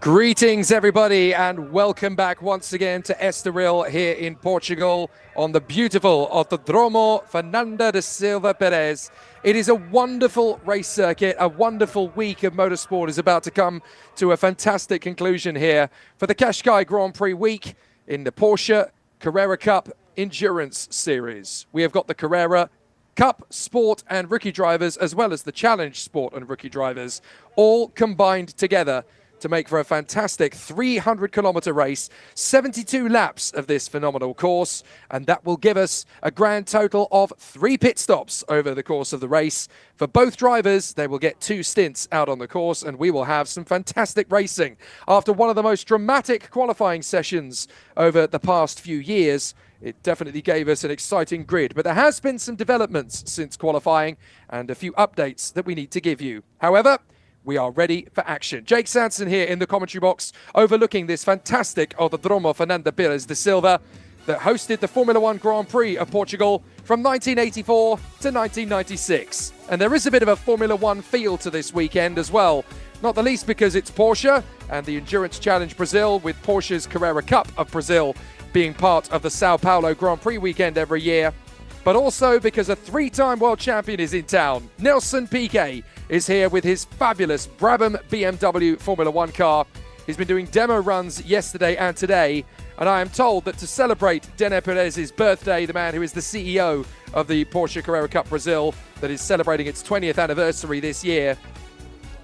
Greetings everybody and welcome back once again to Estoril here in Portugal on the beautiful Autódromo Fernando da Silva Perez. It is a wonderful race circuit, a wonderful week of motorsport is about to come to a fantastic conclusion here for the Qashqai Grand Prix week in the Porsche Carrera Cup Endurance Series. We have got the Carrera Cup Sport and Rookie drivers as well as the Challenge Sport and Rookie drivers all combined together to make for a fantastic 300-kilometer race, 72 laps of this phenomenal course, and that will give us a grand total of 3 pit stops over the course of the race. For both drivers, they will get 2 stints out on the course, and we will have some fantastic racing. After one of the most dramatic qualifying sessions over the past few years, it definitely gave us an exciting grid, but there has been some developments since qualifying and a few updates that we need to give you. However, we are ready for action. Jake Sanson here in the commentary box, overlooking this fantastic Autódromo Fernando Pires da Silva that hosted the Formula One Grand Prix of Portugal from 1984 to 1996. And there is a bit of a Formula One feel to this weekend as well, not the least because it's Porsche and the Endurance Challenge Brazil, with Porsche's Carrera Cup of Brazil being part of the Sao Paulo Grand Prix weekend every year, but also because a 3-time world champion is in town. Nelson Piquet is here with his fabulous Brabham BMW Formula One car. He's been doing demo runs yesterday and today, and I am told that to celebrate Denner Perez's birthday, the man who is the CEO of the Porsche Carrera Cup Brazil, that is celebrating its 20th anniversary this year,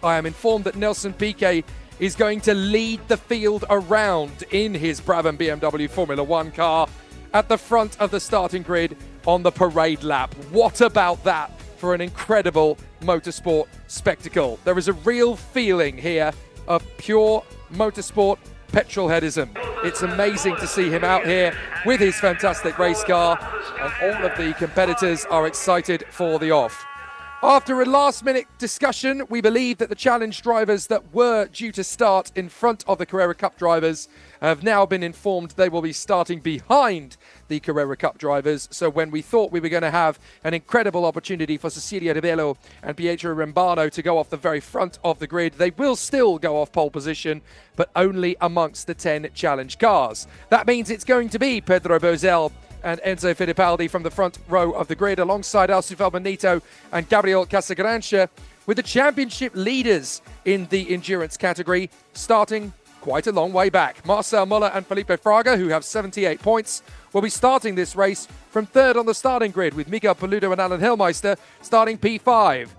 I am informed that Nelson Piquet is going to lead the field around in his Brabham BMW Formula One car at the front of the starting grid on the parade lap. What about that for an incredible motorsport spectacle? There is a real feeling here of pure motorsport petrolheadism. It's amazing to see him out here with his fantastic race car, and all of the competitors are excited for the off. After a last-minute discussion, we believe that the challenge drivers that were due to start in front of the Carrera Cup drivers have now been informed they will be starting behind the Carrera Cup drivers. So when we thought we were going to have an incredible opportunity for Cecilia Rebelo and Pietro Rembano to go off the very front of the grid, they will still go off pole position, but only amongst the 10 challenge cars. That means it's going to be Pedro Bozel and Enzo Fittipaldi from the front row of the grid, alongside Alcifel Benito and Gabriel Casagrancha, with the championship leaders in the endurance category starting quite a long way back. Marcel Muller and Felipe Fraga, who have 78 points, will be starting this race from third on the starting grid, with Miguel Paludo and Alan Hillmeister starting P5.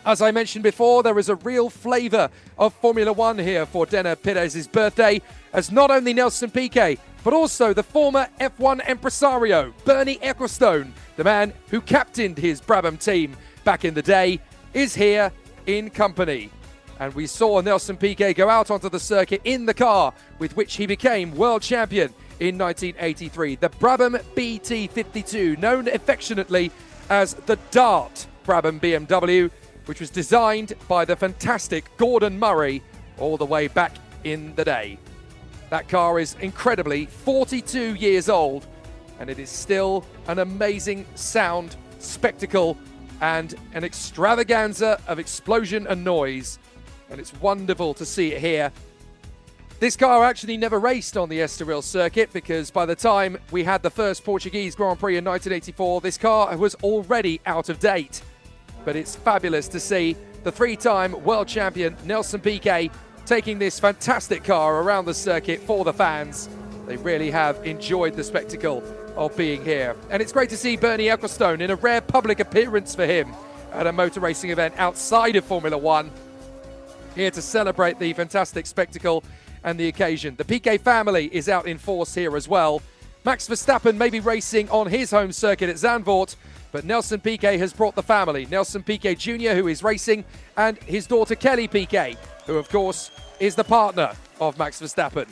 As I mentioned before, there is a real flavour of Formula One here for Denner Perez's birthday, as not only Nelson Piquet, but also the former F1 impresario, Bernie Ecclestone, the man who captained his Brabham team back in the day, is here in company. And we saw Nelson Piquet go out onto the circuit in the car with which he became world champion in 1983, the Brabham BT52, known affectionately as the Dart Brabham BMW, which was designed by the fantastic Gordon Murray all the way back in the day. That car is incredibly 42 years old, and it is still an amazing sound, spectacle, and an extravaganza of explosion and noise. And it's wonderful to see it here. This car actually never raced on the Estoril circuit, because by the time we had the first Portuguese Grand Prix in 1984, this car was already out of date. But it's fabulous to see the 3-time world champion Nelson Piquet taking this fantastic car around the circuit for the fans. They really have enjoyed the spectacle of being here. And it's great to see Bernie Ecclestone in a rare public appearance for him at a motor racing event outside of Formula One, here to celebrate the fantastic spectacle and the occasion. The Piquet family is out in force here as well. Max Verstappen may be racing on his home circuit at Zandvoort, but Nelson Piquet has brought the family. Nelson Piquet Jr., who is racing, and his daughter Kelly Piquet, who of course is the partner of Max Verstappen.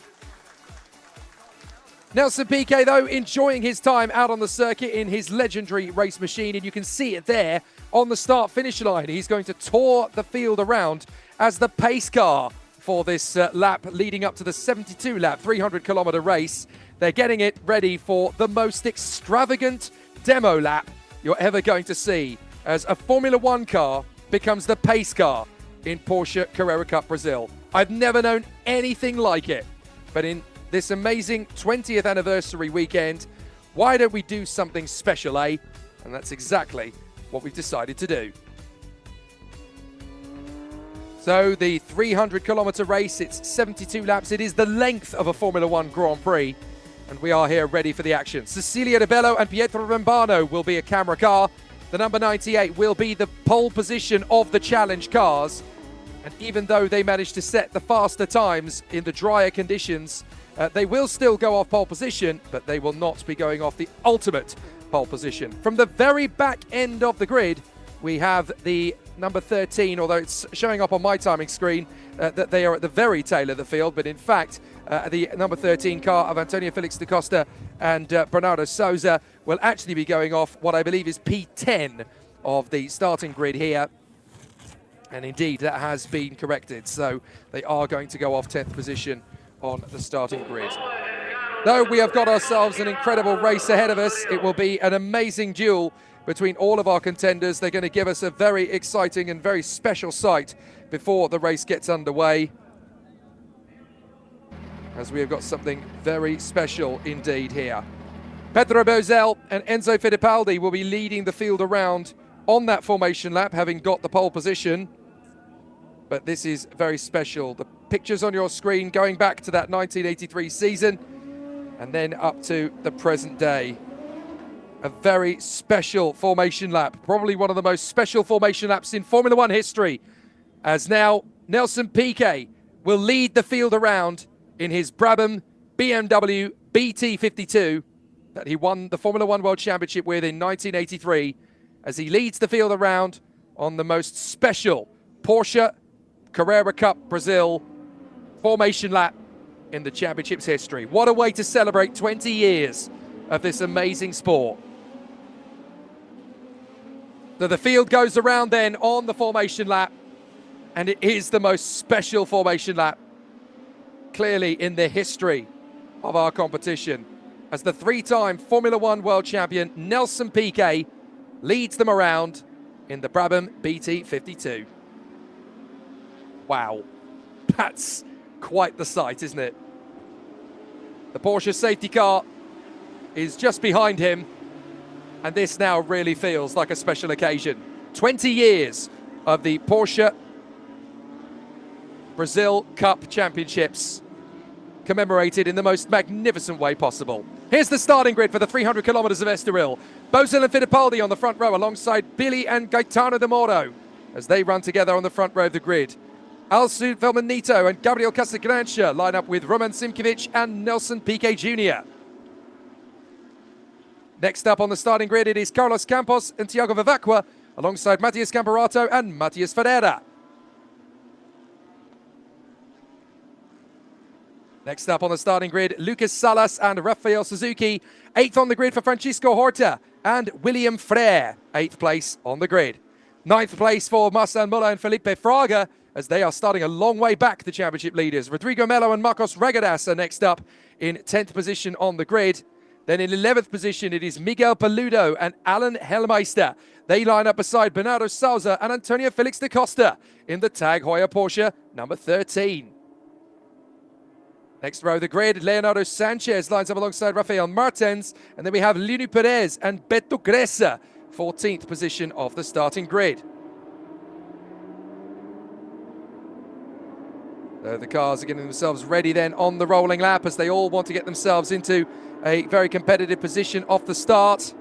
Nelson Piquet, though, enjoying his time out on the circuit in his legendary race machine, and you can see it there on the start-finish line. He's going to tour the field around as the pace car for this lap leading up to the 72-lap 300-kilometer race. They're getting it ready for the most extravagant demo lap you're ever going to see, as a Formula One car becomes the pace car in Porsche Carrera Cup Brasil. I've never known anything like it. But in this amazing 20th anniversary weekend, why don't we do something special, eh? And that's exactly what we've decided to do. So the 300-kilometer race, it's 72 laps. It is the length of a Formula One Grand Prix. And we are here ready for the action. Cecilia De Bello and Pietro Rambano will be a camera car. The number 98 will be the pole position of the challenge cars. And even though they managed to set the faster times in the drier conditions, they will still go off pole position, but they will not be going off the ultimate pole position. From the very back end of the grid, we have the number 13, although it's showing up on my timing screen that they are at the very tail of the field, but in fact, the number 13 car of Antonio Felix da Costa and Bernardo Souza will actually be going off what I believe is P10 of the starting grid here. And indeed, that has been corrected. So they are going to go off 10th position on the starting grid. Though we have got ourselves an incredible race ahead of us, it will be an amazing duel between all of our contenders. They're going to give us a very exciting and very special sight before the race gets underway, as we have got something very special indeed here. Pedro Bozell and Enzo Fittipaldi will be leading the field around on that formation lap, having got the pole position. But this is very special. The pictures on your screen going back to that 1983 season and then up to the present day. A very special formation lap, probably one of the most special formation laps in Formula One history, as now Nelson Piquet will lead the field around in his Brabham BMW BT52 that he won the Formula One World Championship with in 1983, as he leads the field around on the most special Porsche Carrera Cup Brasil formation lap in the championship's history. What a way to celebrate 20 years of this amazing sport. So the field goes around then on the formation lap, and it is the most special formation lap clearly in the history of our competition, as the three-time Formula One world champion Nelson Piquet leads them around in the Brabham BT52. Wow, that's quite the sight, isn't it? The Porsche safety car is just behind him, and this now really feels like a special occasion. 20 years of the Porsche Brazil Cup Championships commemorated in the most magnificent way possible. Here's the starting grid for the 300 kilometers of Estoril. Bozell and Fittipaldi on the front row alongside Billy and Gaetano de Moro as they run together on the front row of the grid. Alsu Velmanito and Gabriel Casagrancha line up with Roman Simkovic and Nelson Piquet Jr. Next up on the starting grid, it is Carlos Campos and Tiago Vivacqua alongside Matias Camparato and Matias Ferreira. Next up on the starting grid, Lucas Salas and Rafael Suzuki. 8th on the grid for Francisco Horta and William Frere. 8th place on the grid. 9th place for Marcel Muller and Felipe Fraga, as they are starting a long way back, the championship leaders. Rodrigo Melo and Marcos Regadas are next up in 10th position on the grid. Then in 11th position, it is Miguel Paludo and Alan Hellmeister. They line up beside Bernardo Souza and Antonio Felix da Costa in the Tag Heuer Porsche number 13. Next row of the grid, Leonardo Sanchez lines up alongside Rafael Martins. And then we have Lino Perez and Beto Gressa, 14th position of the starting grid. So the cars are getting themselves ready then on the rolling lap, as they all want to get themselves into a very competitive position off the start.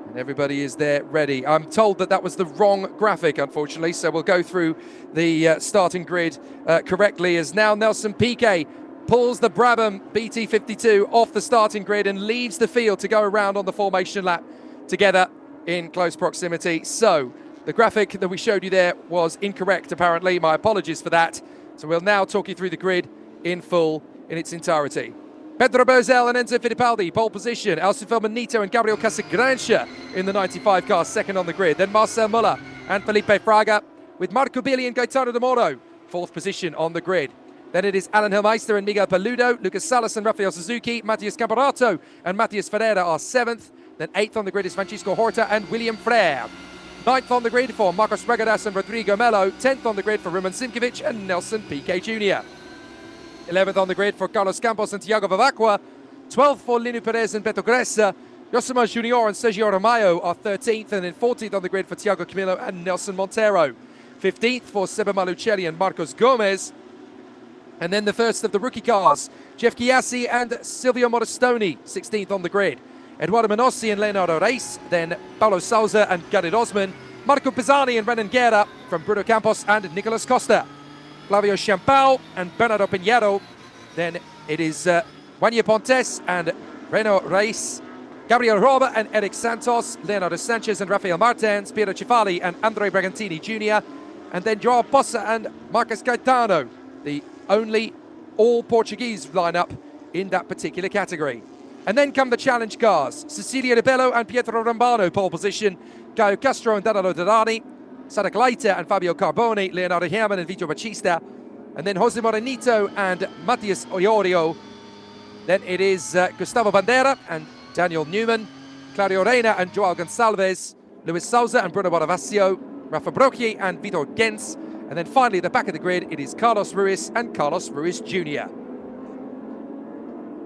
And everybody is there ready. I'm told that that was the wrong graphic, unfortunately, so we'll go through the starting grid correctly, as now Nelson Piquet pulls the Brabham BT52 off the starting grid and leaves the field to go around on the formation lap together in close proximity. So the graphic that we showed you there was incorrect, apparently. My apologies for that. So we'll now talk you through the grid in full, in its entirety. Pedro Bozell and Enzo Fittipaldi, pole position. Alsu Velmanito and Gabriel Casagrancha in the 95 car, second on the grid. Then Marcel Muller and Felipe Fraga, with Marco Billy and Gaetano de Moro, 4th position on the grid. Then it is Alan Hellmeister and Miguel Paludo, Lucas Salas and Rafael Suzuki, Matias Camparato and Matias Ferreira are 7th. Then 8th on the grid is Francisco Horta and William Frere. 9th on the grid for Marcos Regadas and Rodrigo Melo. 10th on the grid for Roman Simkovic and Nelson Piquet Jr. 11th on the grid for Carlos Campos and Thiago Vavacqua. 12th for Lino Perez and Beto Gressa. Yosemar Junior and Sergio Romayo are 13th, and then 14th on the grid for Thiago Camilo and Nelson Monteiro. 15th for Seba Malucelli and Marcos Gomez. And then the first of the rookie cars, Jeff Chiassi and Silvio Modestoni, 16th on the grid. Eduardo Menossi and Leonardo Reis, then Paulo Sousa and Gareth Osman, Marco Pisani and Renan Guerra from Bruno Campos and Nicolas Costa, Flavio Champao and Bernardo Pinheiro. Then it is Wanya Pontes and Reno Reis, Gabriel Roba and Eric Santos, Leonardo Sanchez and Rafael Martins, Piero Cifali and Andre Bragantini Jr., and then Joao Poça and Marcos Caetano, the only all-Portuguese lineup in that particular category. And then come the challenge cars. Cecilia De Bello and Pietro Rambano, pole position. Caio Castro and Danilo Derani. Sada Gleiter and Fabio Carboni. Leonardo Herman and Vito Batista. And then Jose Morenito and Matias Oyorio. Then it is Gustavo Bandera and Daniel Newman. Claudio Reina and Joao Gonçalves. Luis Souza and Bruno Bonavasio. Rafa Brocchi and Vitor Gens. And then finally, at the back of the grid, it is Carlos Ruiz and Carlos Ruiz Jr.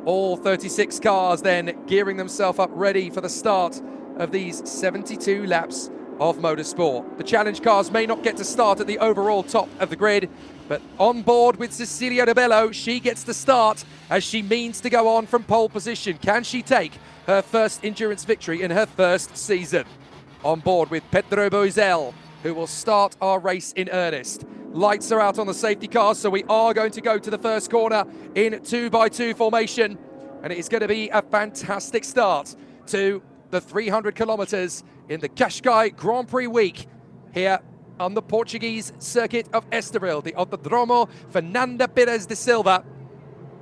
All 36 cars then gearing themselves up ready for the start of these 72 laps of motorsport. The challenge cars may not get to start at the overall top of the grid, but on board with Cecilia De Bello, she gets to start as she means to go on from pole position. Can she take her first endurance victory in her first season? On board with Pedro Boisel, who will start our race in earnest. Lights are out on the safety cars, so we are going to go to the first corner in 2x2 formation. And it is going to be a fantastic start to the 300 kilometers in the Cascais Grand Prix week here on the Portuguese circuit of Estoril, the Autodromo Fernando Pires de Silva.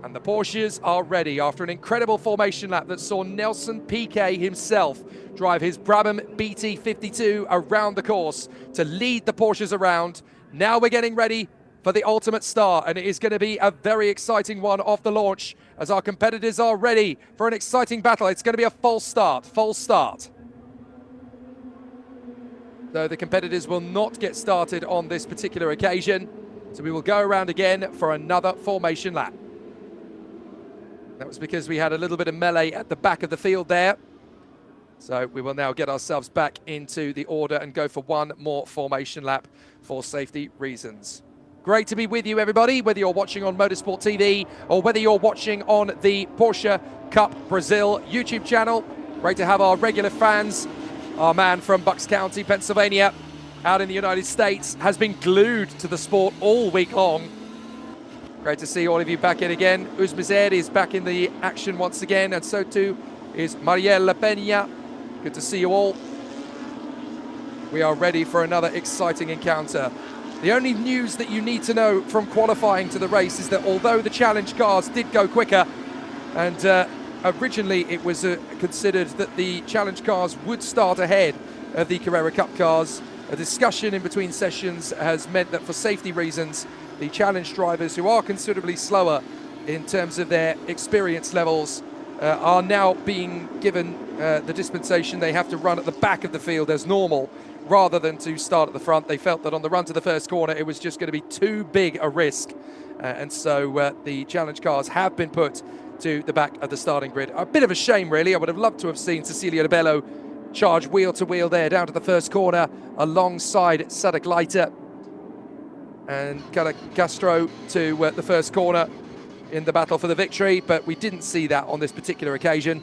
And the Porsches are ready after an incredible formation lap that saw Nelson Piquet himself drive his Brabham BT52 around the course to lead the Porsches around. Now we're getting ready for the ultimate start, and it is going to be a very exciting one off the launch as our competitors are ready for an exciting battle. It's going to be a false start. Though the competitors will not get started on this particular occasion, so we will go around again for another formation lap. That was because we had a little bit of melee at the back of the field there. So we will now get ourselves back into the order and go for one more formation lap for safety reasons. Great to be with you, everybody, whether you're watching on Motorsport TV or whether you're watching on the Porsche Cup Brasil YouTube channel. Great to have our regular fans. Our man from Bucks County, Pennsylvania, out in the United States, has been glued to the sport all week long. Great to see all of you back in again. Uzmizer is back in the action once again, and so too is Marielle Peña. Good to see you all. We are ready for another exciting encounter. The only news that you need to know from qualifying to the race is that although the challenge cars did go quicker, and originally it was considered that the challenge cars would start ahead of the Carrera Cup cars, a discussion in between sessions has meant that for safety reasons, the challenge drivers, who are considerably slower in terms of their experience levels, are now being given the dispensation. They have to run at the back of the field as normal rather than to start at the front. They felt that on the run to the first corner it was just going to be too big a risk, and so the challenge cars have been put to the back of the starting grid. A bit of a shame, really. I would have loved to have seen Cecilia De Bello charge wheel to wheel there down to the first corner alongside Sada Gleiter and Castro to the first corner in the battle for the victory, but we didn't see that on this particular occasion.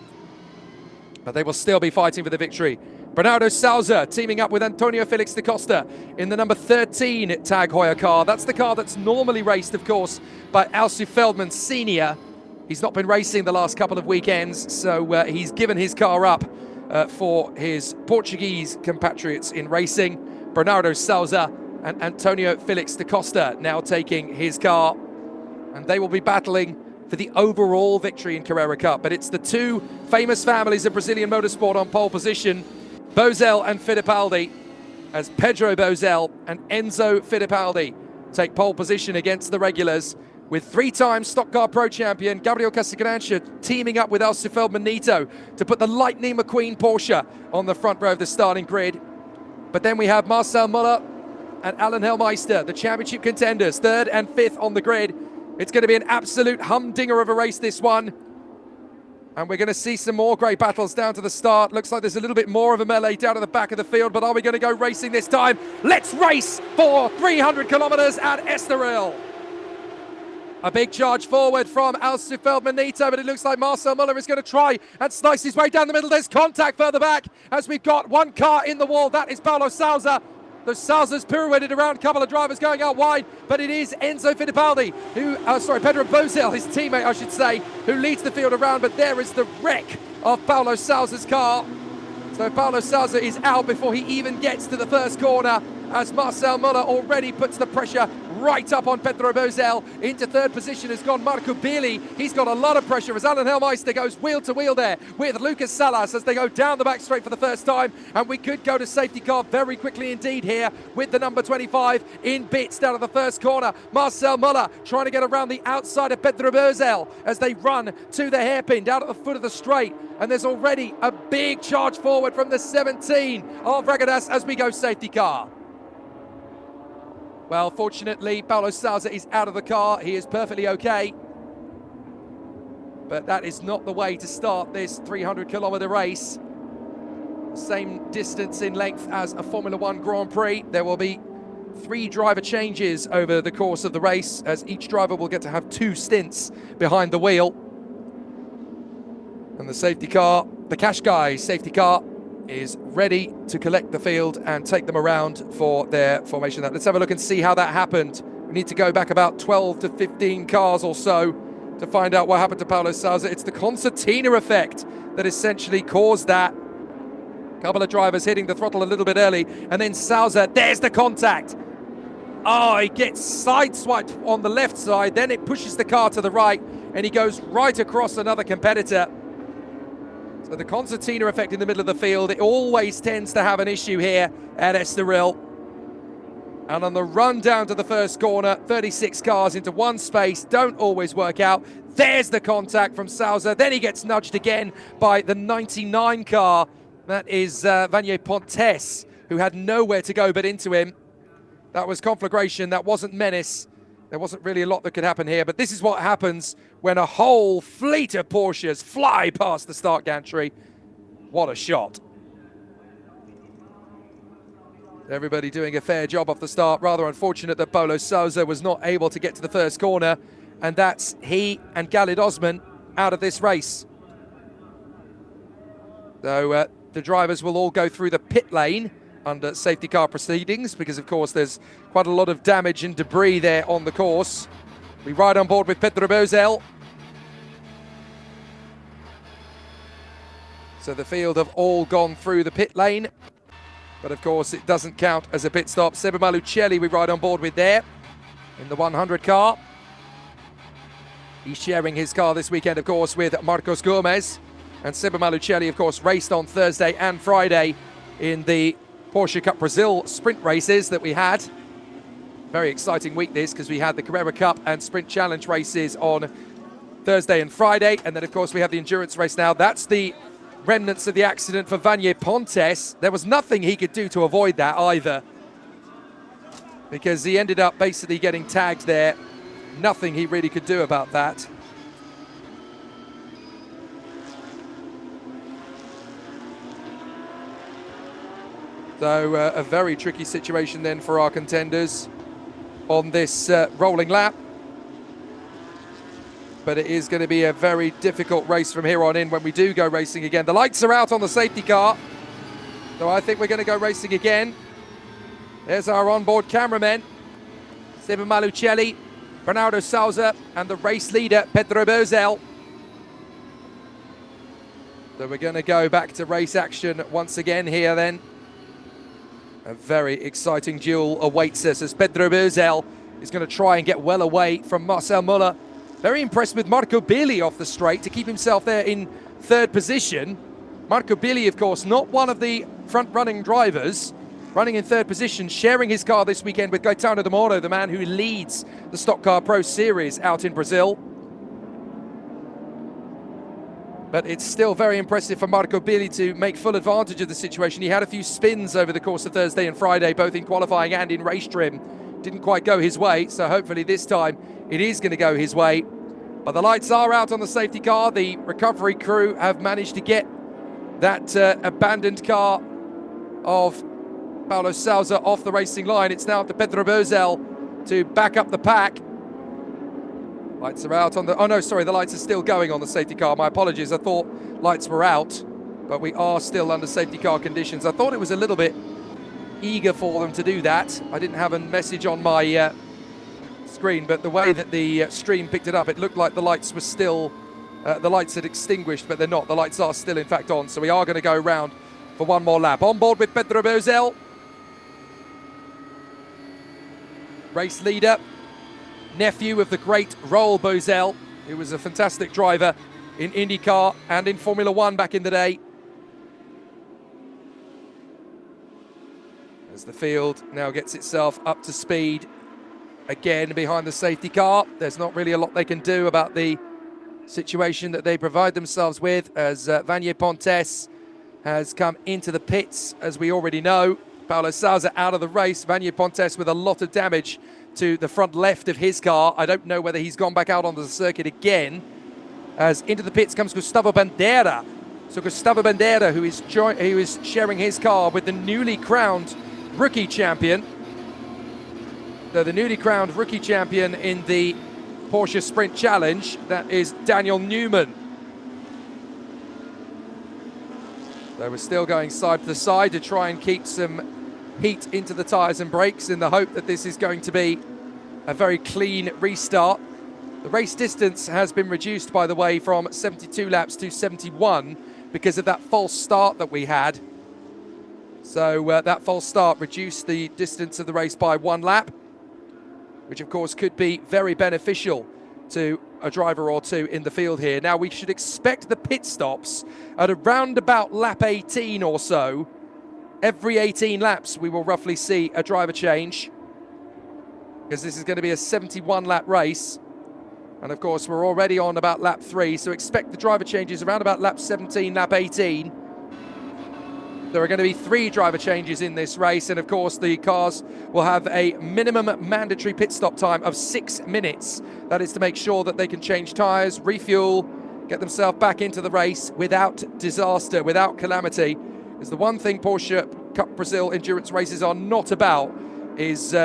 But they will still be fighting for the victory. Bernardo Souza teaming up with Antonio Felix da Costa in the number 13 Tag Heuer car. That's the car that's normally raced, of course, by Alcy Feldman Sr. He's not been racing the last couple of weekends, so he's given his car up for his Portuguese compatriots in racing. Bernardo Souza and Antonio Felix da Costa now taking his car, and they will be battling for the overall victory in Carrera Cup. But it's the two famous families of Brazilian motorsport on pole position, Bozel and Fittipaldi, as Pedro Bozel and Enzo Fittipaldi take pole position against the regulars, with three-time Stock Car Pro champion Gabriel Casagrande teaming up with Alcy Feldman Neto to put the Lightning McQueen Porsche on the front row of the starting grid. But then we have Marcel Muller and Alan Helmeister, the championship contenders, 3rd and 5th on the grid. It's going to be an absolute humdinger of a race, this one. And we're going to see some more great battles down to the start. Looks like there's a little bit more of a melee down at the back of the field, but are we going to go racing this time? Let's race for 300 kilometers at Estoril. A big charge forward from Alsufeld Manito, but it looks like Marcel Muller is going to try and slice his way down the middle. There's contact further back as we've got one car in the wall. That is Paulo Sousa. The Sousa's pirouetted around, a couple of drivers going out wide, but it is Enzo Fittipaldi, Pedro Bozel, his teammate, I should say, who leads the field around, but there is the wreck of Paulo Sousa's car. So Paulo Sousa is out before he even gets to the first corner, as Marcel Muller already puts the pressure right up on Pedro Bozel. Into 3rd position has gone Marco Billy. He's got a lot of pressure as Alan Helmeister goes wheel to wheel there with Lucas Salas as they go down the back straight for the first time. And we could go to safety car very quickly indeed here with the number 25 in bits down at the first corner. Marcel Muller trying to get around the outside of Pedro Bozel as they run to the hairpin down at the foot of the straight. And there's already a big charge forward from the 17 of Regadas as we go safety car. Well, fortunately, Paulo Sousa is out of the car. He is perfectly okay. But that is not the way to start this 300-kilometer race. Same distance in length as a Formula One Grand Prix. There will be 3 driver changes over the course of the race, as each driver will get to have 2 stints behind the wheel. And the safety car, the Qashqai safety car, is ready to collect the field and take them around for their formation. Let's have a look and see how that happened. We need to go back about 12 to 15 cars or so to find out what happened to Paulo Sousa. It's the concertina effect that essentially caused that. A couple of drivers hitting the throttle a little bit early, and then Sousa, there's the contact. Oh, he gets sideswiped on the left side, then it pushes the car to the right, and he goes right across another competitor. So the concertina effect in the middle of the field, it always tends to have an issue here at Estoril. And on the run down to the first corner, 36 cars into one space don't always work out. There's the contact from Sousa. Then he gets nudged again by the 99 car. That is Vanier Pontes, who had nowhere to go but into him. That was conflagration, that wasn't menace. There wasn't really a lot that could happen here, but this is what happens when a whole fleet of Porsches fly past the start gantry. What a shot. Everybody doing a fair job off the start. Rather unfortunate that Paulo Sousa was not able to get to the first corner, and that's he and Khalid Osman out of this race. So the drivers will all go through the pit lane under safety car proceedings, because of course there's quite a lot of damage and debris there on the course. We ride on board with Pedro Bozel. So the field have all gone through the pit lane, but of course it doesn't count as a pit stop. Seba Malucelli we ride on board with there in the 100 car. He's sharing his car this weekend, of course, with Marcos Gomez. And Seba Malucelli, of course, raced on Thursday and Friday in the Porsche Cup Brasil sprint races that we had. Very exciting week this, because we had the Carrera Cup and Sprint Challenge races on Thursday and Friday. And then, of course, we have the endurance race now. That's the remnants of the accident for Vanier Pontes. There was nothing he could do to avoid that either, because he ended up basically getting tagged there. Nothing he really could do about that. So a very tricky situation then for our contenders on this rolling lap. But it is going to be a very difficult race from here on in when we do go racing again. The lights are out on the safety car, so I think we're going to go racing again. There's our onboard cameramen, Seba Malucelli, Bernardo Sousa, and the race leader, Pedro Bozel. So we're going to go back to race action once again here then. A very exciting duel awaits us as Pedro Bozel is going to try and get well away from Marcel Muller. Very impressed with Marco Billy off the straight to keep himself there in third position. Marco Billy, of course, not one of the front-running drivers, running in third position, sharing his car this weekend with Gaetano de Moro, the man who leads the Stock Car Pro Series out in Brazil. But it's still very impressive for Marco Billi to make full advantage of the situation. He had a few spins over the course of Thursday and Friday, both in qualifying and in race trim. Didn't quite go his way, so hopefully this time it is going to go his way. But the lights are out on the safety car. The recovery crew have managed to get that abandoned car of Paulo Sousa off the racing line. It's now up to Pedro Bozel to back up the pack. Lights are out on the... Oh, no, sorry, the lights are still going on the safety car. My apologies. I thought lights were out, but we are still under safety car conditions. I thought it was a little bit eager for them to do that. I didn't have a message on my screen, but the way that the stream picked it up, it looked like the lights were still... the lights had extinguished, but they're not. The lights are still, in fact, on. So we are going to go around for one more lap. On board with Pedro Bozel. Race leader. Nephew of the great Raul Bozel, who was a fantastic driver in IndyCar and in Formula One back in the day. As the field now gets itself up to speed again behind the safety car, there's not really a lot they can do about the situation that they provide themselves with, as Vanier Pontes has come into the pits, as we already know. Paulo Sousa out of the race. Vanier Pontes with a lot of damage to the front left of his car. I don't know whether he's gone back out onto the circuit again. As into the pits comes Gustavo Bandeira. So Gustavo Bandeira, who is sharing his car with the newly crowned rookie champion. So the newly crowned rookie champion in the Porsche Sprint Challenge, that is Daniel Newman. So we're still going side to side to try and keep some heat into the tyres and brakes in the hope that this is going to be a very clean restart. The race distance has been reduced, by the way, from 72 laps to 71 because of that false start that we had. So that false start reduced the distance of the race by 1 lap, which of course could be very beneficial to a driver or two in the field here. Now we should expect the pit stops at around about lap 18 or so. Every 18 laps, we will roughly see a driver change, because this is going to be a 71-lap race. And of course, we're already on about lap 3, so expect the driver changes around about lap 17, lap 18. There are going to be 3 driver changes in this race, and of course, the cars will have a minimum mandatory pit stop time of 6 minutes. That is to make sure that they can change tyres, refuel, get themselves back into the race without disaster, without calamity. Is the one thing Porsche Cup Brasil endurance races are not about, is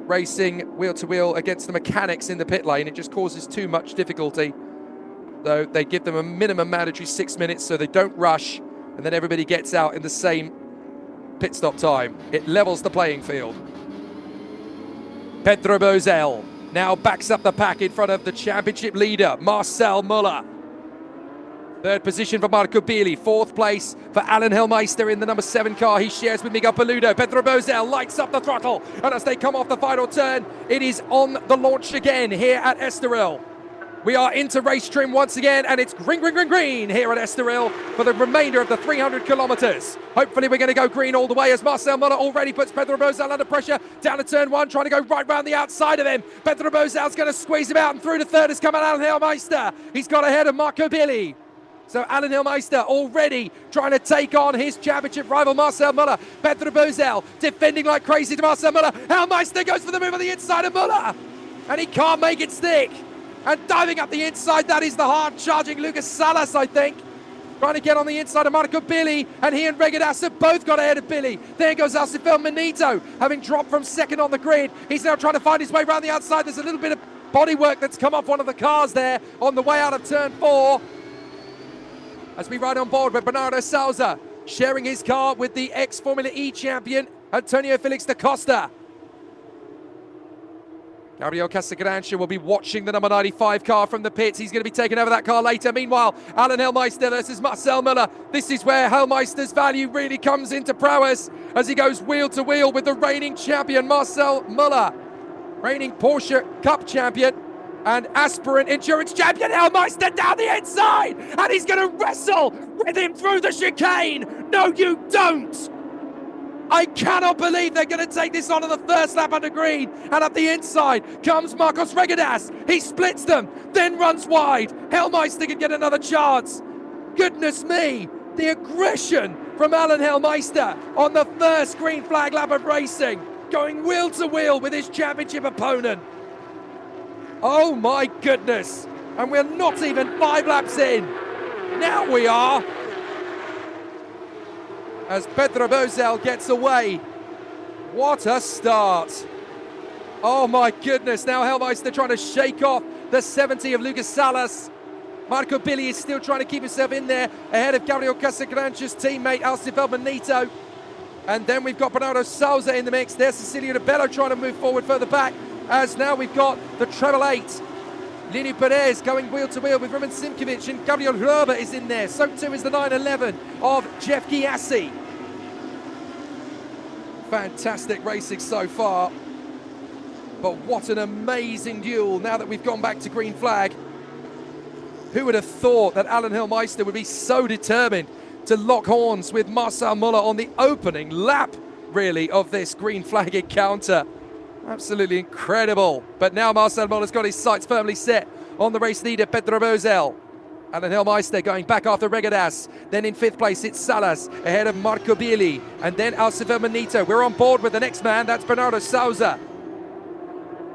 racing wheel-to-wheel against the mechanics in the pit lane. It just causes too much difficulty. So they give them a minimum mandatory 6 minutes so they don't rush, and then everybody gets out in the same pit stop time. It levels the playing field. Pedro Bozel now backs up the pack in front of the championship leader, Marcel Müller. 3rd position for Marco Billi. 4th place for Alan Hellmeister in the number 7 car. He shares with Miguel Paludo. Pedro Bozel lights up the throttle. And as they come off the final turn, it is on the launch again here at Estoril. We are into race trim once again, and it's green, green, green, green here at Estoril for the remainder of the 300 kilometers. Hopefully we're going to go green all the way, as Marcel Müller already puts Pedro Bozel under pressure down to turn 1, trying to go right round the outside of him. Pedro Bozel's going to squeeze him out, and through to 3rd has come Alan Hellmeister. He's got ahead of Marco Billi. So Alan Hellmeister already trying to take on his championship rival Marcel Müller. Pedro Bozel defending like crazy to Marcel Müller. Hellmeister goes for the move on the inside of Müller, and he can't make it stick. And diving up the inside, that is the hard-charging Lucas Salas, I think. Trying to get on the inside of Marco Billi, and he and Regadas have both got ahead of Billi. There goes Alcifel Manito, having dropped from 2nd on the grid. He's now trying to find his way around the outside. There's a little bit of bodywork that's come off one of the cars there on the way out of turn 4. As we ride on board with Bernardo Souza, sharing his car with the ex-Formula E champion, Antonio Felix da Costa. Gabriel Casagrande will be watching the number 95 car from the pits. He's going to be taking over that car later. Meanwhile, Alan Hellmeister versus Marcel Müller. This is where Hellmeister's value really comes into prowess, as he goes wheel to wheel with the reigning champion, Marcel Müller. Reigning Porsche Cup champion and aspirant endurance champion Hellmeister down the inside, and he's going to wrestle with him through the chicane. No, you don't. I cannot believe they're going to take this on the 1st lap under green, and up the inside comes Marcos Regadas. He splits them, then runs wide. Hellmeister can get another chance. goodness me, the aggression from Alan Helmeister on the first green flag lap of racing, going wheel to wheel with his championship opponent. Oh my goodness, and we're not even 5 laps in. Now we are. As Pedro Bozel gets away. What a start. Oh my goodness, now Helmeister trying to shake off the 70 of Lucas Salas. Marco Billy is still trying to keep himself in there ahead of Gabriel Casagrancha's teammate Alcivel Benito. And then we've got Bernardo Souza in the mix. There's Cecilio de Bello trying to move forward further back, as now we've got the treble 8. Lini Perez going wheel to wheel with Roman Simkovic, and Gabriel Herber is in there. So too is the 911 of Jeff Giassi. Fantastic racing so far. But what an amazing duel now that we've gone back to green flag. Who would have thought that Alan Helmeister would be so determined to lock horns with Marcel Muller on the opening lap, really, of this green flag encounter. Absolutely incredible. But now Marcel Muller's got his sights firmly set on the race leader, Pedro Bozel. Alan Helmeister going back after Regadas. Then in 5th place, it's Salas ahead of Marco Billy. And then Alcivel Benito. We're on board with the next man. That's Bernardo Souza.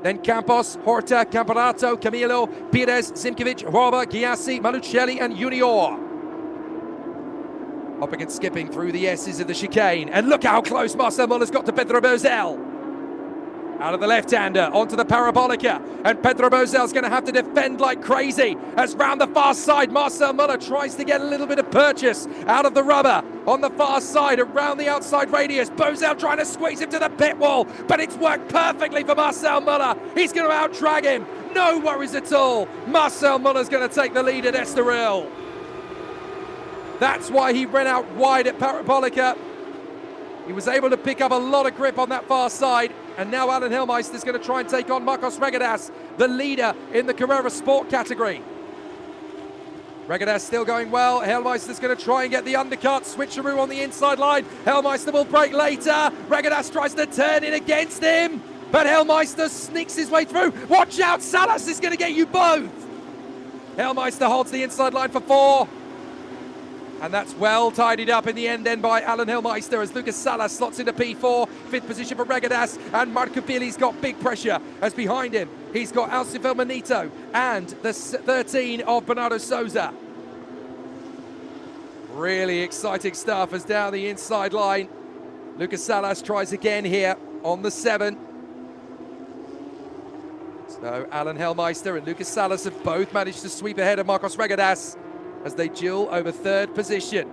Then Campos, Horta, Camparato, Camilo, Pires, Zimkovic, Roba, Giassi, Malucelli, and Junior. Hopping and skipping through the S's of the chicane. And look how close Marcel Muller's got to Pedro Bozel. Out of the left-hander, onto the Parabolica. And Pedro Bozel's going to have to defend like crazy. As round the far side, Marcel Muller tries to get a little bit of purchase out of the rubber. On the far side, around the outside radius. Bozel trying to squeeze him to the pit wall. But it's worked perfectly for Marcel Muller. He's going to out-drag him. No worries at all. Marcel Muller's going to take the lead at Estoril. That's why he ran out wide at Parabolica. He was able to pick up a lot of grip on that far side. And now Alan Helmeister is going to try and take on Marcos Regadas, the leader in the Carrera Sport category. Regadas still going well. Helmeister's going to try and get the undercut. Switcheroo on the inside line. Helmeister will break later. Regadas tries to turn in against him. But Helmeister sneaks his way through. Watch out, Salas is going to get you both. Helmeister holds the inside line for 4. And that's well tidied up in the end then by Alan Helmeister as Lucas Salas slots into P4, 5th position for Regadas, and Marco Billy's got big pressure as behind him he's got Alcivel Benito and the 13 of Bernardo Souza. Really exciting stuff as down the inside line. Lucas Salas tries again here on the 7. So Alan Helmeister and Lucas Salas have both managed to sweep ahead of Marcos Regadas as they duel over 3rd position.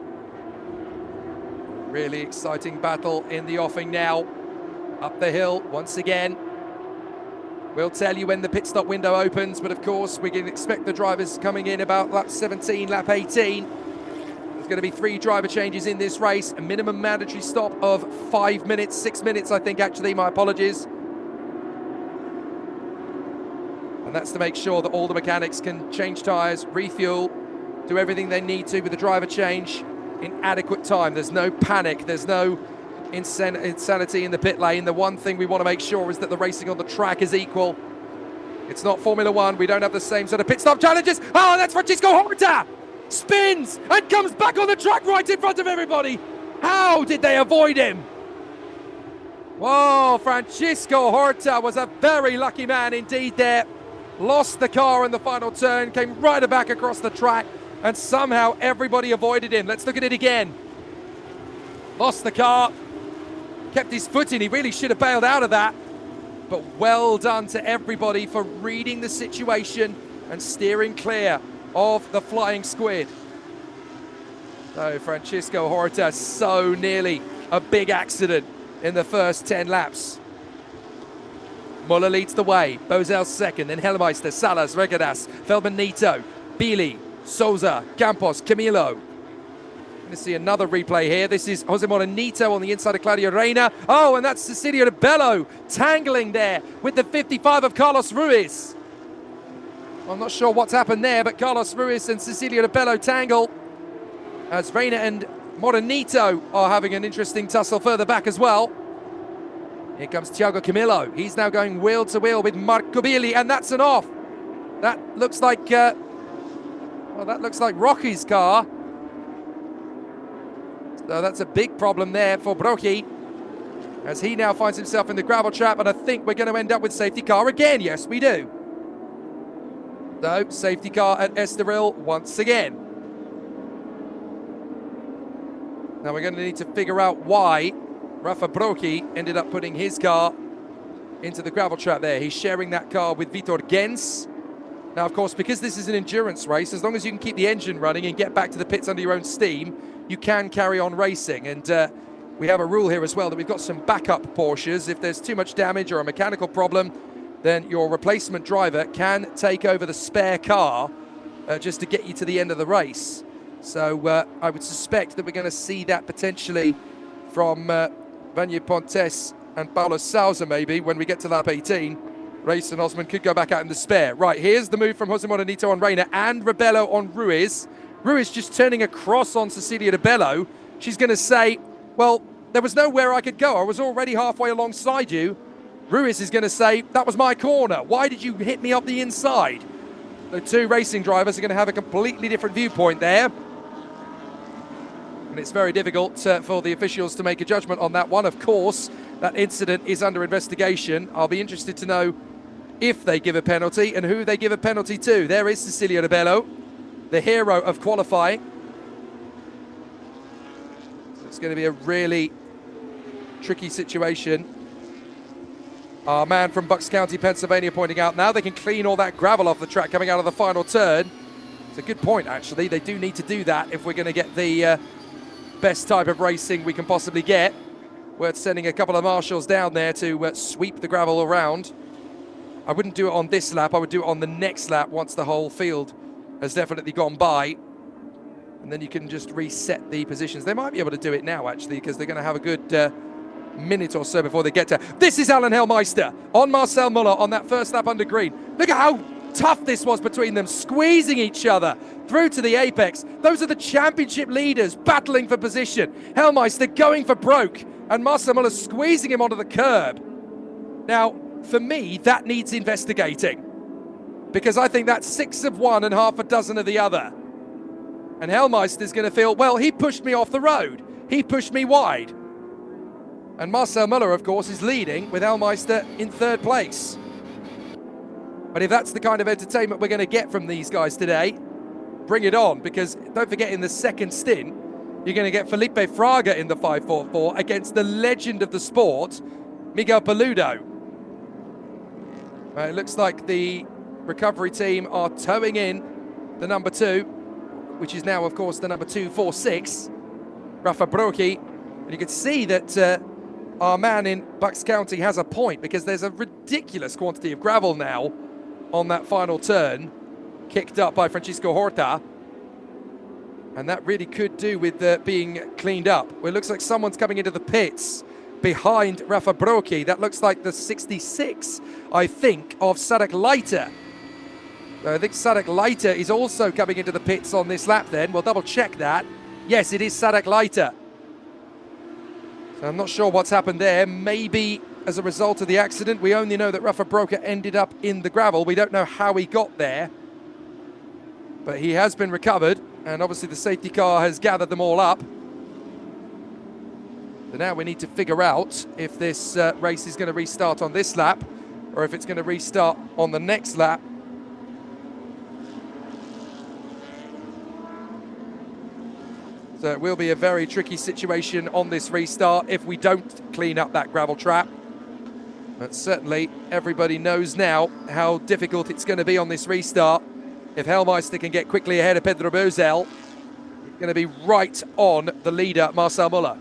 Really exciting battle in the offing now. Up the hill once again. We'll tell you when the pit stop window opens, but of course we can expect the drivers coming in about lap 17, lap 18. There's going to be 3 driver changes in this race, a minimum mandatory stop of 5 minutes, 6 minutes I think actually, my apologies. And that's to make sure that all the mechanics can change tyres, refuel, do everything they need to with the driver change in adequate time. There's no panic, there's no insanity in the pit lane. The one thing we want to make sure is that the racing on the track is equal. It's not Formula One, we don't have the same sort of pit stop challenges. Oh, that's Francisco Horta! Spins and comes back on the track right in front of everybody. How did they avoid him? Whoa, Francisco Horta was a very lucky man indeed there. Lost the car in the final turn, came right back across the track, and somehow everybody avoided him. Let's look at it again. Lost the car, kept his foot in. He really should have bailed out of that. But well done to everybody for reading the situation and steering clear of the flying squid. So Francisco Horta, so nearly a big accident in the first 10 laps. Muller leads the way, Bozel's second, then Helmeister, Salas, Regadas, Felbenito, Billy, Souza, Campos, Camilo. Going to see another replay here. This is Jose Morenito on the inside of Claudio Reina. Oh, and that's Cecilio de Bello tangling there with the 55 of Carlos Ruiz. I'm not sure what's happened there, but Carlos Ruiz and Cecilio de Bello tangle as Reina and Morenito are having an interesting tussle further back as well. Here comes Thiago Camilo. He's now going wheel to wheel with Marco Billy, and that's an off. That looks like Rocky's car. So that's a big problem there for Brocchi, as he now finds himself in the gravel trap, and I think we're going to end up with safety car again. Yes, we do. So, safety car at Estoril once again. Now we're going to need to figure out why Rafa Brocchi ended up putting his car into the gravel trap there. He's sharing that car with Vitor Gens. Now, of course, because this is an endurance race, as long as you can keep the engine running and get back to the pits under your own steam, you can carry on racing. And we have a rule here as well that we've got some backup Porsches. If there's too much damage or a mechanical problem, then your replacement driver can take over the spare car just to get you to the end of the race. So I would suspect that we're going to see that potentially from Vanya Pontes and Paulo Sousa maybe when we get to lap 18. Race and Osman could go back out in the spare. Right, here's the move from Jose Morenito on Reina and Rebello on Ruiz. Ruiz just turning across on Cecilia de Bello. She's going to say, well, there was nowhere I could go. I was already halfway alongside you. Ruiz is going to say, that was my corner. Why did you hit me up the inside? The two racing drivers are going to have a completely different viewpoint there. And it's very difficult for the officials to make a judgment on that one. Of course, that incident is under investigation. I'll be interested to know if they give a penalty and who they give a penalty to. There is Cecilia de Bello, the hero of qualifying. So it's going to be a really tricky situation. Our man from Bucks County, Pennsylvania, pointing out now they can clean all that gravel off the track coming out of the final turn. It's a good point, actually. They do need to do that if we're going to get the best type of racing we can possibly get. Worth sending a couple of marshals down there to sweep the gravel around. I wouldn't do it on this lap. I would do it on the next lap once the whole field has definitely gone by. And then you can just reset the positions. They might be able to do it now, actually, because they're going to have a good minute or so before they get to... This is Alan Hellmeister on Marcel Muller on that first lap under green. Look at how tough this was between them, squeezing each other through to the apex. Those are the championship leaders battling for position. Hellmeister going for broke, and Marcel Muller squeezing him onto the curb. Now, for me, that needs investigating, because I think that's 6 of one and half a dozen of the other. And Hellmeister's going to feel, well, he pushed me off the road. He pushed me wide. And Marcel Muller, of course, is leading with Hellmeister in third place. But if that's the kind of entertainment we're going to get from these guys today, bring it on, because don't forget, in the second stint, you're going to get Felipe Fraga in the 544 against the legend of the sport, Miguel Paludo. It looks like the recovery team are towing in the number 2, which is now, of course, the number 246, Rafa Brocchi. And you can see that our man in Bucks County has a point, because there's a ridiculous quantity of gravel now on that final turn, kicked up by Francisco Horta. And that really could do with being cleaned up. Well, it looks like someone's coming into the pits behind Rafa Brocchi. That looks like the 66, I think, of Sadek Leiter. I think Sadek Leiter is also coming into the pits on this lap then. We'll double check that. Yes, it is Sadek Leiter. So I'm not sure what's happened there. Maybe as a result of the accident. We only know that Rafa Brocchi ended up in the gravel. We don't know how he got there, but he has been recovered, and obviously the safety car has gathered them all up. So now we need to figure out if this race is going to restart on this lap, or if it's going to restart on the next lap. So it will be a very tricky situation on this restart if we don't clean up that gravel trap. But certainly everybody knows now how difficult it's going to be on this restart. If Hellmeister can get quickly ahead of Pedro Bozel, it's going to be right on the leader, Marcel Muller.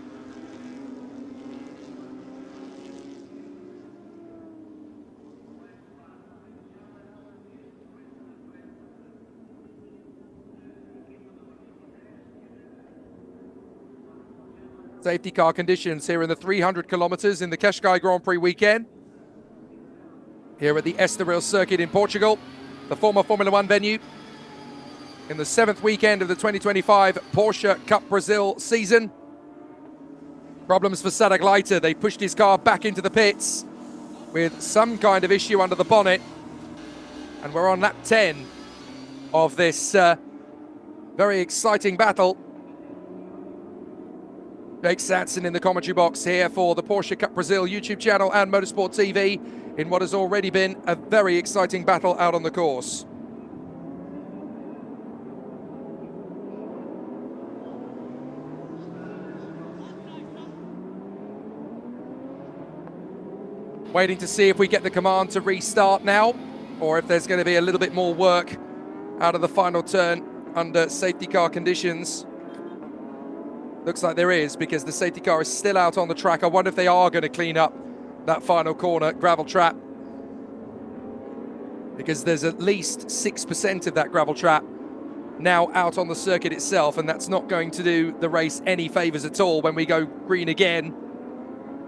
Safety car conditions here in the 300 kilometers in the Cascais Grand Prix weekend. Here at the Estoril circuit in Portugal, the former Formula One venue, in the 7th weekend of the 2025 Porsche Cup Brasil season. Problems for Sadek Leiter. They pushed his car back into the pits with some kind of issue under the bonnet. And we're on lap 10 of this very exciting battle. Jake Sanson in the commentary box here for the Porsche Cup Brasil YouTube channel and Motorsport TV in what has already been a very exciting battle out on the course. Waiting to see if we get the command to restart now, or if there's going to be a little bit more work out of the final turn under safety car conditions. Looks like there is, because the safety car is still out on the track. I wonder if they are going to clean up that final corner gravel trap, because there's at least 6% of that gravel trap now out on the circuit itself, and that's not going to do the race any favors at all when we go green again,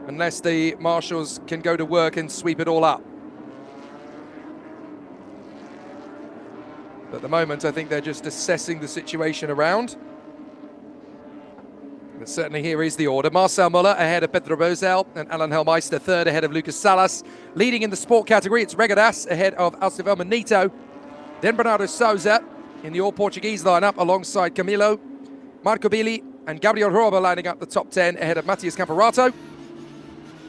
unless the marshals can go to work and sweep it all up. At the moment, I think they're just assessing the situation around. But certainly here is the order. Marcel Muller ahead of Pedro Bozel, and Alan Helmeister third ahead of Lucas Salas. Leading in the sport category, it's Regadas ahead of Alcival Manito. Then Bernardo Souza in the all-Portuguese lineup alongside Camilo, Marco Billy and Gabriel Roba lining up the top 10 ahead of Matias Camparato.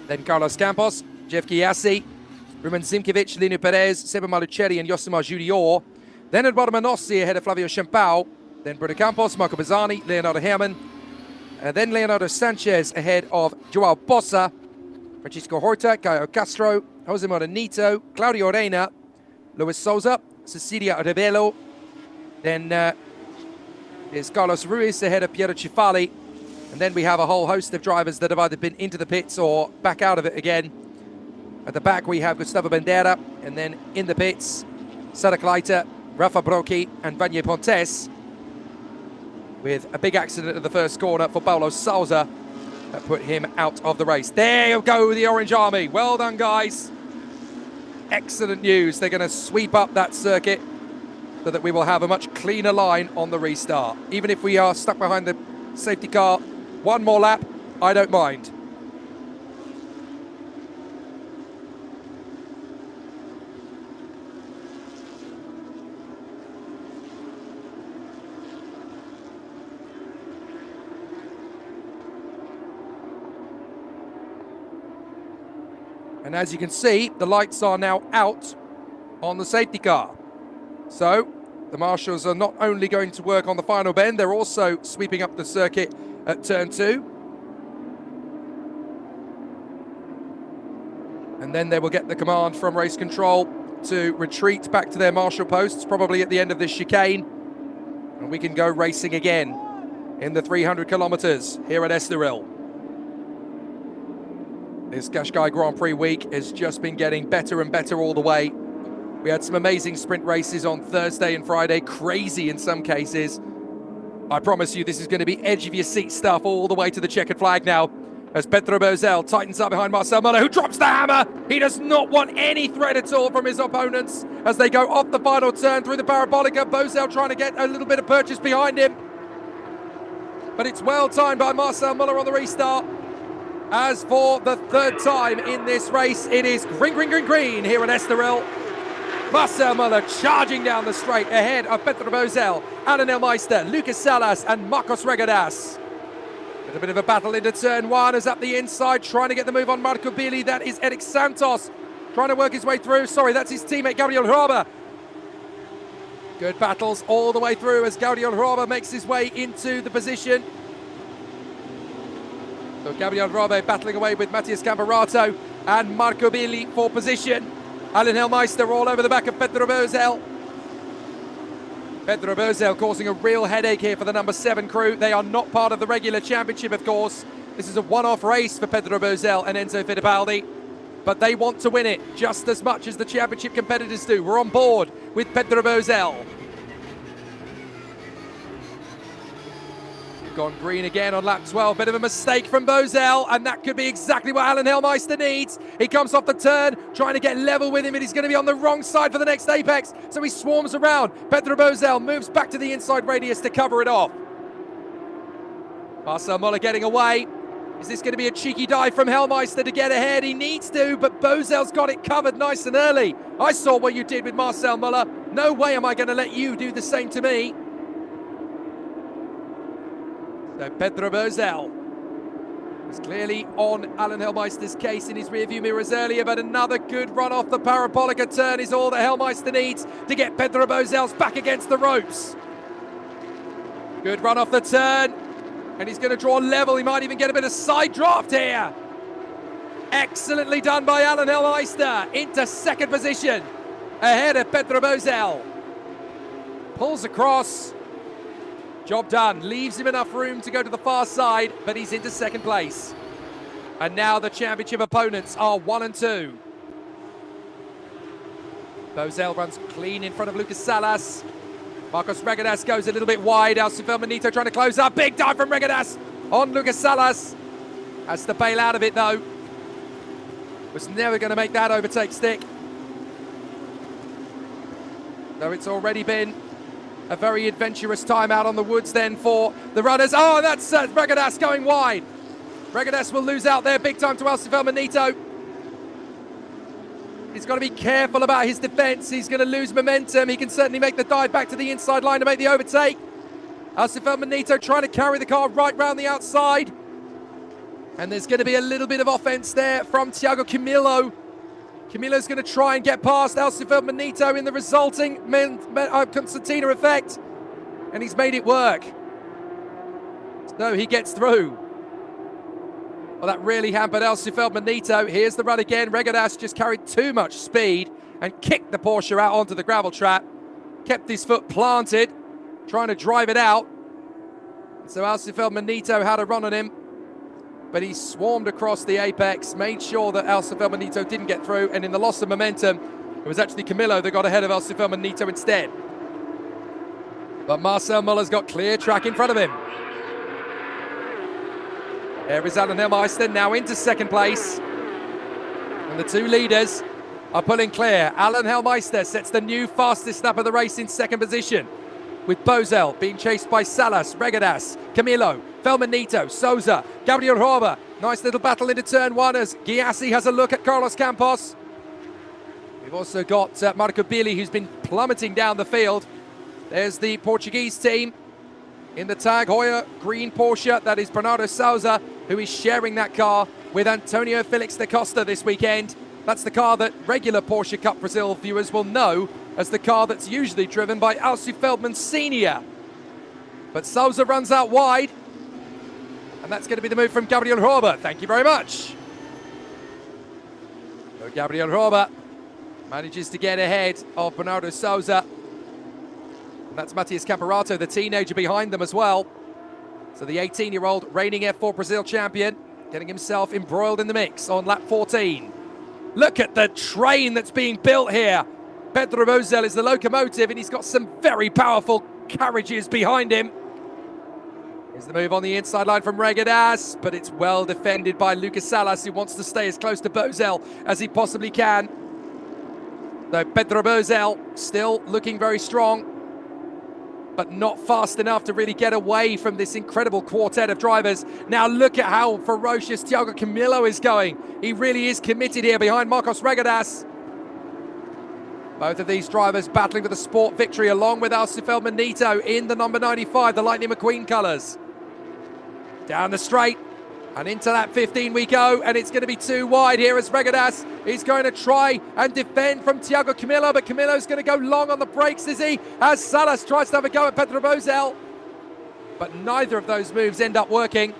Then Carlos Campos, Jeff Chiassi, Ruben Zimkiewicz, Lino Perez, Seba Malucelli and Yosimar Junior. Then Eduardo Manossi ahead of Flavio Champao. Then Bruno Campos, Marco Bazzani, Leonardo Herman. And then Leonardo Sanchez ahead of Joao Bossa, Francisco Horta, Caio Castro, Jose Morenito, Claudio Reina, Luis Souza, Cecilia Rebelo. Then is Carlos Ruiz ahead of Piero Cifali. And then we have a whole host of drivers that have either been into the pits or back out of it again. At the back we have Gustavo Bandera, and then in the pits, Sara Kleiter, Rafa Brocchi and Vanier Pontes, with a big accident at the first corner for Paulo Souza that put him out of the race. There you go, the Orange Army. Well done, guys. Excellent news. They're going to sweep up that circuit so that we will have a much cleaner line on the restart. Even if we are stuck behind the safety car one more lap, I don't mind. And as you can see, the lights are now out on the safety car. So the marshals are not only going to work on the final bend, they're also sweeping up the circuit at turn 2. And then they will get the command from race control to retreat back to their marshal posts, probably at the end of this chicane. And we can go racing again in the 300 kilometers here at Estoril. This Qashqai Grand Prix week has just been getting better and better all the way. We had some amazing sprint races on Thursday and Friday, crazy in some cases. I promise you this is going to be edge of your seat stuff all the way to the checkered flag now, as Pedro Bozel tightens up behind Marcel Muller, who drops the hammer. He does not want any threat at all from his opponents as they go off the final turn through the parabolica. Bozel trying to get a little bit of purchase behind him, but it's well timed by Marcel Muller on the restart. As for the third time in this race, it is green, green, green, green here at Estoril. Marcel Muller charging down the straight ahead of Pedro Bozel, Alan Helmeister, Lucas Salas and Marcos Regadas. With a bit of a battle into turn 1 as up the inside, trying to get the move on Marco Billy. That is Eric Santos trying to work his way through. Sorry, that's his teammate Gabriel Roba. Good battles all the way through as Gabriel Roba makes his way into the position. So Gabriel Roba battling away with Matias Camparato and Marco Billy for position. Alan Helmeister all over the back of Pedro Bozel. Pedro Bozel causing a real headache here for the number 7 crew. They are not part of the regular championship, of course. This is a one-off race for Pedro Bozel and Enzo Fittipaldi, but they want to win it just as much as the championship competitors do. We're on board with Pedro Bozel. Gone green again on lap 12. Bit of a mistake from Bozel, and that could be exactly what Alan Helmeister needs. He comes off the turn, trying to get level with him, and he's going to be on the wrong side for the next apex, so he swarms around. Pedro Bozel moves back to the inside radius to cover it off. Marcel Muller getting away. Is this going to be a cheeky dive from Helmeister to get ahead? He needs to, but Bozel's got it covered nice and early. I saw what you did with Marcel Muller. No way am I going to let you do the same to me. So Pedro Bozel Was clearly on Alan Hellmeister's case in his rearview mirrors earlier, but another good run off the parabolica turn is all that Hellmeister needs to get Pedro Bozels back against the ropes. Good run off the turn, and he's going to draw level. He might even get a bit of side draft here. Excellently done by Alan Hellmeister into second position, ahead of Pedro Bozel. Pulls across. Job done. Leaves him enough room to go to the far side, but he's into second place. And now the championship opponents are 1 and 2. Bozel runs clean in front of Lucas Salas. Marcos Regadas goes a little bit wide. Alcifer Manito trying to close up. Big dive from Regadas on Lucas Salas. Has to bail out of it though. Was never going to make that overtake stick. Though it's already been a very adventurous time out on the woods then for the runners. Oh, that's Regadas going wide. Regadas will lose out there big time to Alcifer Manito. He's got to be careful about his defense. He's going to lose momentum. He can certainly make the dive back to the inside line to make the overtake. Alcifer Manito trying to carry the car right round the outside. And there's going to be a little bit of offense there from Thiago Camilo. Camilo's going to try and get past Alcifer Manito in the resulting concertina effect. And he's made it work. So he gets through. Well, that really hampered Alcifer Manito. Here's the run again. Regadas just carried too much speed and kicked the Porsche out onto the gravel trap. Kept his foot planted, trying to drive it out. So Alcifer Manito had a run on him, but he swarmed across the apex, made sure that Alcifer Manito didn't get through, and in the loss of momentum, it was actually Camilo that got ahead of Alcifer Manito instead. But Marcel Muller's got clear track in front of him. There is Alan Hellmeister now into second place. And the two leaders are pulling clear. Alan Hellmeister sets the new fastest lap of the race in second position, with Bozel being chased by Salas, Regadas, Camilo, Felmanito, Souza, Gabriel Roba. Nice little battle into turn one as Giassi has a look at Carlos Campos. We've also got Marco Billy, who's been plummeting down the field. There's the Portuguese team in the Tag Heuer green Porsche. That is Bernardo Souza, who is sharing that car with Antonio Felix da Costa this weekend. That's the car that regular Porsche Cup Brasil viewers will know as the car that's usually driven by Alcy Feldman Sr. But Souza runs out wide, and that's going to be the move from Gabriel Roba. Thank you very much. So Gabriel Roba manages to get ahead of Bernardo Souza. And that's Matias Camperato, the teenager behind them as well. So the 18-year-old reigning F4 Brazil champion getting himself embroiled in the mix on lap 14. Look at the train that's being built here. Pedro Bozel is the locomotive, and he's got some very powerful carriages behind him. Here's the move on the inside line from Regadas, but it's well defended by Lucas Salas, who wants to stay as close to Bozel as he possibly can. Though Pedro Bozel still looking very strong, but not fast enough to really get away from this incredible quartet of drivers. Now look at how ferocious Thiago Camilo is going. He really is committed here behind Marcos Regadas. Both of these drivers battling for the sport victory, along with Alcy Feldmanito in the number 95, the Lightning McQueen colours. Down the straight and into that 15 we go, and it's going to be too wide here as Regadas is going to try and defend from Thiago Camilo, but Camilo's going to go long on the brakes, is he? As Salas tries to have a go at Pedro Bozel, but neither of those moves end up working.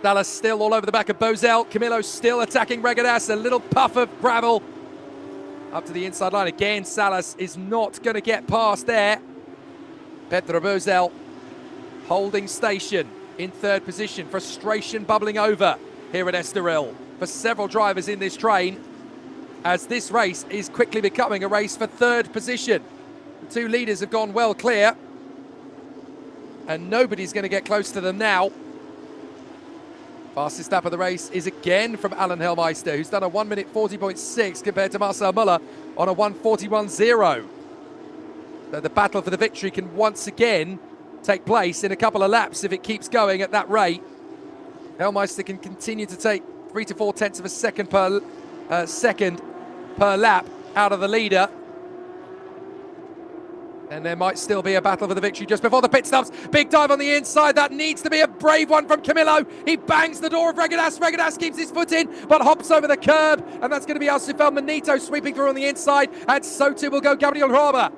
Salas still all over the back of Bozel. Camilo still attacking Regadas, a little puff of gravel up to the inside line. Again, Salas is not going to get past there. Pedro Bozel holding station in third position. Frustration bubbling over here at Estoril for several drivers in this train, as this race is quickly becoming a race for third position. The two leaders have gone well clear, and nobody's going to get close to them now. Fastest lap of the race is again from Alan Hellmeister, who's done a 1 minute 40.6 compared to Marcel Muller on a 1:41.0. So the battle for the victory can once again take place in a couple of laps if it keeps going at that rate. Hellmeister can continue to take 3 to 4 tenths of a second per lap out of the leader. And there might still be a battle for the victory just before the pit stops. Big dive on the inside. That needs to be a brave one from Camillo. He bangs the door of Regadas. Regadas keeps his foot in, but hops over the curb. And that's going to be Manito sweeping through on the inside. And so too will go Gabriel Roba.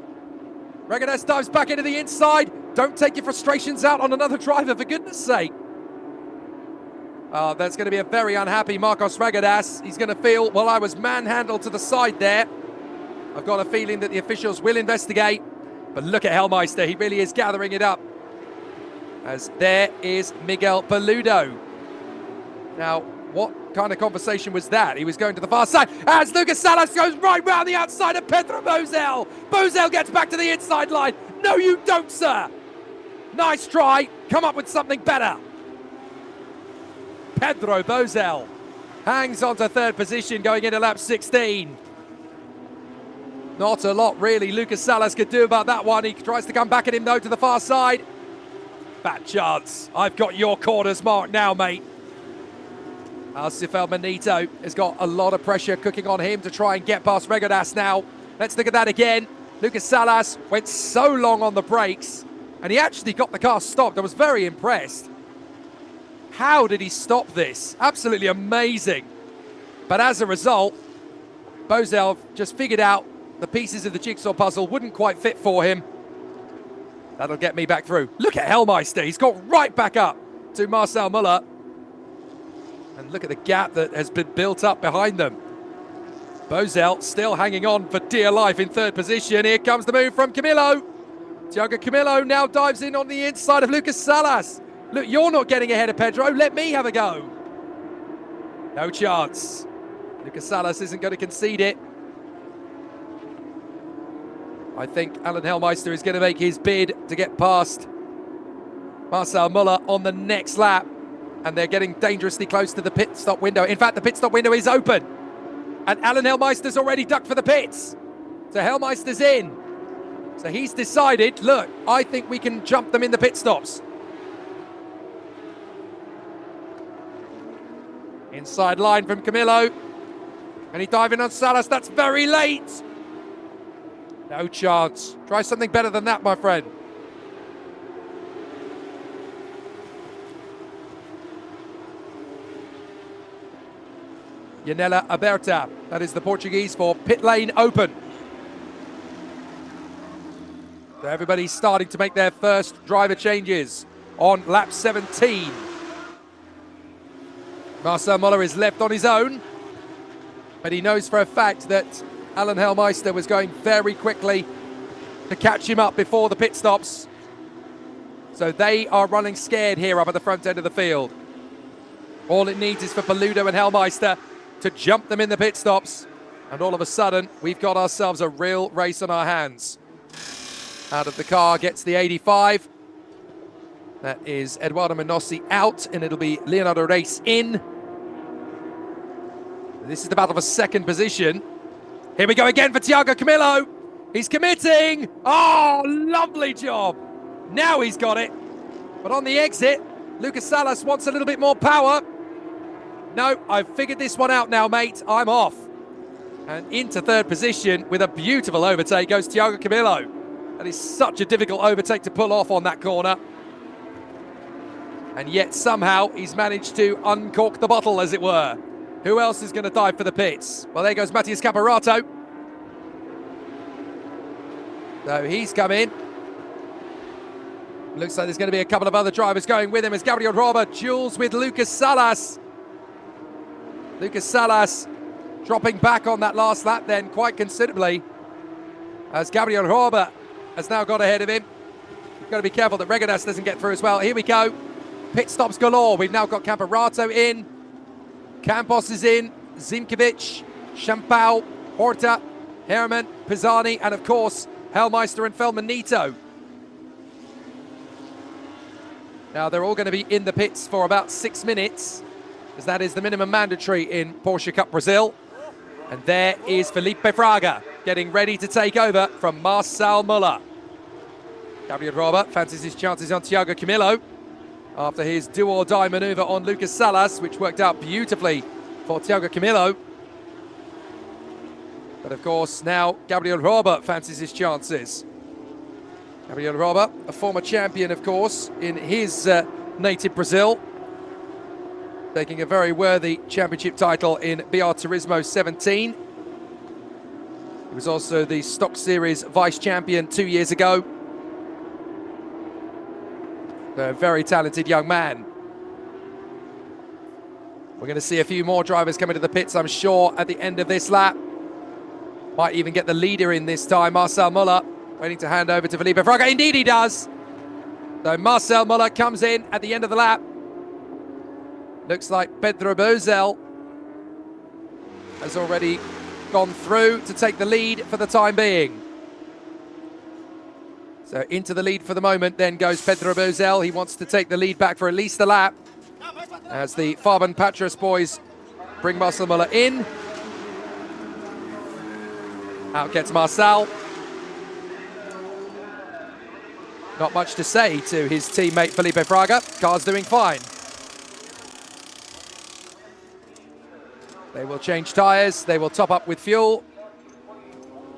Regadas dives back into the inside. Don't take your frustrations out on another driver, for goodness sake. Oh, that's going to be a very unhappy Marcos Regadas. He's going to feel, well, I was manhandled to the side there. I've got a feeling that the officials will investigate. But look at Hellmeister, he really is gathering it up. As there is Miguel Paludo. Now, what kind of conversation was that? He was going to the far side as Lucas Salas goes right round the outside of Pedro Bozel. Bozel gets back to the inside line. No, you don't, sir. Nice try. Come up with something better. Pedro Bozel hangs on to third position going into lap 16. Not a lot, really, Lucas Salas could do about that one. He tries to come back at him, though, to the far side. Fat chance. I've got your corners marked now, mate. Manito has got a lot of pressure cooking on him to try and get past Regadas now. Let's look at that again. Lucas Salas went so long on the brakes, and he actually got the car stopped. I was very impressed. How did he stop this? Absolutely amazing. But as a result, Bozel just figured out the pieces of the jigsaw puzzle wouldn't quite fit for him. That'll get me back through. Look at Hellmeister. He's got right back up to Marcel Muller. And look at the gap that has been built up behind them. Bozel still hanging on for dear life in third position. Here comes the move from Camillo. Thiago Camillo now dives in on the inside of Lucas Salas. Look, you're not getting ahead of Pedro. Let me have a go. No chance. Lucas Salas isn't going to concede it. I think Alan Hellmeister is going to make his bid to get past Marcel Muller on the next lap. And they're getting dangerously close to the pit stop window. In fact, the pit stop window is open. And Alan Hellmeister's already ducked for the pits. So Hellmeister's in. So he's decided, look, I think we can jump them in the pit stops. Inside line from Camillo. And he diving on Salas. That's very late. No chance. Try something better than that, my friend. Yanela Aberta, that is the Portuguese for pit lane open. So everybody's starting to make their first driver changes on lap 17. Marcel Muller is left on his own, but he knows for a fact that Alan Hellmeister was going very quickly to catch him up before the pit stops. So they are running scared here up at the front end of the field. All it needs is for Paludo and Hellmeister to jump them in the pit stops. And all of a sudden, we've got ourselves a real race on our hands. Out of the car gets the 85. That is Eduardo Menossi out, and it'll be Leonardo Reis in. This is the battle for second position. Here we go again for Thiago Camillo. He's committing. Oh, lovely job. Now he's got it. But on the exit, Lucas Salas wants a little bit more power. No, I've figured this one out now, mate. I'm off. And into third position with a beautiful overtake goes Thiago Camillo. That is such a difficult overtake to pull off on that corner. And yet somehow he's managed to uncork the bottle, as it were. Who else is going to dive for the pits? Well, there goes Matthias Caparato. So he's come in. Looks like there's going to be a couple of other drivers going with him as Gabriel Roba duels with Lucas Salas. Lucas Salas dropping back on that last lap then quite considerably as Gabriel Roba has now got ahead of him. You've got to be careful that Regadas doesn't get through as well. Here we go. Pit stops galore. We've now got Caparato in. Campos is in. Zimkovic, Champau, Horta, Herman, Pisani, and of course, Hellmeister and Felmanito. Now, they're all going to be in the pits for about 6 minutes, as that is the minimum mandatory in Porsche Cup Brasil. And there is Felipe Fraga getting ready to take over from Marcel Muller. Gabriel Roba fancies his chances on Thiago Camillo after his do-or-die maneuver on Lucas Salas, which worked out beautifully for Thiago Camillo. But of course, now Gabriel Roba fancies his chances. Gabriel Roba, a former champion, of course, in his native Brazil, taking a very worthy championship title in BR Turismo 17. He was also the Stock Series vice champion 2 years ago. A very talented young man. We're going to see a few more drivers come into the pits, I'm sure, at the end of this lap. Might even get the leader in this time, Marcel Muller, waiting to hand over to Felipe Fraga. Indeed he does. So Marcel Muller comes in at the end of the lap. Looks like Pedro Bozel has already gone through to take the lead for the time being. So into the lead for the moment then goes Pedro Bozel. He wants to take the lead back for at least a lap as the Fabian Patras boys bring Marcel Muller in. Out gets Marcel. Not much to say to his teammate Felipe Fraga. Car's doing fine. They will change tyres, they will top up with fuel,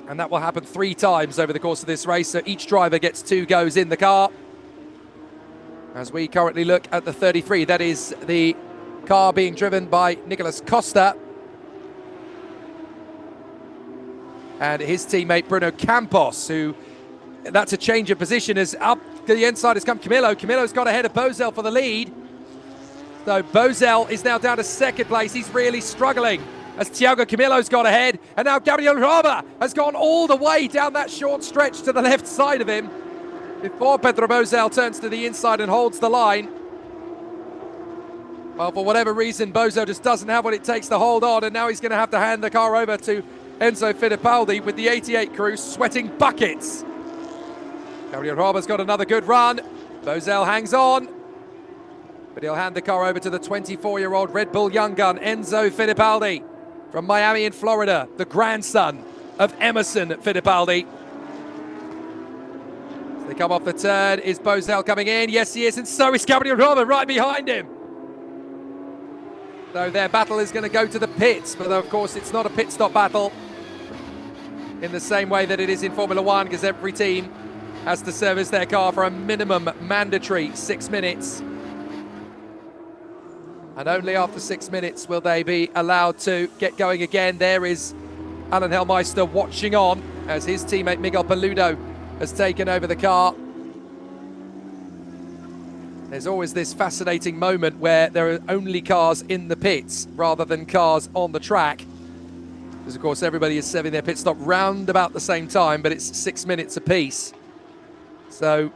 and that will happen 3 times over the course of this race, so each driver gets 2 goes in the car. As we currently look at the 33, that is the car being driven by Nicolas Costa and his teammate Bruno Campos, who, that's a change of position, as up to the inside has come Camilo. Camilo's got ahead of Bozel for the lead. So Bozel is now down to 2nd place. He's really struggling as Thiago Camilo's got ahead. And now Gabriel Roba has gone all the way down that short stretch to the left side of him before Pedro Bozel turns to the inside and holds the line. Well, for whatever reason, Bozel just doesn't have what it takes to hold on, and now he's going to have to hand the car over to Enzo Fittipaldi with the 88 crew sweating buckets. Gabriel Roba's got another good run. Bozel hangs on, but he'll hand the car over to the 24-year-old Red Bull young gun, Enzo Fittipaldi, from Miami in Florida, the grandson of Emerson Fittipaldi. As they come off the turn, is Bozel coming in? Yes, he is, and so is Gabriel Roba right behind him. So their battle is going to go to the pits, but of course it's not a pit stop battle in the same way that it is in Formula One, because every team has to service their car for a minimum mandatory 6 minutes. And only after 6 minutes will they be allowed to get going again. There is Alan Hellmeister watching on as his teammate Miguel Paludo has taken over the car. There's always this fascinating moment where there are only cars in the pits rather than cars on the track. Because of course everybody is serving their pit stop round about the same time, but it's 6 minutes apiece. So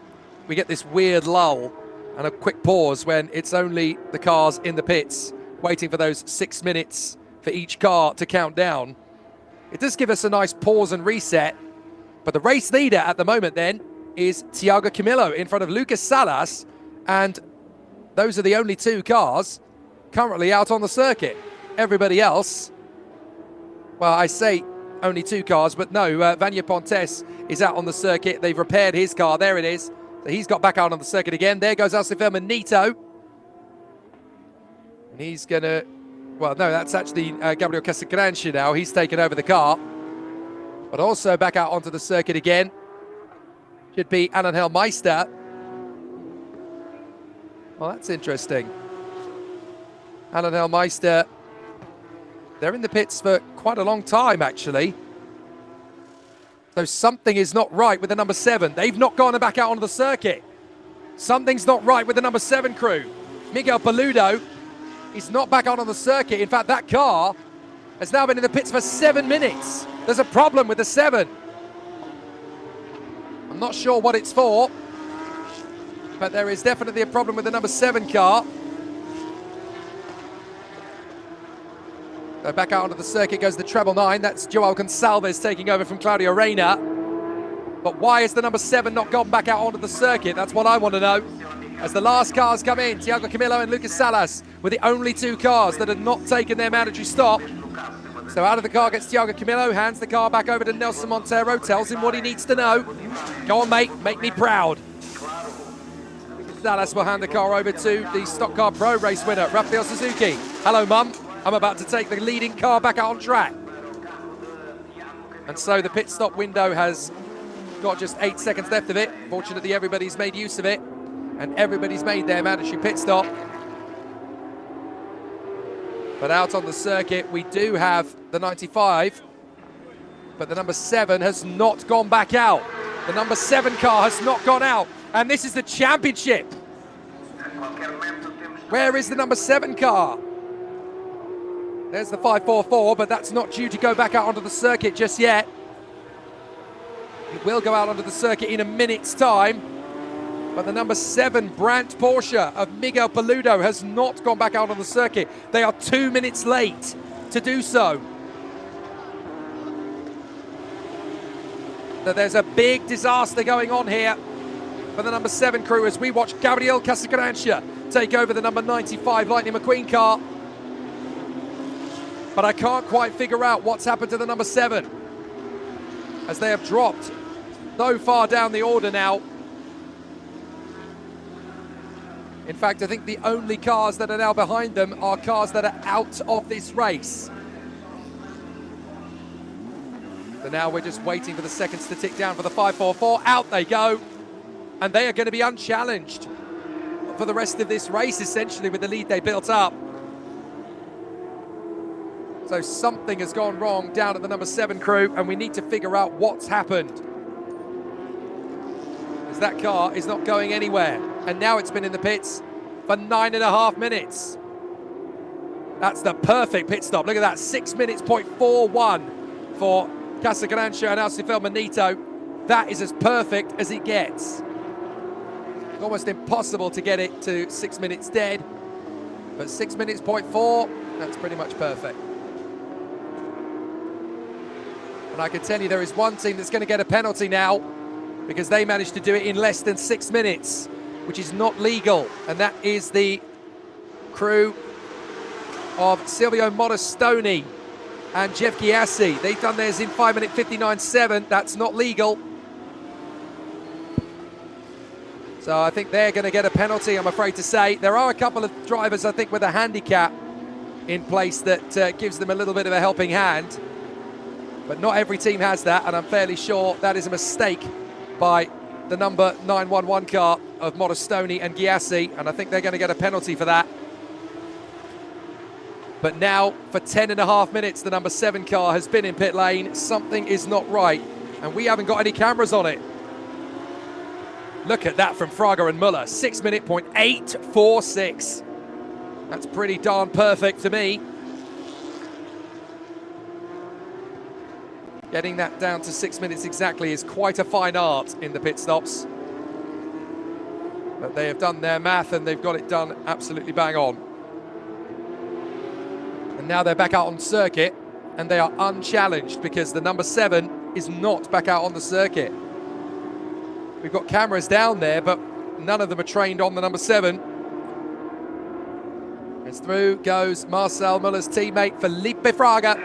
we get this weird lull and a quick pause when it's only the cars in the pits waiting for those 6 minutes for each car to count down. It does give us a nice pause and reset, but the race leader at the moment then is Thiago Camilo in front of Lucas Salas, and those are the only 2 cars currently out on the circuit. Everybody else, well, I say only 2 cars, but no, Vanya Pontes is out on the circuit. They've repaired his car, there it is. So he's got back out on the circuit again. There goes Alcifer Manito. And he's going to... Well, no, that's actually Gabriel Casagranchi now. He's taken over the car. But also back out onto the circuit again should be Alan Hellmeister. Well, that's interesting. Alan Hellmeister, they're in the pits for quite a long time, actually. So something is not right with the number 7. They've not gone back out onto the circuit. Something's not right with the number 7 crew. Miguel Paludo is not back out on the circuit. In fact, that car has now been in the pits for 7 minutes. There's a problem with the 7. I'm not sure what it's for, but there is definitely a problem with the number 7 car. So back out onto the circuit goes the treble 9. That's Joao Gonçalves taking over from Claudio Reina. But why has the number 7 not gone back out onto the circuit? That's what I want to know. As the last cars come in, Thiago Camilo and Lucas Salas were the only 2 cars that had not taken their mandatory stop. So out of the car gets Thiago Camilo, hands the car back over to Nelson Montero, tells him what he needs to know. Go on, mate, make me proud. Lucas Salas will hand the car over to the Stock Car Pro race winner, Rafael Suzuki. Hello, Mum. I'm about to take the leading car back out on track. And so the pit stop window has got just 8 seconds left of it. Fortunately, everybody's made use of it, and everybody's made their mandatory pit stop. But out on the circuit, we do have the 95, but the number 7 has not gone back out. The number 7 car has not gone out, and this is the championship. Where is the number 7 car? There's the 544, but that's not due to go back out onto the circuit just yet. It will go out onto the circuit in a minute's time. But the number 7 Brandt Porsche of Miguel Paludo has not gone back out on the circuit. They are 2 minutes late to do so. So there's a big disaster going on here for the number 7 crew as we watch Gabriel Casagrancha take over the number 95 Lightning McQueen car. But I can't quite figure out what's happened to the number 7 as they have dropped so far down the order now. In fact, I think the only cars that are now behind them are cars that are out of this race. So now we're just waiting for the seconds to tick down for the 544. Out they go. And they are going to be unchallenged for the rest of this race, essentially, with the lead they built up. So something has gone wrong down at the number 7 crew, and we need to figure out what's happened. Because that car is not going anywhere. And now it's been in the pits for 9.5 minutes. That's the perfect pit stop. Look at that, 6 minutes, 0.41 for Casagrancha and Alcifel Manito. That is as perfect as it gets. It's almost impossible to get it to 6 minutes dead. But 6 minutes, 0.4, that's pretty much perfect. And I can tell you there is one team that's going to get a penalty now because they managed to do it in less than 6 minutes, which is not legal. And that is the crew of Silvio Modestoni and Jeff Giassi. They've done theirs in 5 minutes 59.7. That's not legal. So I think they're going to get a penalty, I'm afraid to say. There are a couple of drivers, I think, with a handicap in place that gives them a little bit of a helping hand. But not every team has that, and I'm fairly sure that is a mistake by the number 911 car of Modestoni and Giassi, and I think they're going to get a penalty for that. But now, for 10.5 minutes, the number 7 car has been in pit lane. Something is not right, and we haven't got any cameras on it. Look at that from Fraga and Muller, 6 minute, 0.846. That's pretty darn perfect to me. Getting that down to 6 minutes exactly is quite a fine art in the pit stops. But they have done their math and they've got it done absolutely bang on. And now they're back out on circuit and they are unchallenged because the number 7 is not back out on the circuit. We've got cameras down there, but none of them are trained on the number 7. As through goes Marcel Muller's teammate Felipe Fraga.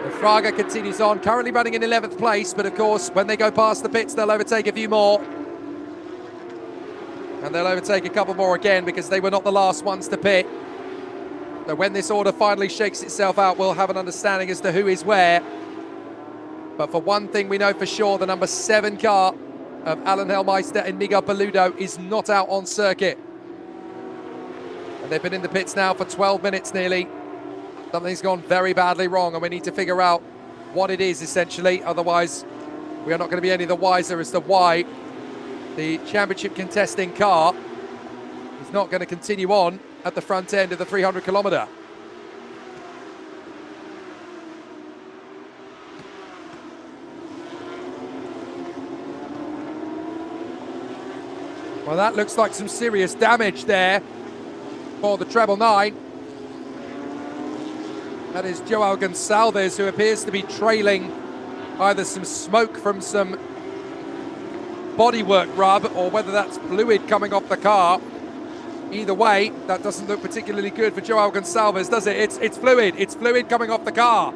And Fraga continues on, currently running in 11th place, but of course, when they go past the pits, they'll overtake a few more. And they'll overtake a couple more again because they were not the last ones to pit. So when this order finally shakes itself out, we'll have an understanding as to who is where. But for one thing we know for sure, the number 7 car of Alan Hellmeister and Miguel Paludo is not out on circuit. And they've been in the pits now for 12 minutes nearly. Something's gone very badly wrong and we need to figure out what it is essentially. Otherwise, we are not going to be any the wiser as to why the championship contesting car is not going to continue on at the front end of the 300 kilometre. Well, that looks like some serious damage there for the treble 9. That is Joao Gonçalves, who appears to be trailing either some smoke from some bodywork rub or whether that's fluid coming off the car. Either way, that doesn't look particularly good for Joao Gonçalves, does it? It's fluid. It's fluid coming off the car.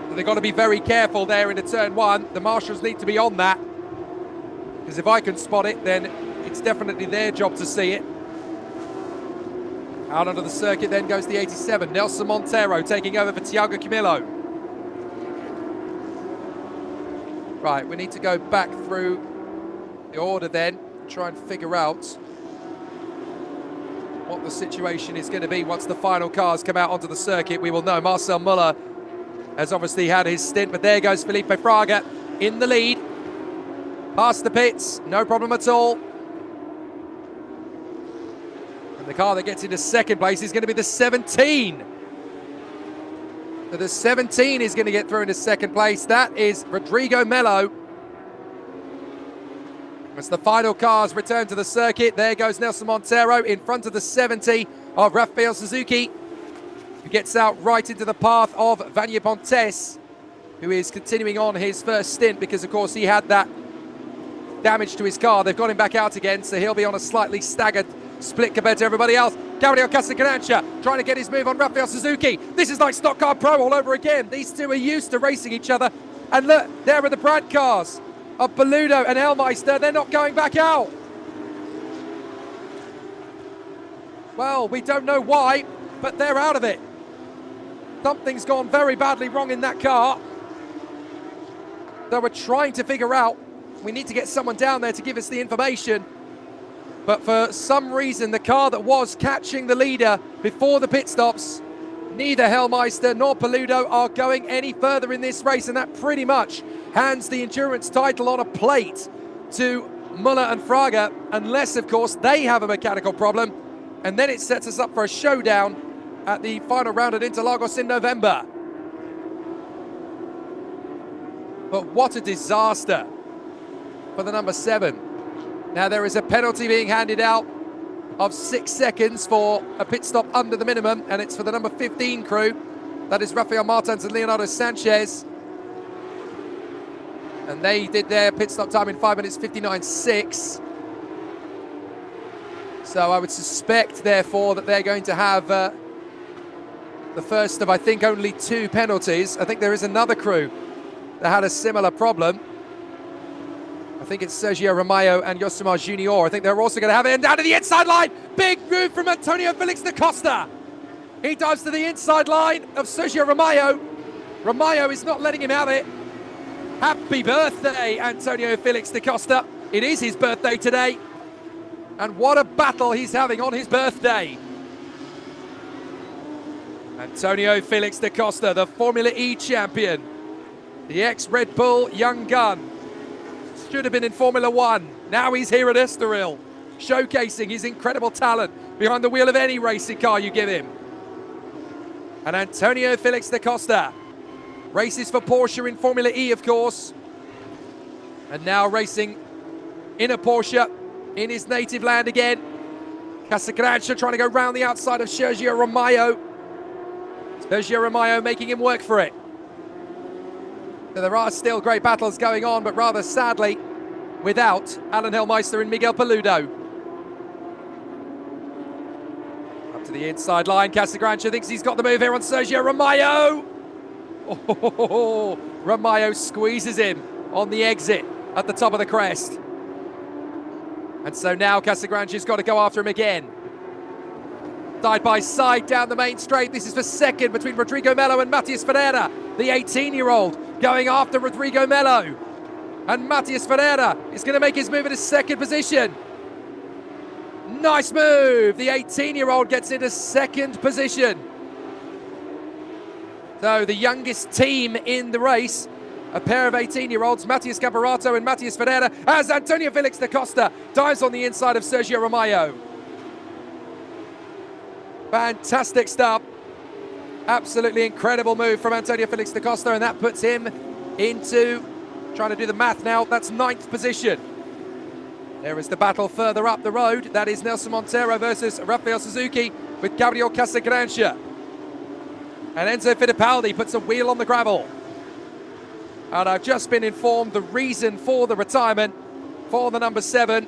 So they've got to be very careful there into turn 1. The marshals need to be on that. Because if I can spot it, then it's definitely their job to see it. Out onto the circuit then goes the 87, Nelson Montero taking over for Thiago Camilo. Right, we need to go back through the order then, try and figure out what the situation is going to be once the final cars come out onto the circuit. We will know. Marcel Müller has obviously had his stint, but there goes Felipe Fraga in the lead. Past the pits, no problem at all. And the car that gets into second place is going to be the 17. So the 17 is going to get through into second place. That is Rodrigo Melo. As the final cars return to the circuit, there goes Nelson Monteiro in front of the 70 of Rafael Suzuki, who gets out right into the path of Vanya Pontes, who is continuing on his first stint because, of course, he had that damage to his car. They've got him back out again, so he'll be on a slightly staggered split compared to everybody else. Gabriel Casagrancha trying to get his move on Rafael Suzuki. This is like Stock Car Pro all over again. These two are used to racing each other. And look, there are the Brad cars of Paludo and Elmeister. They're not going back out. Well, we don't know why, but they're out of it. Something's gone very badly wrong in that car. So we're trying to figure out, we need to get someone down there to give us the information. But for some reason, the car that was catching the leader before the pit stops, neither Hellmeister nor Paludo are going any further in this race, and that pretty much hands the endurance title on a plate to Müller and Fraga, unless, of course, they have a mechanical problem, and then it sets us up for a showdown at the final round at Interlagos in November. But what a disaster for the number 7. Now there is a penalty being handed out of 6 seconds for a pit stop under the minimum, and it's for the number 15 crew. That is Rafael Martins and Leonardo Sanchez. And they did their pit stop time in 5 minutes 59.6. So I would suspect, therefore, that they're going to have the first of, I think, only 2 penalties. I think there is another crew that had a similar problem. I think it's Sergio Romeo and Yosimar Junior. I think they're also going to have it. And down to the inside line. Big move from Antonio Felix da Costa. He dives to the inside line of Sergio Romeo. Romeo is not letting him have it. Happy birthday, Antonio Felix da Costa. It is his birthday today. And what a battle he's having on his birthday. Antonio Felix da Costa, the Formula E champion. The ex-Red Bull young gun. Should have been in Formula One. Now he's here at Estoril, showcasing his incredible talent behind the wheel of any racing car you give him. And Antonio Felix da Costa races for Porsche in Formula E, of course. And now racing in a Porsche in his native land again. Casagrancha trying to go round the outside of Sergio Romeo. Sergio Romeo making him work for it. So there are still great battles going on, but rather sadly, without Alan Hellmeister and Miguel Paludo. Up to the inside line, Casagrancha thinks he's got the move here on Sergio Romeo. Oh, Romeo squeezes him on the exit at the top of the crest. And so now Casagrancha's got to go after him again. Side by side down the main straight. This is for second between Rodrigo Melo and Matias Ferreira, the 18-year-old. Going after Rodrigo Melo. And Matias Ferreira is going to make his move into second position. Nice move. The 18-year-old gets into second position. So the youngest team in the race, a pair of 18-year-olds, Matias Camparato and Matias Ferreira, as Antonio Felix da Costa dives on the inside of Sergio Romeo. Fantastic stuff. Absolutely incredible move from Antonio Felix da Costa, and that puts him into, trying to do the math now, that's 9th position. There is the battle further up the road. That is Nelson Monteiro versus Rafael Suzuki with Gabriel Casagrancha. And Enzo Fittipaldi puts a wheel on the gravel. And I've just been informed the reason for the retirement for the number 7,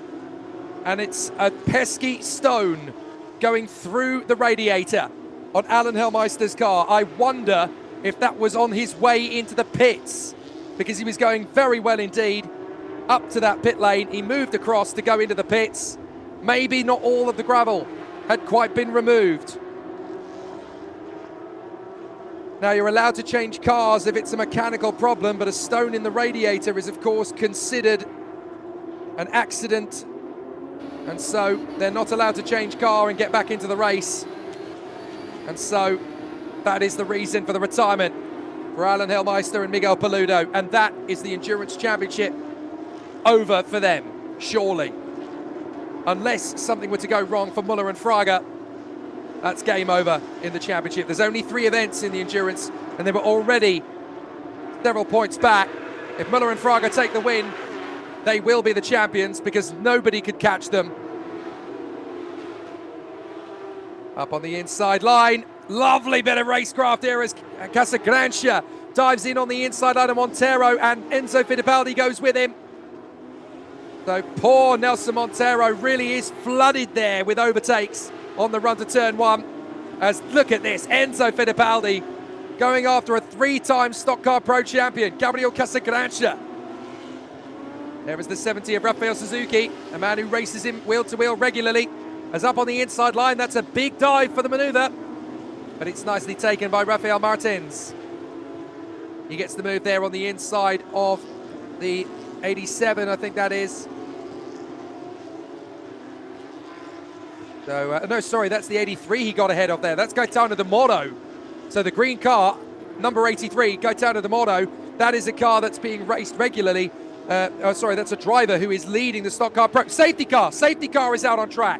and it's a pesky stone going through the radiator on Alan Hellmeister's car. I wonder if that was on his way into the pits, because he was going very well indeed up to that pit lane. He moved across to go into the pits. Maybe not all of the gravel had quite been removed. Now, you're allowed to change cars if it's a mechanical problem, but a stone in the radiator is, of course, considered an accident. And so they're not allowed to change car and get back into the race. And so that is the reason for the retirement for Alan Hellmeister and Miguel Paludo. And that is the Endurance Championship over for them, surely. Unless something were to go wrong for Muller and Fraga, that's game over in the championship. There's only 3 events in the Endurance, and they were already several points back. If Muller and Fraga take the win, they will be the champions because nobody could catch them. Up on the inside line. Lovely bit of racecraft here as Casagrancia dives in on the inside line of Monteiro, and Enzo Fittipaldi goes with him. So poor Nelson Monteiro really is flooded there with overtakes on the run to turn 1. As look at this, Enzo Fittipaldi going after a 3-time Stock Car Pro champion, Gabriel Casagrancia. There is the 70 of Rafael Suzuki, a man who races him wheel to wheel regularly. As up on the inside line, that's a big dive for the maneuver, but it's nicely taken by Rafael Martins. He gets the move there on the inside of the 87, I think that is. So, no, sorry, that's the 83 he got ahead of there. That's Gaetano de Moro. So the green car, number 83, Gaetano de Moro, that is a car that's being raced regularly. Sorry, that's a driver who is leading the Stock Car Pro. Safety car is out on track.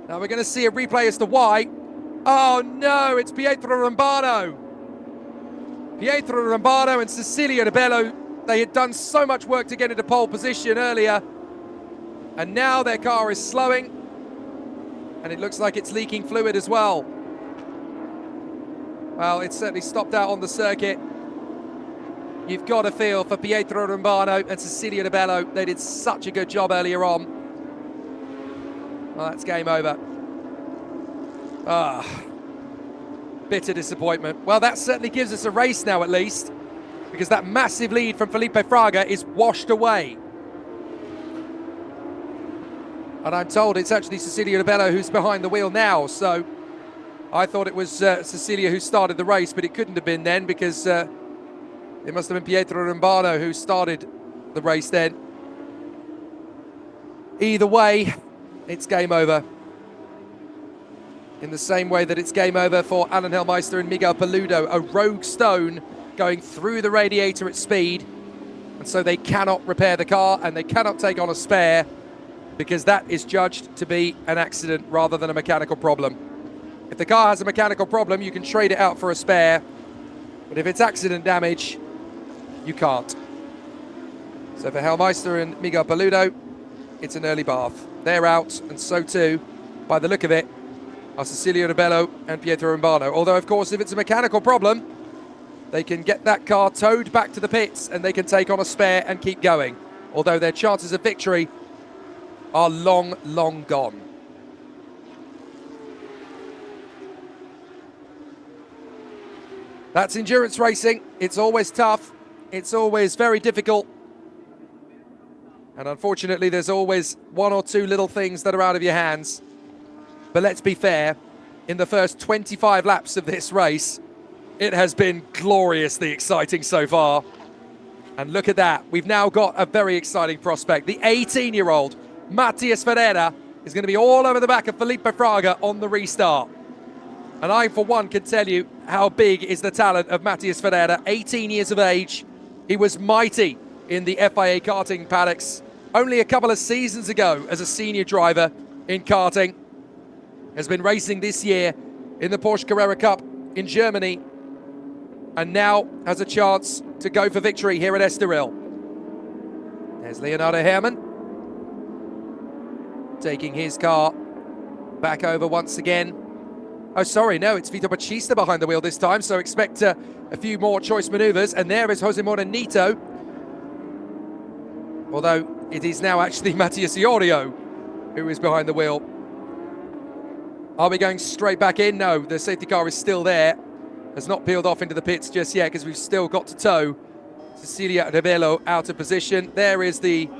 Now we're going to see a replay as to why. Oh no, it's Pietro Rambano. Pietro Rambano and Cecilia De Bello, they had done so much work to get into pole position earlier, and now their car is slowing, and it looks like it's leaking fluid as well. Well, it's certainly stopped out on the circuit. You've got to feel for Pietro Rambano and Cecilia De Bello. They did such a good job earlier on. Well, that's game over. Bitter disappointment. Well, that certainly gives us a race now at least, because that massive lead from Felipe Fraga is washed away. And I'm told it's actually Cecilia De Bello who's behind the wheel now, so I thought it was Cecilia who started the race, but it couldn't have been then, because it must have been Pietro Rambano who started the race then. Either way, it's game over. In the same way that it's game over for Alan Hellmeister and Miguel Paludo, a rogue stone going through the radiator at speed, and so they cannot repair the car and they cannot take on a spare, because that is judged to be an accident rather than a mechanical problem. If the car has a mechanical problem, you can trade it out for a spare, but if it's accident damage, you can't. So for Hellmeister and Miguel Paludo, it's an early bath. They're out, and so too, by the look of it, are Cecilia De Bello and Pietro Rambano. Although, of course, if it's a mechanical problem, they can get that car towed back to the pits and they can take on a spare and keep going. Although their chances of victory are long, long gone. That's endurance racing. It's always tough. It's always very difficult. And unfortunately, there's always one or two little things that are out of your hands. But let's be fair, in the first 25 laps of this race, it has been gloriously exciting so far. And look at that. We've now got a very exciting prospect. The 18-year-old Matias Ferreira is going to be all over the back of Felipe Fraga on the restart. And I, for one, can tell you how big is the talent of Matias Ferreira. 18 years of age. He was mighty in the FIA karting paddocks only a couple of seasons ago as a senior driver in karting. Has been racing this year in the Porsche Carrera Cup in Germany, and now has a chance to go for victory here at Estoril. There's Leonardo Herrmann taking his car back over once again. Oh, sorry, no, it's Vito Bautista behind the wheel this time, so expect a few more choice maneuvers. And there is Jose Morenito, although it is now actually Matias Iorio who is behind the wheel. Are we going straight back in? No, the safety car is still there. Has not peeled off into the pits just yet, because we've still got to tow Cecilia De Bello out of position. There is the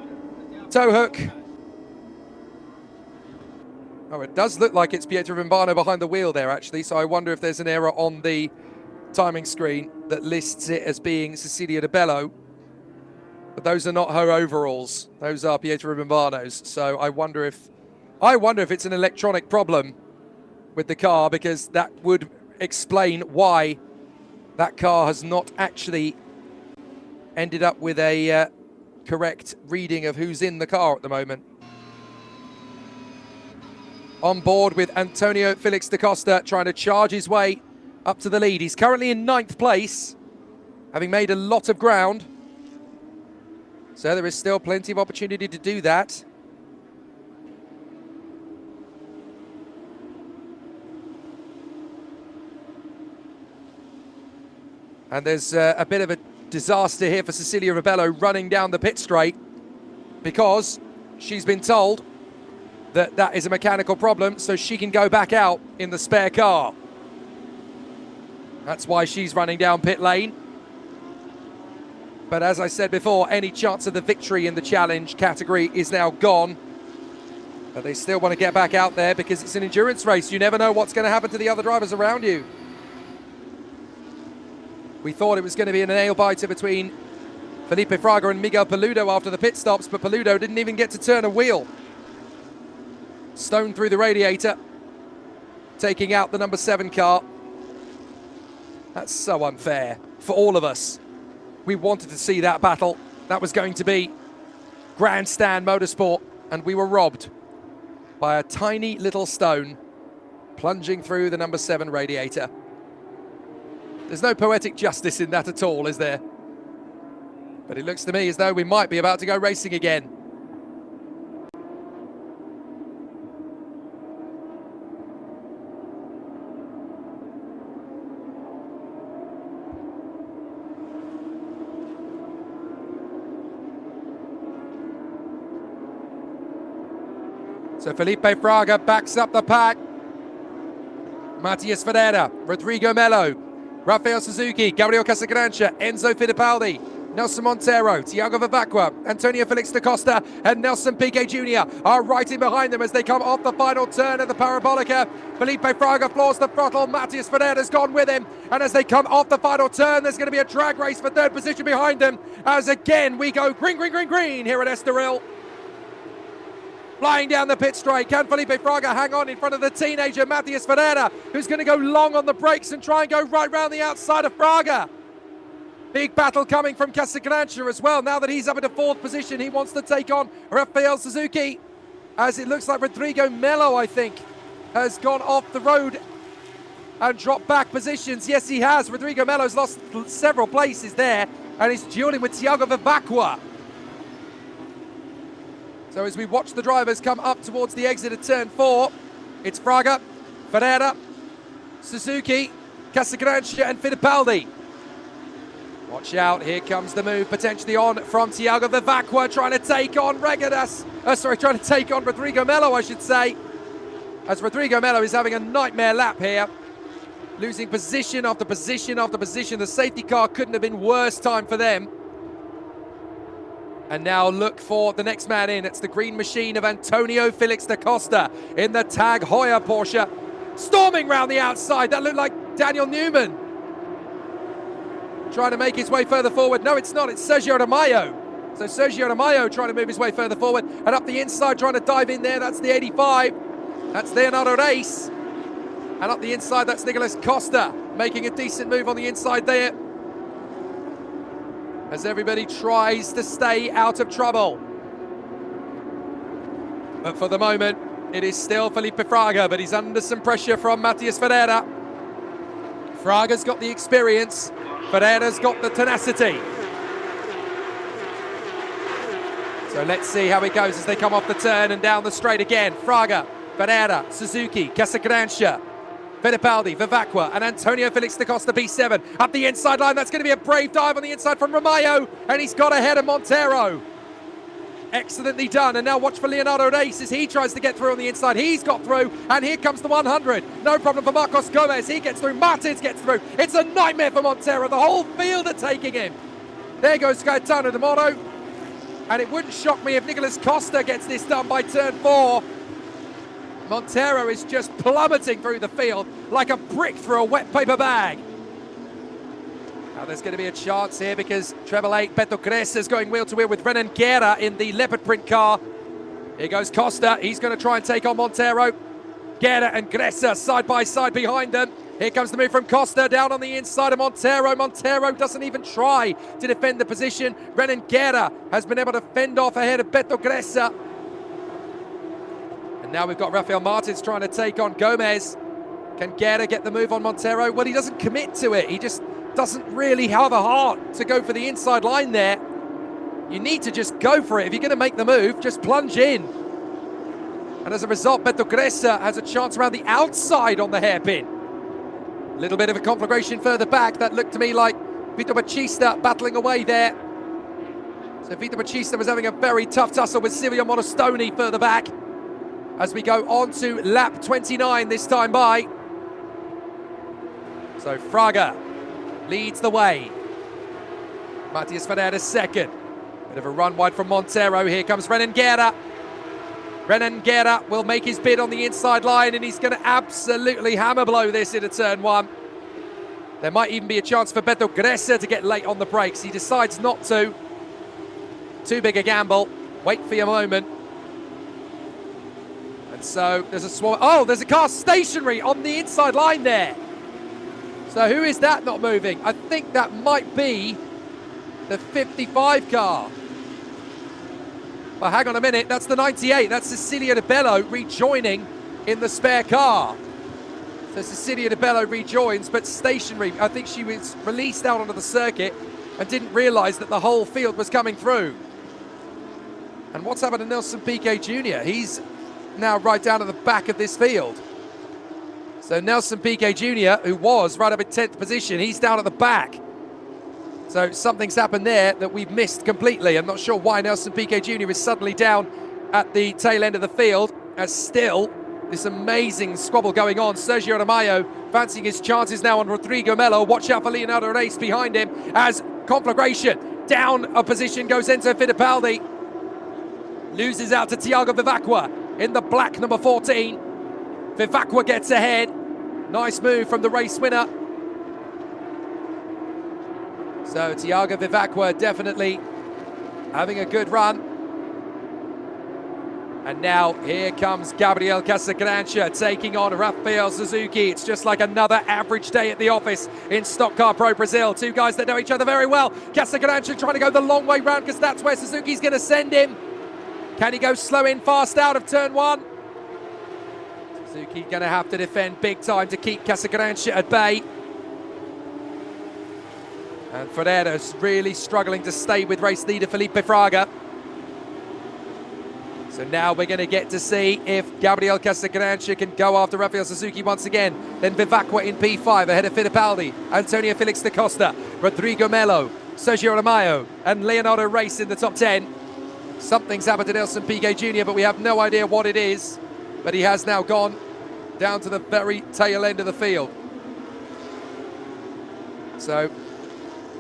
tow hook. Oh, it does look like it's Pietro Vimbano behind the wheel there, actually. So I wonder if there's an error on the timing screen that lists it as being Cecilia De Bello. But those are not her overalls. Those are Pietro Vimbano's. So I wonder if it's an electronic problem with the car, because that would explain why that car has not actually ended up with a correct reading of who's in the car at the moment. On board with Antonio Felix da Costa, trying to charge his way up to the lead. He's currently in 9th place, having made a lot of ground. So there is still plenty of opportunity to do that. And there's a bit of a disaster here for Cecilia Rebello running down the pit straight, because she's been told that that is a mechanical problem, so she can go back out in the spare car. That's why she's running down pit lane. But as I said before, any chance of the victory in the challenge category is now gone. But they still want to get back out there, because it's an endurance race. You never know what's going to happen to the other drivers around you. We thought it was going to be a nail-biter between Felipe Fraga and Miguel Paludo after the pit stops, but Paludo didn't even get to turn a wheel. Stone through the radiator, taking out the number 7 car. That's so unfair for all of us. We wanted to see that battle. That was going to be grandstand motorsport, and we were robbed by a tiny little stone plunging through the number 7 radiator. There's no poetic justice in that at all, is there? But it looks to me as though we might be about to go racing again. So Felipe Fraga backs up the pack. Matias Ferreira, Rodrigo Melo, Rafael Suzuki, Gabriel Casagrande, Enzo Fittipaldi, Nelson Monteiro, Tiago Vivacqua, Antonio Felix da Costa and Nelson Piquet Jr. are right in behind them as they come off the final turn of the Parabolica. Felipe Fraga floors the throttle, Matias Ferreira's gone with him, and as they come off the final turn, there's going to be a drag race for 3rd position behind them, as again we go green, green, green, green here at Estoril. Flying down the pit straight, can Felipe Fraga hang on in front of the teenager Matias Ferreira, who's going to go long on the brakes and try and go right round the outside of Fraga. Big battle coming from Casagrande as well. Now that he's up into 4th position, he wants to take on Rafael Suzuki, as it looks like Rodrigo Melo, I think, has gone off the road and dropped back positions. Yes, he has. Rodrigo Melo's lost several places there, and he's dueling with Tiago Vivacqua. So as we watch the drivers come up towards the exit of turn 4, it's Fraga, Ferreira, Suzuki, Casagrande and Fittipaldi. Watch out, here comes the move potentially on from Tiago Vivacqua, trying to take on trying to take on Rodrigo Melo, I should say. As Rodrigo Melo is having a nightmare lap here, losing position after position after position. The safety car couldn't have been worse time for them. And now look for the next man in. It's the green machine of Antonio Felix da Costa in the Tag Heuer Porsche. Storming round the outside. That looked like Daniel Newman. Trying to make his way further forward. No, it's not. It's Sergio De Mayo. So Sergio De Mayo trying to move his way further forward. And up the inside trying to dive in there. That's the 85. That's Leonardo Reis. And up the inside, that's Nicolas Costa. Making a decent move on the inside there, as everybody tries to stay out of trouble. But for the moment, it is still Felipe Fraga, but he's under some pressure from Matias Ferreira. Fraga's got the experience, Ferreira's got the tenacity. So let's see how it goes as they come off the turn and down the straight again. Fraga, Ferreira, Suzuki, Casagrande, Fittipaldi, Vivacqua and Antonio Felix da Costa B7. Up the inside line, that's going to be a brave dive on the inside from Romayo, and he's got ahead of Monteiro. Excellently done, and now watch for Leonardo Reis as he tries to get through on the inside. He's got through, and here comes the 100. No problem for Marcos Gomez, he gets through, Martins gets through. It's a nightmare for Monteiro, the whole field are taking him. There goes Gaetano de Mono, and it wouldn't shock me if Nicolas Costa gets this done by turn 4. Monteiro is just plummeting through the field like a brick through a wet paper bag. Now there's going to be a chance here because treble 8 Beto Gressa is going wheel to wheel with Renan Guerra in the leopard print car. Here goes Costa. He's going to try and take on Monteiro. Guerra and Gressa side by side behind them. Here comes the move from Costa down on the inside of Monteiro. Monteiro doesn't even try to defend the position. Renan Guerra has been able to fend off ahead of Beto Gressa. And now we've got Rafael Martins trying to take on Gomez. Can Guerra get the move on Monteiro? Well, he doesn't commit to it. He just doesn't really have a heart to go for the inside line there. You need to just go for it. If you're going to make the move, just plunge in. And as a result, Beto Gressa has a chance around the outside on the hairpin. A little bit of a conflagration further back. That looked to me like Vito Bautista battling away there. So Vito Bautista was having a very tough tussle with Silvio Monostoni further back. As we go on to lap 29 this time by. So Fraga leads the way. Matias Ferreira second. Bit of a run wide from Monteiro. Here comes Renan Guerra. Renan Guerra will make his bid on the inside line, and he's going to absolutely hammer blow this into turn 1. There might even be a chance for Beto Gressa to get late on the brakes. He decides not to. Too big a gamble. Wait for your moment. And so there's a swarm. Oh, there's a car stationary on the inside line there. So who is that not moving? I think that might be the 55 car. Well, hang on a minute, that's the 98. That's Cecilia De Bello rejoining in the spare car. So Cecilia De Bello rejoins, but stationary. I think she was released out onto the circuit and didn't realise that the whole field was coming through. And what's happened to Nelson Piquet Jr.? He's now right down at the back of this field. So Nelson Piquet Jr., who was right up in 10th position, he's down at the back. So something's happened there that we've missed completely. I'm not sure why Nelson Piquet Jr. is suddenly down at the tail end of the field, as still this amazing squabble going on. Sergio Aramayo fancying his chances now on Rodrigo Melo. Watch out for Leonardo Reis behind him as conflagration. Down a position goes Enzo Fittipaldi. Loses out to Thiago Vivacqua in the black number 14. Vivacqua gets ahead. Nice move from the race winner. So Thiago Vivacqua definitely having a good run. And now here comes Gabriel Casagrancha taking on Rafael Suzuki. It's just like another average day at the office in Stock Car Pro Brazil. Two guys that know each other very well. Casagrancha trying to go the long way round because that's where Suzuki's going to send him. Can he go slow in, fast out of turn 1? Suzuki going to have to defend big time to keep Casagrancha at bay. And Ferreira's really struggling to stay with race leader Felipe Fraga. So now we're going to get to see if Gabriel Casagrancha can go after Rafael Suzuki once again. Then Vivacqua in P5 ahead of Fittipaldi, Antonio Felix da Costa, Rodrigo Melo, Sergio Aramayo and Leonardo Reis in the top 10. Something's happened to Nelson Piquet Jr., but we have no idea what it is. But he has now gone down to the very tail end of the field. So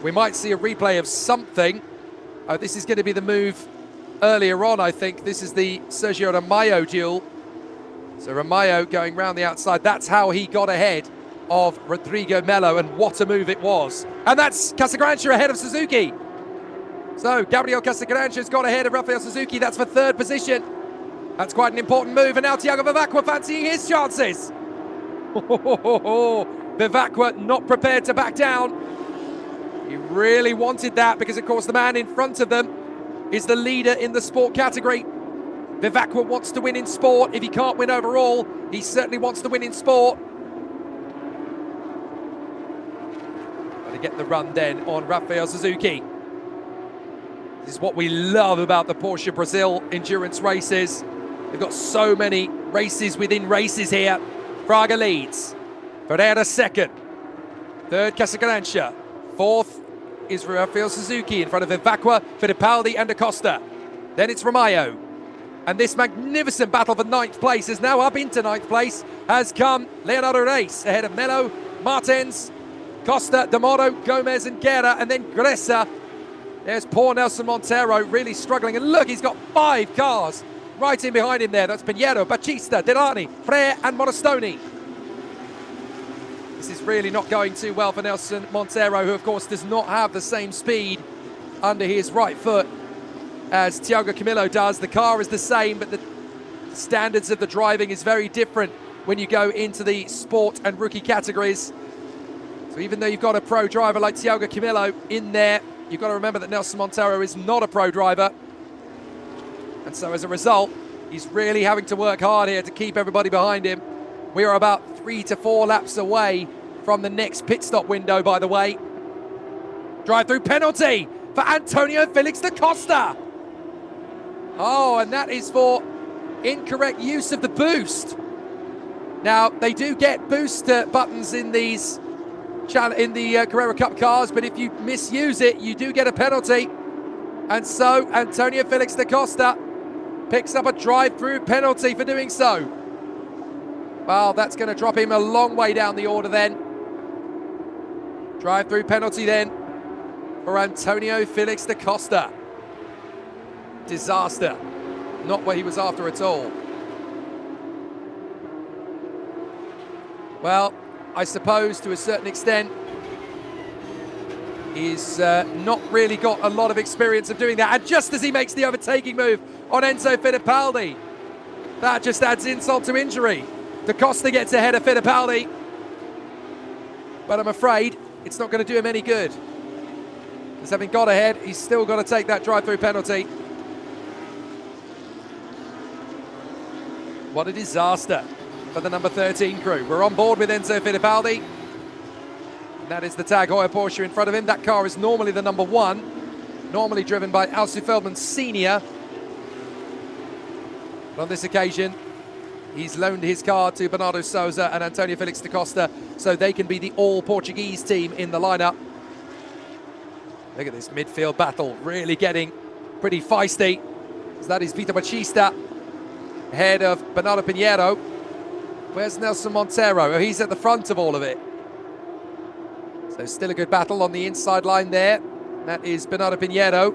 we might see a replay of something. Oh, this is going to be the move earlier on, I think. This is the Sergio Aramayo duel. So Aramayo going round the outside. That's how he got ahead of Rodrigo Melo, and what a move it was. And that's Casagrancha ahead of Suzuki. So Gabriel Casagrancha's got ahead of Rafael Suzuki. That's for 3rd position. That's quite an important move. And now Thiago Vivacqua fancying his chances. Vivacqua not prepared to back down. He really wanted that because, of course, the man in front of them is the leader in the sport category. Vivacqua wants to win in sport. If he can't win overall, he certainly wants to win in sport. Got to get the run then on Rafael Suzuki. This is what we love about the Porsche Brazil endurance races. They've got so many races within races here. Fraga leads. Ferreira second. 3rd, Casagrancha. 4th is Rafael Suzuki in front of Vivacqua, Fittipaldi and Acosta. Then it's Ramayo. And this magnificent battle for 9th place is now up into 9th place. Has come Leonardo Reis ahead of Melo, Martins, Costa, D'Amoro, Gomez and Guerra, and then Gressa. There's poor Nelson Monteiro really struggling. And look, he's got 5 cars right in behind him there. That's Pinheiro, Batista, Delani, Freire and Monostoni. This is really not going too well for Nelson Monteiro, who of course does not have the same speed under his right foot as Thiago Camilo does. The car is the same, but the standards of the driving is very different when you go into the sport and rookie categories. So even though you've got a pro driver like Thiago Camilo in there, you've got to remember that Nelson Monteiro is not a pro driver. And so as a result, he's really having to work hard here to keep everybody behind him. We are about 3 to 4 laps away from the next pit stop window, by the way. Drive-through penalty for Antonio Felix da Costa. Oh, and that is for incorrect use of the boost. Now, they do get boost buttons in these Carrera Cup cars, but if you misuse it, you do get a penalty. And so Antonio Felix da Costa picks up a drive-through penalty for doing so. Well, that's going to drop him a long way down the order then. Drive-through penalty then for Antonio Felix da Costa. Disaster. Not what he was after at all. Well, I suppose to a certain extent, he's not really got a lot of experience of doing that. And just as he makes the overtaking move on Enzo Fittipaldi, that just adds insult to injury. Da Costa gets ahead of Fittipaldi, but I'm afraid it's not going to do him any good. Because having got ahead, he's still got to take that drive-through penalty. What a disaster for the number 13 crew. We're on board with Enzo Fittipaldi. And that is the Tag Heuer Porsche in front of him. That car is normally the number 1, normally driven by Alcy Feldman Sr. But on this occasion, he's loaned his car to Bernardo Souza and Antonio Felix da Costa, so they can be the all-Portuguese team in the lineup. Look at this midfield battle, really getting pretty feisty. So that is Vitor Batista, ahead of Bernardo Pinheiro. Where's Nelson Monteiro? Oh, he's at the front of all of it. So still a good battle on the inside line there. That is Bernardo Pinheiro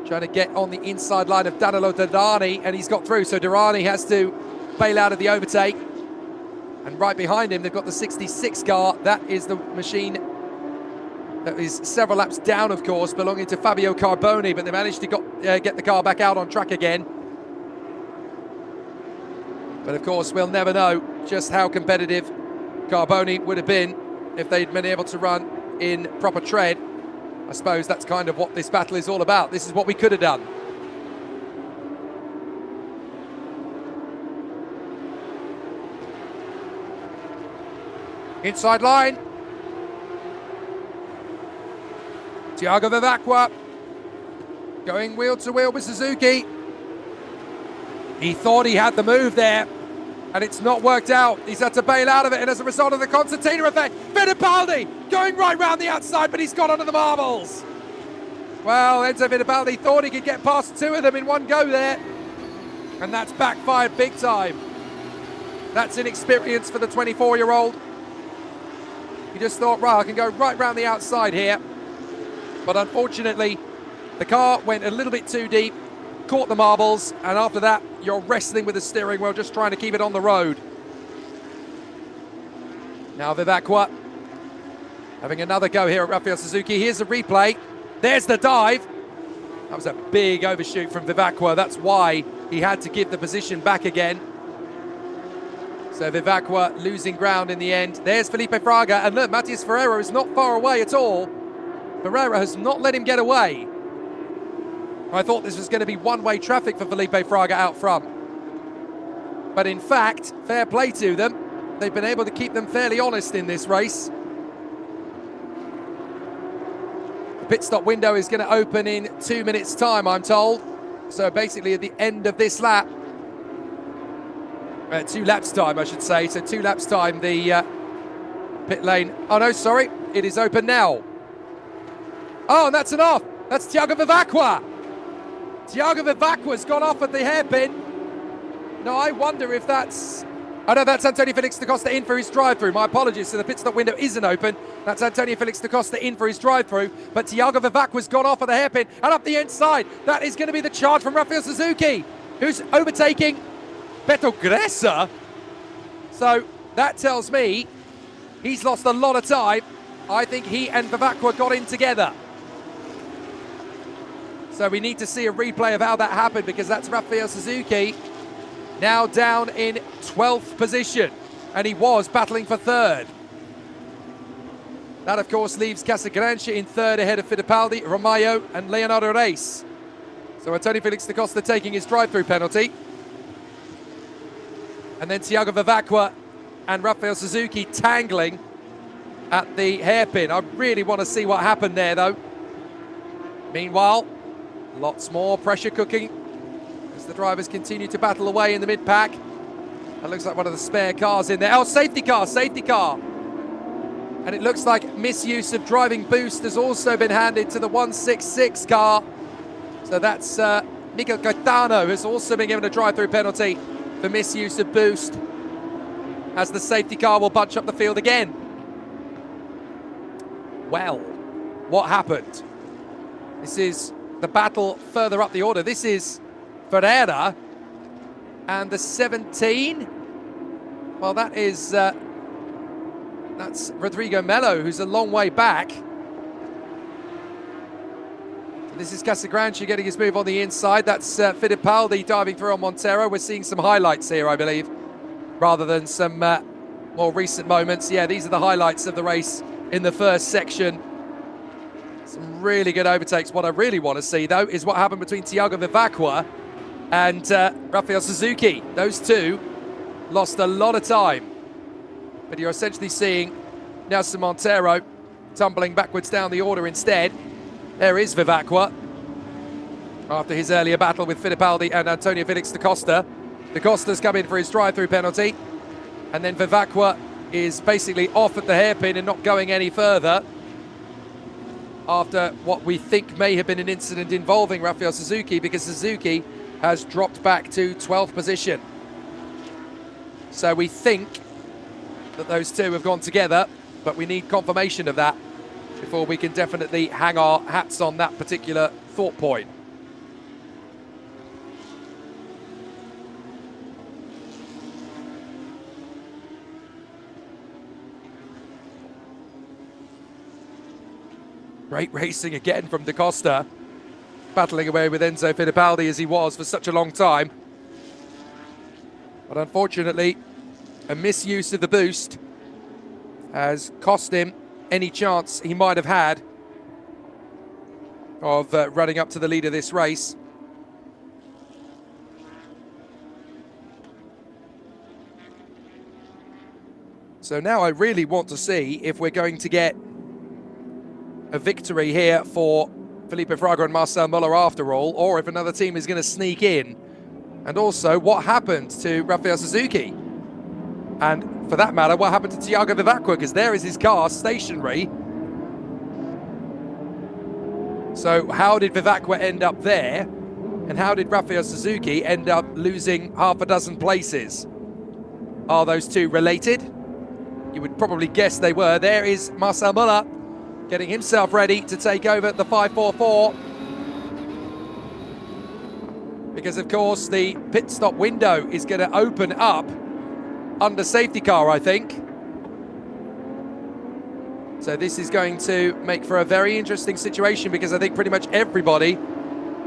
trying to get on the inside line of Danilo Derani, and he's got through. So Derani has to bail out of the overtake. And right behind him, they've got the 66 car. That is the machine that is several laps down, of course, belonging to Fabio Carboni, but they managed to get the car back out on track again. But of course, we'll never know just how competitive Carboni would have been if they'd been able to run in proper tread. I suppose that's kind of what this battle is all about. This is what we could have done. Inside line. Thiago Vivacqua going wheel to wheel with Suzuki. He thought he had the move there, and it's not worked out. He's had to bail out of it, and as a result of the concertina effect, Fittipaldi going right round the outside, but he's got onto the marbles. Well, Enzo Fittipaldi thought he could get past 2 of them in one go there, and that's backfired big time. That's inexperience for the 24-year-old. He just thought, right, I can go right round the outside here. But unfortunately, the car went a little bit too deep, caught the marbles, and after that, you're wrestling with the steering wheel, just trying to keep it on the road. Now Vivacqua having another go here at Rafael Suzuki. Here's a replay. There's the dive. That was a big overshoot from Vivacqua. That's why he had to give the position back again. So Vivacqua losing ground in the end. There's Felipe Fraga, and look, Matias Ferreira is not far away at all. Ferreira has not let him get away. I thought this was going to be one-way traffic for Felipe Fraga out front. But in fact, fair play to them. They've been able to keep them fairly honest in this race. The pit stop window is going to open in 2 minutes' time, I'm told. So basically at the end of this lap, 2 laps time, I should say. So 2 laps time, the pit lane. Oh no, sorry, it is open now. Oh, and that's an off. That's Thiago Vivacqua. Thiago Vivacqua's gone off at the hairpin. No, I wonder if that's... Oh no, that's Antonio Felix da Costa in for his drive-through. My apologies, so the pit stop window isn't open. That's Antonio Felix da Costa in for his drive-through. But Thiago Vivacqua's gone off at the hairpin and up the inside. That is going to be the charge from Rafael Suzuki. who's overtaking Beto Gressa. So that tells me he's lost a lot of time. I think he and Vivacqua got in together. So we need to see a replay of how that happened, because that's Rafael Suzuki now down in 12th position, and he was battling for third. That, of course, leaves Casagranci in third ahead of Fittipaldi, Romayo and Leonardo Reis. So Antonio Felix da Costa taking his drive-through penalty. And then Thiago Vivacqua and Rafael Suzuki tangling at the hairpin. I really want to see what happened there, though. Meanwhile, lots more pressure cooking as the drivers continue to battle away in the mid-pack. That looks like one of the spare cars in there. Oh, safety car, safety car. And it looks like misuse of driving boost has also been handed to the 166 car. So that's Miguel Gaetano, who's also been given a drive-through penalty for misuse of boost, as the safety car will bunch up the field again. Well, what happened? This is the battle further up the order. This is Ferreira and the 17. Well, that is that's Rodrigo Melo, who's a long way back. This is Casagranci getting his move on the inside. That's Fittipaldi diving through on Monteiro. We're seeing some highlights here, I believe, rather than some more recent moments. Yeah, these are the highlights of the race in the first section. Some really good overtakes. What I really want to see, though, is what happened between Thiago Vivacqua and Rafael Suzuki. Those two lost a lot of time. But you're essentially seeing Nelson Monteiro tumbling backwards down the order instead. There is Vivacqua after his earlier battle with Fittipaldi and Antonio Felix da Costa. Da Costa's come in for his drive-through penalty, and then Vivacqua is basically off at the hairpin and not going any further after what we think may have been an incident involving Rafael Suzuki, because Suzuki has dropped back to 12th position. So we think that those two have gone together, but we need confirmation of that before we can definitely hang our hats on that particular thought point. Great racing again from Da Costa, battling away with Enzo Fittipaldi as he was for such a long time. But unfortunately, a misuse of the boost has cost him any chance he might have had of running up to the lead of this race. So now I really want to see if we're going to get a victory here for Felipe Fraga and Marcel Muller after all, or if another team is going to sneak in. And also, what happened to Rafael Suzuki? And for that matter, what happened to Thiago Vivacqua? Because there is his car, stationary. So how did Vivacqua end up there? And how did Rafael Suzuki end up losing half a dozen places? Are those two related? You would probably guess they were. There is Marcel Muller getting himself ready to take over the 544. Because, of course, the pit stop window is going to open up under safety car, I think. So this is going to make for a very interesting situation, because I think pretty much everybody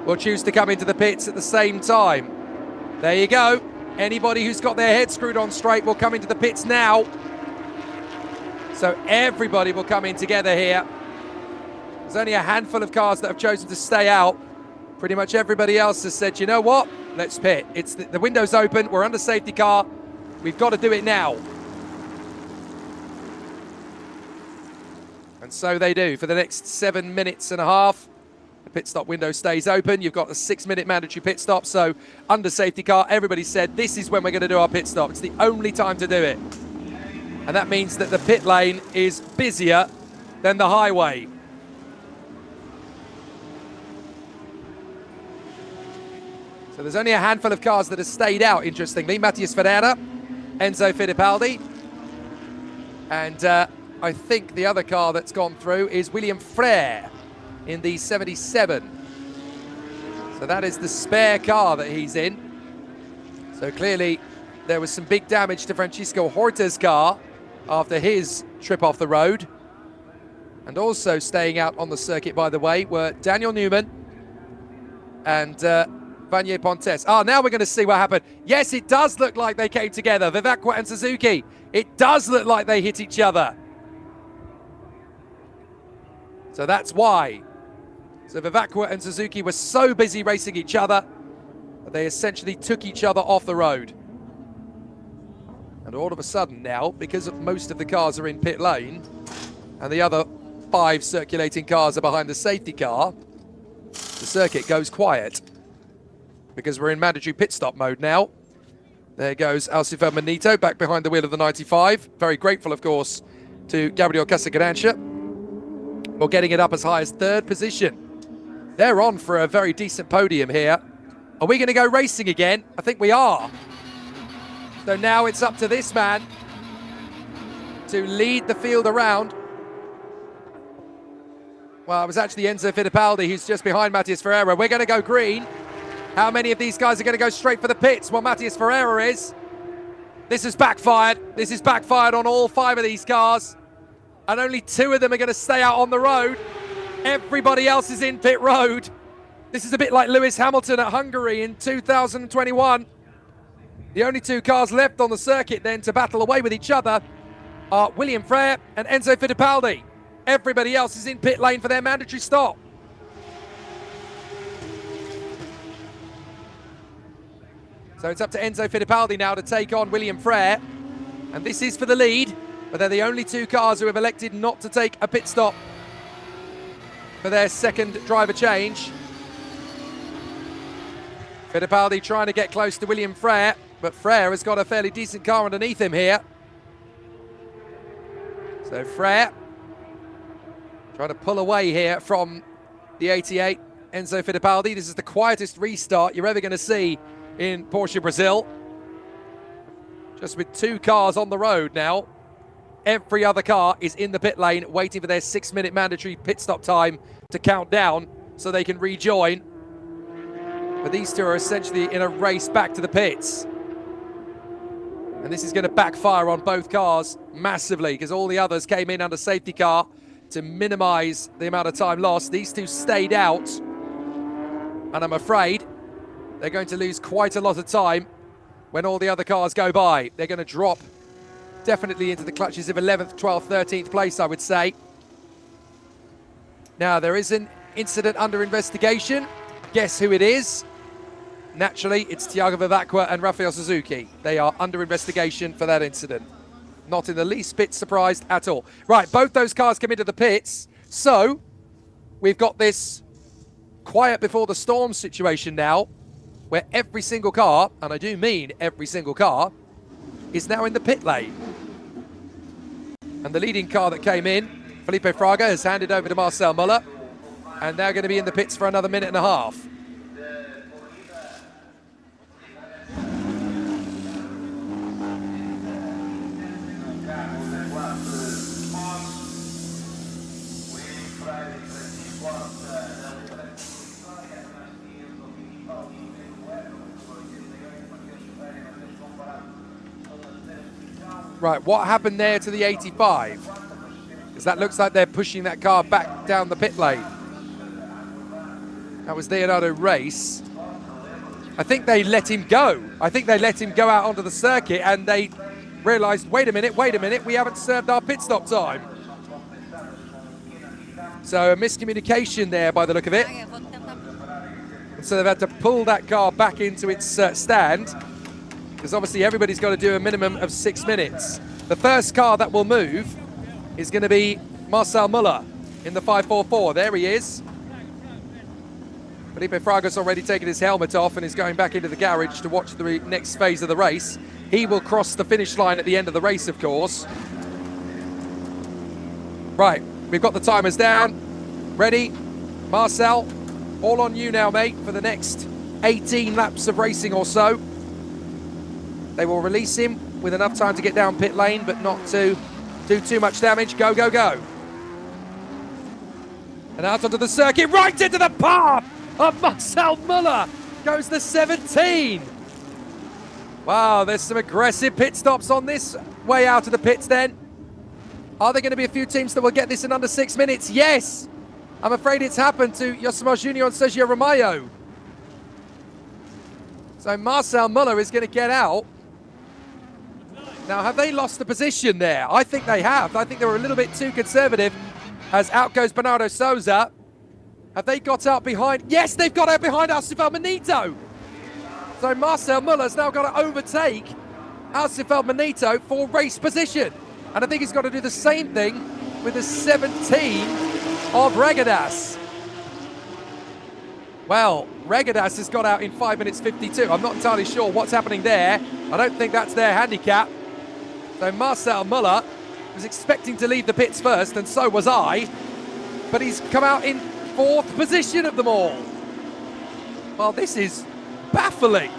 will choose to come into the pits at the same time. There you go. Anybody who's got their head screwed on straight will come into the pits now. So everybody will come in together here. There's only a handful of cars that have chosen to stay out. Pretty much everybody else has said, you know what, let's pit. It's the window's open, we're under safety car, we've got to do it now. And so they do. For the next 7 minutes and a half, the pit stop window stays open. You've got a 6-minute mandatory pit stop, so under safety car, everybody said this is when we're going to do our pit stop. It's the only time to do it. And that means that the pit lane is busier than the highway. So there's only a handful of cars that have stayed out, interestingly. Matias Ferreira, Enzo Fittipaldi, and I think the other car that's gone through is William Frere in the 77. So that is the spare car that he's in. So clearly there was some big damage to Francisco Horta's car after his trip off the road. And also staying out on the circuit, by the way, were Daniel Newman and Vanier Pontes. Now we're going to see what happened. Yes, it does look like they came together. Vivacqua and Suzuki. It does look like they hit each other. So that's why. So Vivacqua and Suzuki were so busy racing each other that they essentially took each other off the road. And all of a sudden now, because most of the cars are in pit lane and the other 5 circulating cars are behind the safety car, the circuit goes quiet because we're in mandatory pit stop mode now. There goes Alcifer Manito back behind the wheel of the 95. Very grateful, of course, to Gabriel Casagrande for getting it up as high as 3rd position. They're on for a very decent podium here. Are we going to go racing again? I think we are. So now it's up to this man to lead the field around. Well, it was actually Enzo Fittipaldi who's just behind Matías Ferreira. We're going to go green. How many of these guys are going to go straight for the pits? Well, Matías Ferreira is. This has backfired. This has backfired on all 5 of these cars. And only 2 of them are going to stay out on the road. Everybody else is in pit road. This is a bit like Lewis Hamilton at Hungary in 2021. The only 2 cars left on the circuit then to battle away with each other are William Frere and Enzo Fittipaldi. Everybody else is in pit lane for their mandatory stop. So it's up to Enzo Fittipaldi now to take on William Frere. And this is for the lead, but they're the only 2 cars who have elected not to take a pit stop for their 2nd driver change. Fittipaldi trying to get close to William Frere, but Frere has got a fairly decent car underneath him here. So Frere trying to pull away here from the 88, Enzo Fittipaldi. This is the quietest restart you're ever going to see in Porsche Brazil. Just with 2 cars on the road now. Every other car is in the pit lane waiting for their 6-minute mandatory pit stop time to count down so they can rejoin. But these 2 are essentially in a race back to the pits. And this is going to backfire on both cars massively because all the others came in under safety car to minimize the amount of time lost. These 2 stayed out. And I'm afraid they're going to lose quite a lot of time when all the other cars go by. They're going to drop definitely into the clutches of 11th, 12th, 13th place, I would say. Now, there is an incident under investigation. Guess who it is? Naturally, it's Thiago Vivacqua and Rafael Suzuki. They are under investigation for that incident. Not in the least bit surprised at all. Right, both those cars come into the pits. So, we've got this quiet before the storm situation now, where every single car, and I do mean every single car, is now in the pit lane. And the leading car that came in, Felipe Fraga, has handed over to Marcel Muller, and they're going to be in the pits for another minute and a half. Right, what happened there to the 85? Because that looks like they're pushing that car back down the pit lane. That was Leonardo Reis. I think they let him go. I think they let him go out onto the circuit and they realized, wait a minute, we haven't served our pit stop time. So a miscommunication there by the look of it. And so they've had to pull that car back into its stand, because obviously everybody's got to do a minimum of 6 minutes. The first car that will move is going to be Marcel Muller in the 544. There he is. Felipe Fraga's already taken his helmet off and is going back into the garage to watch the next phase of the race. He will cross the finish line at the end of the race, of course. Right, we've got the timers down. Ready? Marcel, all on you now, mate, for the next 18 laps of racing or so. They will release him with enough time to get down pit lane, but not to do too much damage. Go, go, go. And out onto the circuit, right into the path of Marcel Muller. Goes the 17. Wow, there's some aggressive pit stops on this way out of the pits then. Are there going to be a few teams that will get this in under 6 minutes? Yes! I'm afraid it's happened to Yosemar Junior and Sergio Romeo. So Marcel Muller is going to get out. Now, have they lost the position there? I think they have. I think they were a little bit too conservative as out goes Bernardo Souza. Have they got out behind? Yes, they've got out behind Alcifel Manito. So Marcel Muller's now got to overtake Alcifel Manito for race position. And I think he's got to do the same thing with the 17 of Regadas. Well, Regadas has got out in 5 minutes 52. I'm not entirely sure what's happening there. I don't think that's their handicap. So Marcel Muller was expecting to leave the pits first, and so was I. But he's come out in 4th position of them all. Well, this is baffling.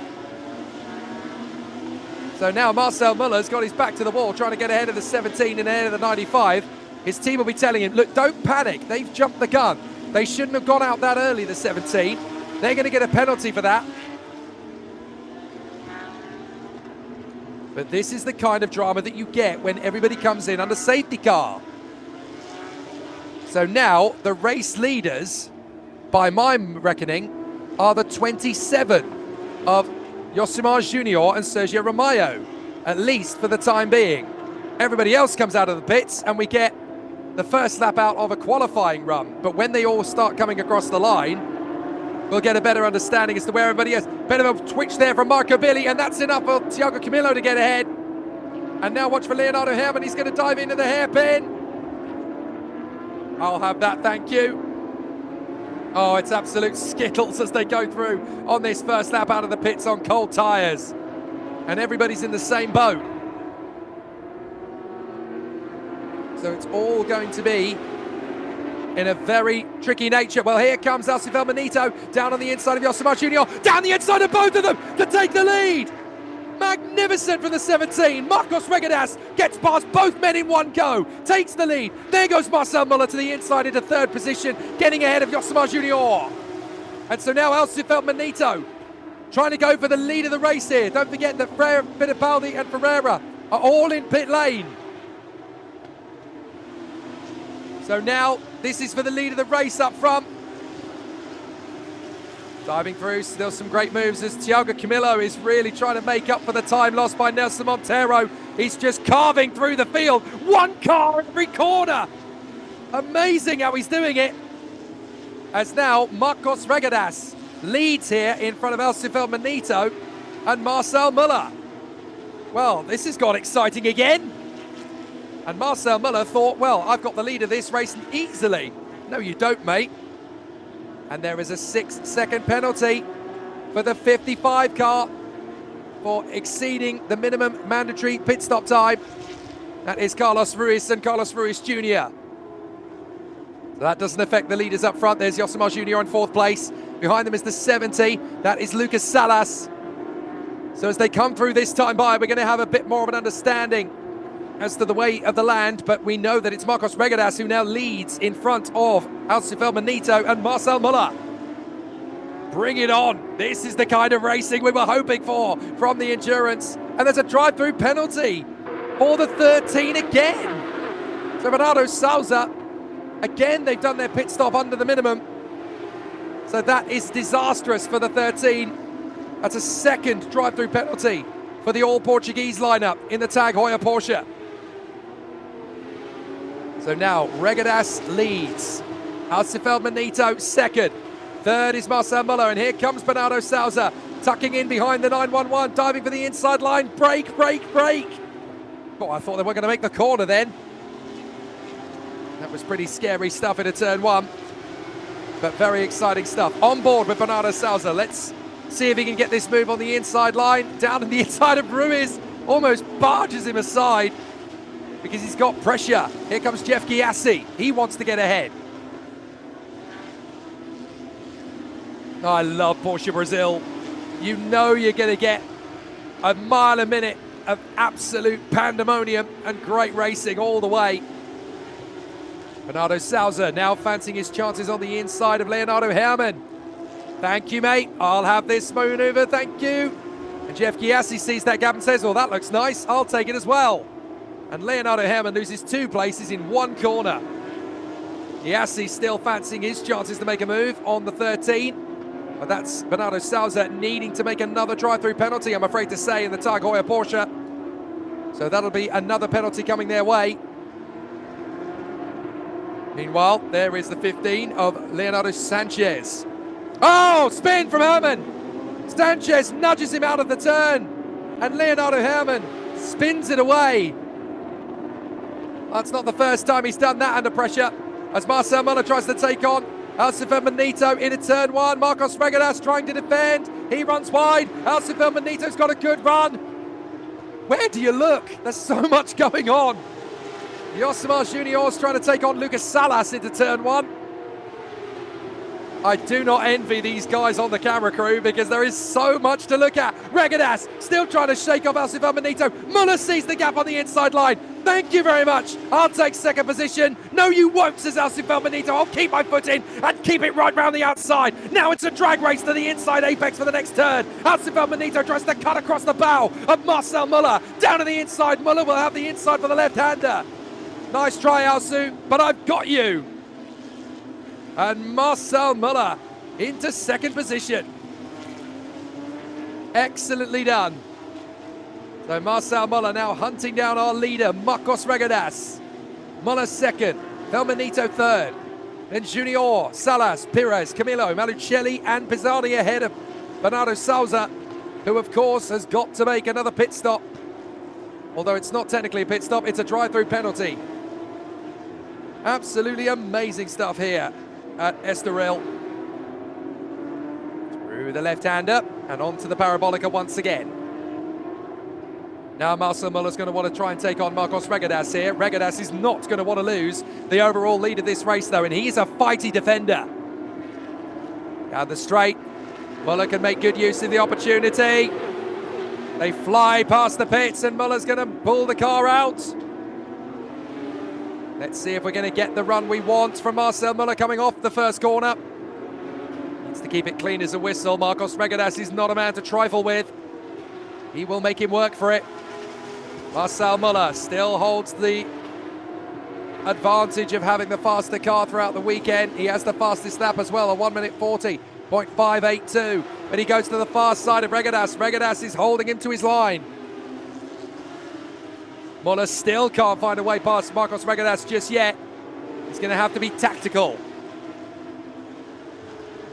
So now Marcel Muller's got his back to the wall, trying to get ahead of the 17 and ahead of the 95. His team will be telling him, look, don't panic. They've jumped the gun. They shouldn't have gone out that early, the 17. They're going to get a penalty for that. But this is the kind of drama that you get when everybody comes in under safety car. So now the race leaders, by my reckoning, are the 27 of Yosemar Junior and Sergio Romeo, at least for the time being. Everybody else comes out of the pits and we get the first lap out of a qualifying run. But when they all start coming across the line, we'll get a better understanding as to where everybody is. Bit of a twitch there from Marco Billy, and that's enough for Thiago Camilo to get ahead. And now watch for Leonardo Herman. He's going to dive into the hairpin. I'll have that, thank you. Oh, it's absolute skittles as they go through on this first lap out of the pits on cold tyres. And everybody's in the same boat. So it's all going to be in a very tricky nature. Well, here comes Alcifel Manito down on the inside of Yosemar Junior, down the inside of both of them to take the lead. Magnificent from the 17. Marcos Regadas gets past both men in one go, takes the lead. There goes Marcel Muller to the inside into 3rd position, getting ahead of Yosemar Junior. And so now Alcifel Manito trying to go for the lead of the race here. Don't forget that Fittipaldi and Ferreira are all in pit lane. So now this is for the lead of the race up front. Diving through, still some great moves as Thiago Camilo is really trying to make up for the time lost by Nelson Monteiro. He's just carving through the field. One car every corner. Amazing how he's doing it. As now Marcos Regadas leads here in front of Alcifel Manito and Marcel Muller. Well, this has got exciting again. And Marcel Muller thought, well, I've got the lead of this race easily. No, you don't, mate. And there is a 6-second penalty for the 55 car for exceeding the minimum mandatory pit stop time. That is Carlos Ruiz and Carlos Ruiz Jr. So that doesn't affect the leaders up front. There's Yosemar Jr. in 4th place. Behind them is the 70. That is Lucas Salas. So as they come through this time by, we're going to have a bit more of an understanding as to the way of the land, but we know that it's Marcos Regadas who now leads in front of Alcifel Manito and Marcel Muller. Bring it on. This is the kind of racing we were hoping for from the endurance. And there's a drive-through penalty for the 13 again. So Bernardo Souza, again, they've done their pit stop under the minimum. So that is disastrous for the 13. That's a 2nd drive-through penalty for the all-Portuguese lineup in the Tag Heuer Porsche. So now Regadas leads. Alcifel Manito 2nd. 3rd is Marcel Muller, and here comes Bernardo Souza, tucking in behind the 911, diving for the inside line. Brake, brake, brake. Oh, I thought they were going to make the corner then. That was pretty scary stuff in a turn 1. But very exciting stuff. On board with Bernardo Souza. Let's see if he can get this move on the inside line. Down on the inside of Ruiz. Almost barges him aside because he's got pressure. Here comes Jeff Giassi. He wants to get ahead. Oh, I love Porsche Brazil. You know you're going to get a mile a minute of absolute pandemonium and great racing all the way. Bernardo Souza now fancying his chances on the inside of Leonardo Herman. Thank you, mate. I'll have this maneuver, thank you. And Jeff Chiassi sees that gap and says, well, that looks nice, I'll take it as well. And Leonardo Herrmann loses 2 places in 1 corner. Chiassi still fancying his chances to make a move on the 13. But that's Bernardo Souza needing to make another drive-through penalty, I'm afraid to say, in the Tag Heuer Porsche. So that'll be another penalty coming their way. Meanwhile, there is the 15 of Leonardo Sanchez. Oh, spin from Herrmann. Sanchez nudges him out of the turn. And Leonardo Herrmann spins it away. That's not the first time he's done that under pressure. As Marcel Muller tries to take on Alcifer Benito into turn 1. Marcos Regadas trying to defend. He runs wide. Alcifer Benito's got a good run. Where do you look? There's so much going on. Yosemar Junior's trying to take on Lucas Salas into turn 1. I do not envy these guys on the camera crew because there is so much to look at. Regadas still trying to shake off Alcifer Benito. Muller sees the gap on the inside line. Thank you very much. I'll take second position. No, you won't, says Alcifer Benito. I'll keep my foot in and keep it right round the outside. Now it's a drag race to the inside apex for the next turn. Alcifer Benito tries to cut across the bow of Marcel Muller. Down to the inside. Muller will have the inside for the left-hander. Nice try, Alsu, but I've got you. And Marcel Muller into second position. Excellently done. So Marcel Muller now hunting down our leader, Marcos Regadas. Muller second, Felmanito third. Then Junior, Salas, Pires, Camilo, Malucelli and Pizzardi ahead of Bernardo Souza, who of course has got to make another pit stop. Although it's not technically a pit stop, it's a drive-through penalty. Absolutely amazing stuff here at Estoril. Through the left-hander and onto the parabolica once again. Now Marcel Muller's going to want to try and take on Marcos Regadas here. Regadas is not going to want to lose the overall lead of this race though, and he's a fighty defender. Down the straight, Muller can make good use of the opportunity. They fly past the pits and Muller's going to pull the car out. Let's see if we're going to get the run we want from Marcel Muller coming off the first corner. Needs to keep it clean as a whistle. Marcos Regadas is not a man to trifle with. He will make him work for it. Marcel Muller still holds the advantage of having the faster car throughout the weekend. He has the fastest lap as well, a 1:40.582. But he goes to the far side of Regadas. Regadas is holding him to his line. Muller still can't find a way past Marcos Regadas just yet. He's going to have to be tactical.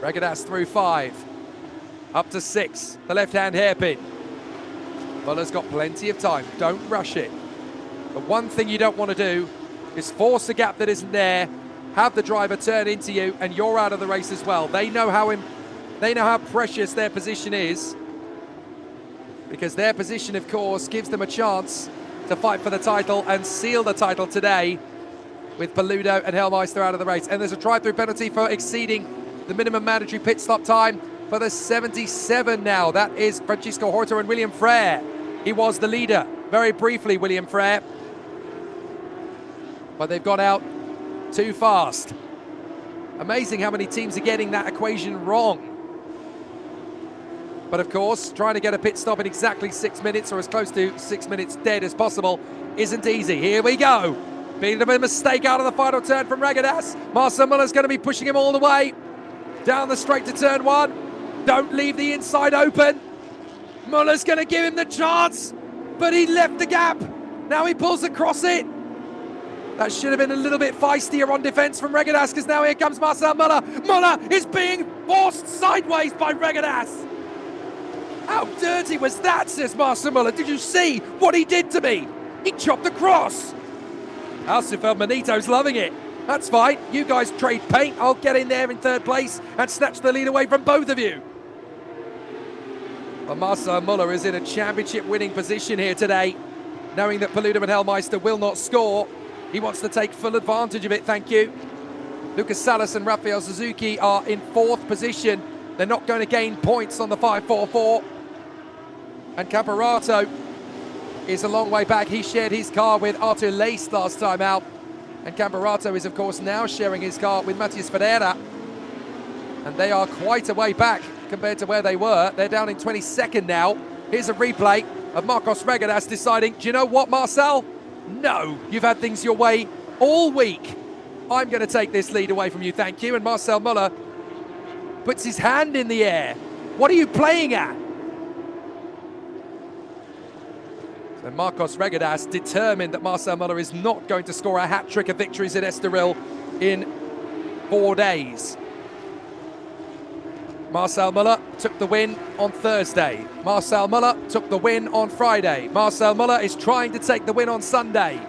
Regadas through 5. Up to 6. The left-hand hairpin. Muller's got plenty of time. Don't rush it. The one thing you don't want to do is force a gap that isn't there, have the driver turn into you, and you're out of the race as well. They know how precious their position is, because their position, of course, gives them a chance to fight for the title and seal the title today with Paludo and Hellmeister out of the race. And there's a drive-through penalty for exceeding the minimum mandatory pit stop time for the 77 now. That is Francisco Horta and William Frere. He was the leader very briefly, William Frere. But they've got out too fast. Amazing how many teams are getting that equation wrong. But of course, trying to get a pit stop in exactly 6 minutes, or as close to 6 minutes dead as possible, isn't easy. Here we go. Being a bit of a mistake out of the final turn from Regadas. Marcel Muller's going to be pushing him all the way. Down the straight to turn 1. Don't leave the inside open. Muller's going to give him the chance, but he left the gap. Now he pulls across it. That should have been a little bit feistier on defense from Regadas, because now here comes Marcel Muller. Muller is being forced sideways by Regadas. How dirty was that, says Marcel Muller. Did you see what he did to me? He chopped across. Alcifer Benito's loving it. That's fine. You guys trade paint. I'll get in there in third place and snatch the lead away from both of you. Well, Marcel Muller is in a championship-winning position here today, knowing that Paludo and Hellmeister will not score. He wants to take full advantage of it, thank you. Lucas Salas and Rafael Suzuki are in 4th position. They're not going to gain points on the 544. And Campeonato is a long way back. He shared his car with Artur Leist last time out. And Campeonato is, of course, now sharing his car with Matias Ferreira. And they are quite a way back compared to where they were. They're down in 22nd now Here's a replay of Marcos Regadas deciding, do you know what, Marcel? No, you've had things your way all week. I'm going to take this lead away from you, thank you. And Marcel Muller puts his hand in the air. What are you playing at? So Marcos Regadas determined that Marcel Muller is not going to score a hat-trick of victories at Estoril in 4 days. Marcel Muller took the win on Thursday. Marcel Muller took the win on Friday. Marcel Muller is trying to take the win on Sunday.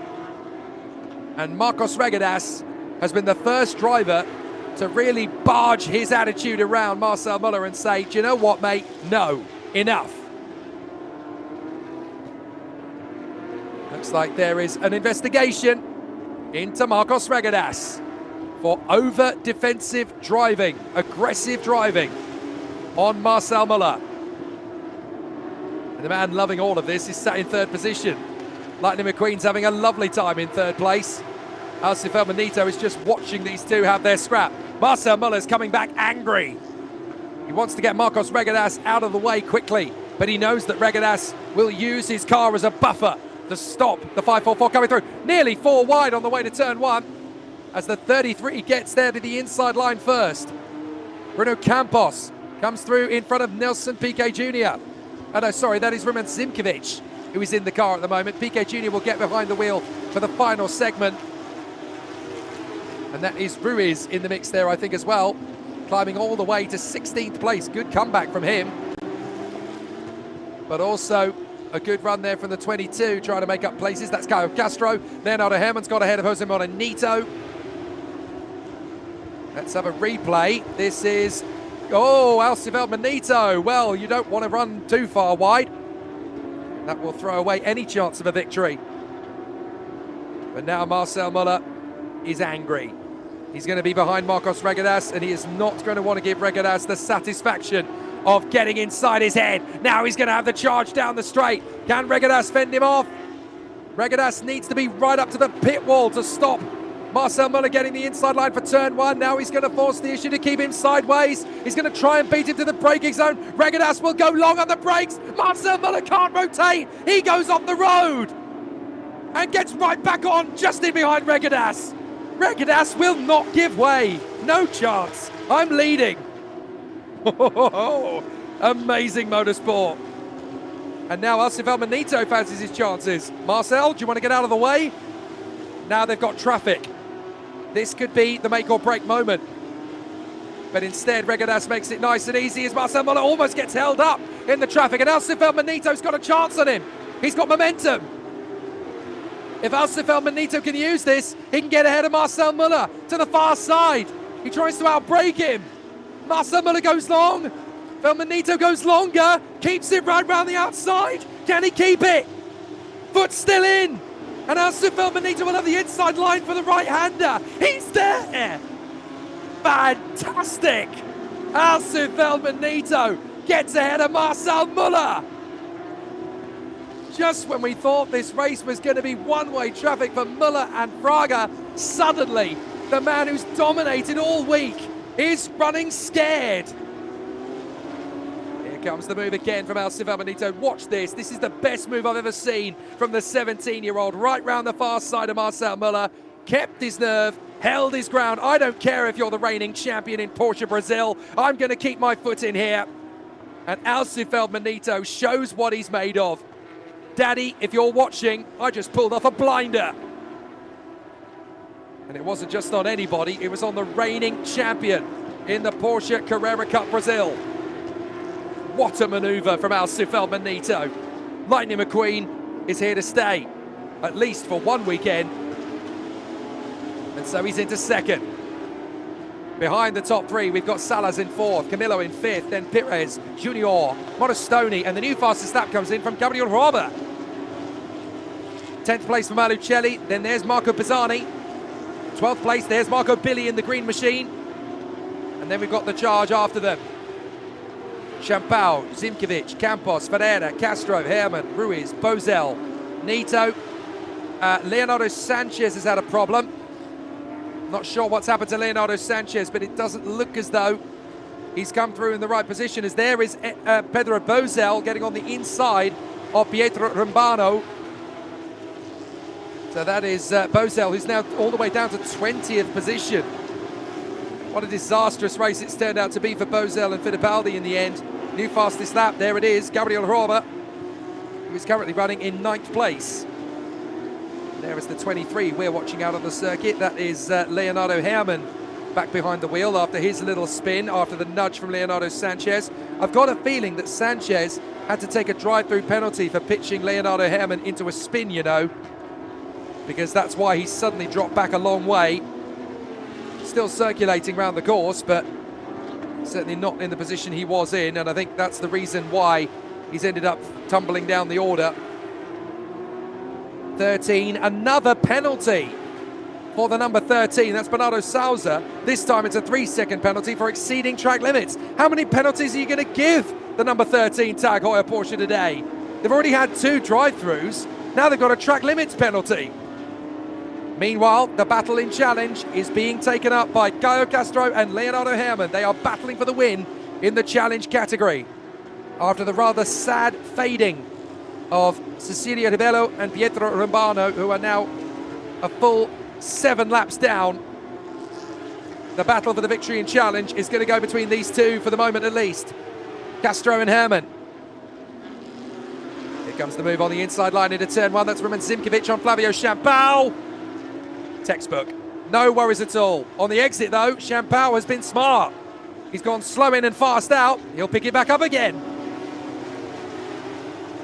And Marcos Regadas has been the first driver to really barge his attitude around Marcel Muller and say, do you know what, mate? No, enough. Looks like there is an investigation into Marcos Regadas for over-defensive driving, aggressive driving on Marcel Muller. And the man loving all of this is sat in third position. Lightning McQueen's having a lovely time in third place. Alcif Elmanito is just watching these two have their scrap. Marcel Muller's coming back angry. He wants to get Marcos Regadas out of the way quickly, but he knows that Regadas will use his car as a buffer to stop the 544 coming through. Nearly 4 wide on the way to turn 1 as the 33 gets there to the inside line first. Bruno Campos comes through in front of Nelson Piquet Jr. Oh no, sorry, that is Roman Zimkovic who is in the car at the moment. Piquet Jr. will get behind the wheel for the final segment. And that is Ruiz in the mix there, I think, as well. Climbing all the way to 16th place. Good comeback from him. But also a good run there from the 22, trying to make up places. That's Caio Castro. Leonardo Herman's got ahead of Jose Morenito. Let's have a replay. This is, oh, Alcif Elmanito. Well, you don't want to run too far wide. That will throw away any chance of a victory. But now Marcel Muller is angry. He's going to be behind Marcos Regadas, and he is not going to want to give Regadas the satisfaction of getting inside his head. Now he's going to have the charge down the straight. Can Regadas fend him off? Regadas needs to be right up to the pit wall to stop Marcel Muller getting the inside line for turn 1. Now he's going to force the issue to keep him sideways. He's going to try and beat him to the braking zone. Regadas will go long on the brakes. Marcel Muller can't rotate. He goes off the road and gets right back on just in behind Regadas. Regadas will not give way. No chance. I'm leading. Amazing motorsport. And now Alcif Elmanito fancies his chances. Marcel, do you want to get out of the way? Now they've got traffic. This could be the make or break moment. But instead, Regadas makes it nice and easy as Marcel Muller almost gets held up in the traffic. And Alcif Elmanito's got a chance on him. He's got momentum. If Alcif Elmanito can use this, he can get ahead of Marcel Muller to the far side. He tries to outbrake him. Marcel Muller goes long. Elmanito goes longer, keeps it right round the outside. Can he keep it? Foot still in. And Alcif Elmanito will have the inside line for the right-hander. He's there. Fantastic. Alcif Elmanito gets ahead of Marcel Muller. Just when we thought this race was going to be one-way traffic for Muller and Fraga, suddenly the man who's dominated all week is running scared. Here comes the move again from Alcif Elmanito. Watch this. This is the best move I've ever seen from the 17-year-old. Right round the far side of Marcel Muller. Kept his nerve, held his ground. I don't care if you're the reigning champion in Porsche Brazil. I'm going to keep my foot in here. And Alcif Elmanito shows what he's made of. Daddy, if you're watching, I just pulled off a blinder. And it wasn't just on anybody, it was on the reigning champion in the Porsche Carrera Cup Brasil. What a maneuver from Alcif Elmanito. Lightning McQueen is here to stay, at least for one weekend. And so he's into second. Behind the top 3, we've got Salas in 4th, Camillo in 5th, then Pires, Junior, Monostoni, and the new fastest lap comes in from Gabriel Roba. 10th place for Malucelli, then there's Marco Pisani. 12th place, there's Marco Billy in the green machine. And then we've got the charge after them. Champao, Zimkovic, Campos, Ferreira, Castro, Herman, Ruiz, Bozel, Nito. Leonardo Sanchez has had a problem. Not sure what's happened to Leonardo Sanchez, but it doesn't look as though he's come through in the right position, as there is Pedro Bozel getting on the inside of Pietro Rumbano. So that is Bozel, who's now all the way down to 20th position. What a disastrous race it's turned out to be for Bozel and Fittipaldi in the end. New fastest lap, there it is, Gabriel Roba, who is currently running in 9th place. There is the 23 we're watching out on the circuit. That is Leonardo Herrmann back behind the wheel after his little spin, after the nudge from Leonardo Sanchez. I've got a feeling that Sanchez had to take a drive-through penalty for pitching Leonardo Herrmann into a spin, you know, because that's why he suddenly dropped back a long way. Still circulating around the course, but certainly not in the position he was in, and I think that's the reason why he's ended up tumbling down the order. 13, another penalty for the number 13, that's Bernardo Souza. This time it's a 3-second penalty for exceeding track limits. How many penalties are you going to give the number 13 Tag Heuer Porsche today? They've already had 2 drive-throughs, now they've got a track limits penalty. Meanwhile, the battle in challenge is being taken up by Caio Castro and Leonardo Herrmann. They are battling for the win in the challenge category. After the rather sad fading of Cecilia Ribello and Pietro Rumbano, who are now a full 7 laps down, the battle for the victory in challenge is going to go between these two for the moment at least. Castro and Herrmann. Here comes the move on the inside line into turn 1. That's Roman Zimkovic on Flavio Champao. Textbook. No worries at all. On the exit though, Champao has been smart. He's gone slow in and fast out. He'll pick it back up again.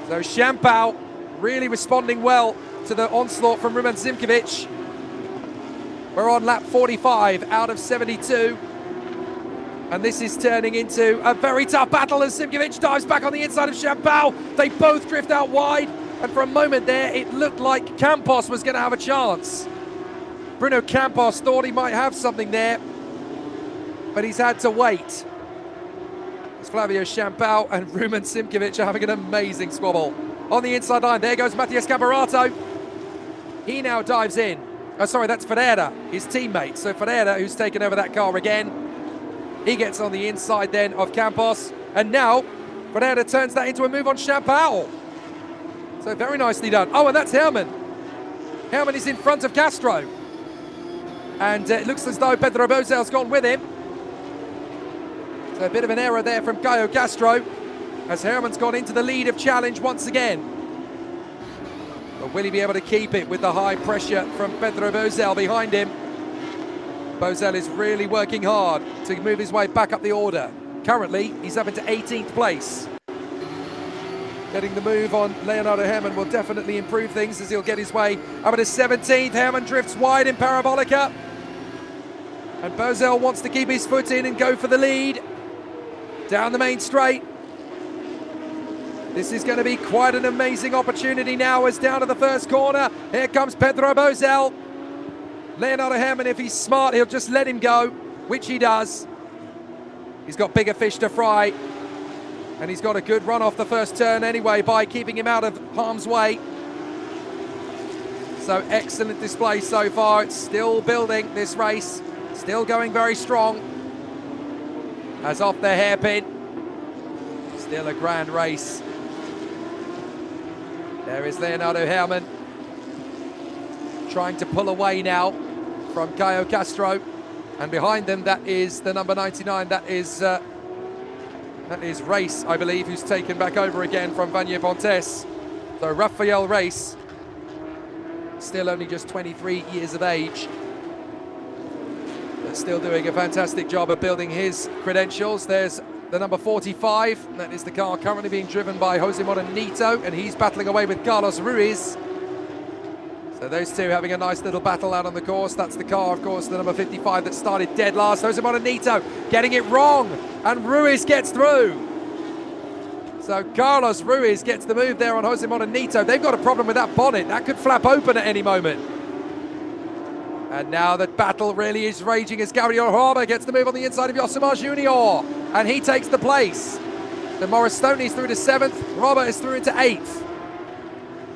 So Champao really responding well to the onslaught from Roman Zimkovic. We're on lap 45 out of 72. And this is turning into a very tough battle as Zimkovic dives back on the inside of Champao. They both drift out wide. And for a moment there, it looked like Campos was going to have a chance. Bruno Campos thought he might have something there, but he's had to wait. It's Flavio Champao and Roman Zimkovic are having an amazing squabble. On the inside line, there goes Matias Cabarato. He now dives in. Oh, sorry, that's Ferreira, his teammate. So Ferreira, who's taken over that car again. He gets on the inside then of Campos. And now, Ferreira turns that into a move on Champao. So very nicely done. Oh, and that's Herrmann. Herrmann is in front of Castro. And it looks as though Pedro Bozel's gone with him. So a bit of an error there from Caio Castro, as Herrmann's gone into the lead of challenge once again. But will he be able to keep it with the high pressure from Pedro Bozel behind him? Bozel is really working hard to move his way back up the order. Currently, he's up into 18th place. Getting the move on Leonardo Herrmann will definitely improve things as he'll get his way up into 17th. Herrmann drifts wide in Parabolica. And Bozel wants to keep his foot in and go for the lead. Down the main straight. This is going to be quite an amazing opportunity now as down to the first corner. Here comes Pedro Bozel. Leonardo Herrmann, if he's smart, he'll just let him go, which he does. He's got bigger fish to fry. And he's got a good run off the first turn anyway by keeping him out of harm's way. So excellent display so far. It's still building, this race. Still going very strong. As off the hairpin. Still a grand race. There is Leonardo Herrmann. Trying to pull away now from Caio Castro. And behind them, that is the number 99. That is Race, I believe, who's taken back over again from Vanier Pontes. So Rafael Race, still only just 23 years of age, but still doing a fantastic job of building his credentials. There's the number 45. That is the car currently being driven by Jose Morenito, and he's battling away with Carlos Ruiz. So those two having a nice little battle out on the course. That's the car, of course, the number 55 that started dead last. Jose Morenito getting it wrong, and Ruiz gets through. So Carlos Ruiz gets the move there on Jose Morenito. They've got a problem with that bonnet. That could flap open at any moment. And now the battle really is raging as Gabriel Roba gets the move on the inside of Yosemar Junior. And he takes the place. The Moristone is through to 7th. Roba is through into 8th.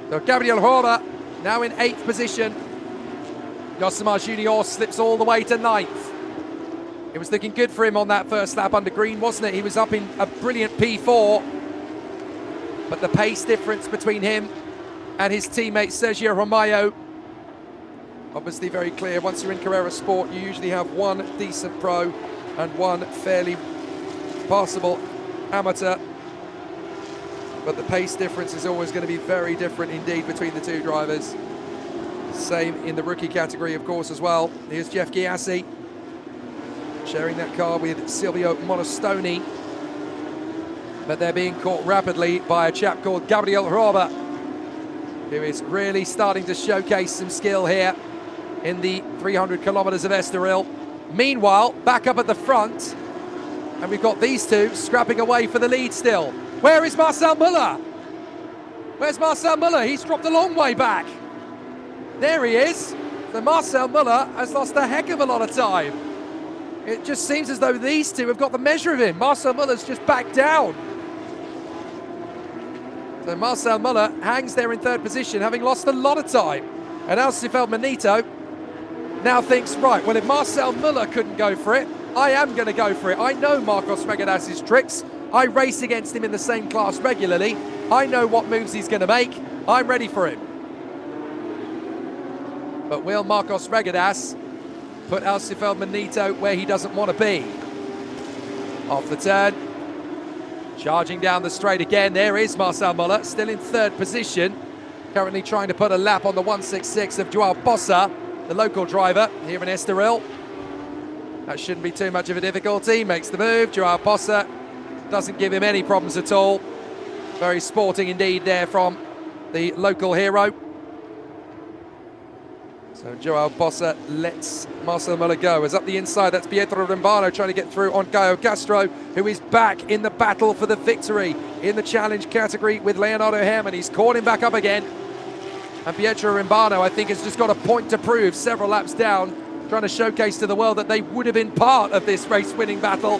So Gabriel Roba now in 8th position. Yosemar Junior slips all the way to 9th. It was looking good for him on that first lap under green, wasn't it? He was up in a brilliant P4. But the pace difference between him and his teammate Sergio Romeo, obviously very clear. Once you're in Carrera Sport, you usually have one decent pro and one fairly passable amateur. But the pace difference is always going to be very different indeed between the two drivers. Same in the rookie category, of course, as well. Here's Jeff Giassi sharing that car with Silvio Monostoni. But they're being caught rapidly by a chap called Gabriel Roba, who is really starting to showcase some skill here in the 300 kilometers of Estoril. Meanwhile, back up at the front, and we've got these two scrapping away for the lead still. Where is Marcel Müller? Where's Marcel Müller? He's dropped a long way back. There he is. So Marcel Müller has lost a heck of a lot of time. It just seems as though these two have got the measure of him. Marcel Müller's just backed down. So Marcel Müller hangs there in third position, having lost a lot of time. And Alcifeld Manito now thinks, right, well, if Marcel Müller couldn't go for it, I am going to go for it. I know Marcos Regadas's tricks. I race against him in the same class regularly. I know what moves he's going to make. I'm ready for him. But will Marcos Regadas put Alcifeld Manito where he doesn't want to be? Off the turn. Charging down the straight again. There is Marcel Müller, still in third position. Currently trying to put a lap on the 166 of Joao Bossa, the local driver here in Estoril. That shouldn't be too much of a difficulty. Makes the move. Joao Bossa doesn't give him any problems at all. Very sporting indeed there from the local hero. So Joao Bossa lets Marcel Müller go. As up the inside, that's Pietro Rimbano trying to get through on Caio Castro, who is back in the battle for the victory in the challenge category with Leonardo Herrmann. He's caught him back up again. And Pietro Rimbano, I think, has just got a point to prove several laps down, trying to showcase to the world that they would have been part of this race-winning battle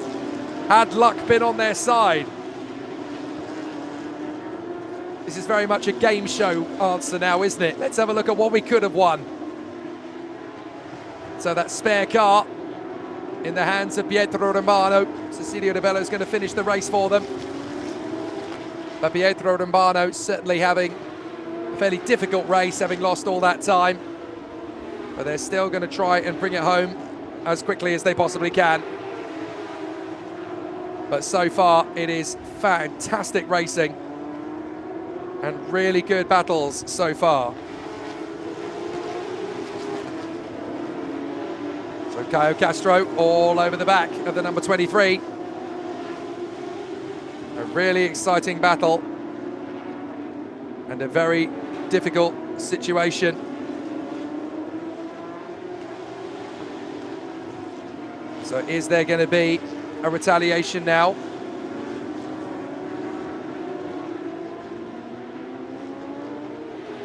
had luck been on their side. This is very much a game show answer now, isn't it? Let's have a look at what we could have won. So that spare car in the hands of Pietro Rimbano. Cecilio De Bello is going to finish the race for them. But Pietro Rimbano certainly having a fairly difficult race, having lost all that time. But they're still going to try and bring it home as quickly as they possibly can. But so far, it is fantastic racing and really good battles so far. So Caio Castro all over the back of the number 23. A really exciting battle and a very difficult situation. So is there going to be a retaliation now?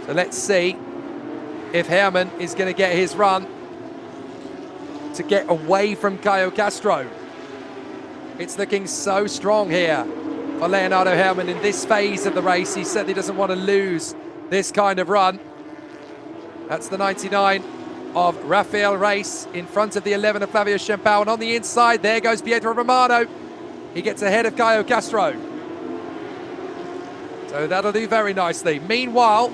So let's see if Herrmann is going to get his run to get away from Caio Castro. It's looking so strong here for Leonardo Herrmann in this phase of the race. He certainly doesn't want to lose this kind of run. That's the 99 of Rafael Reis in front of the 11 of Flavio Champao, and on the inside there goes Pietro Romano. He gets ahead of Caio Castro, so that'll do very nicely. Meanwhile,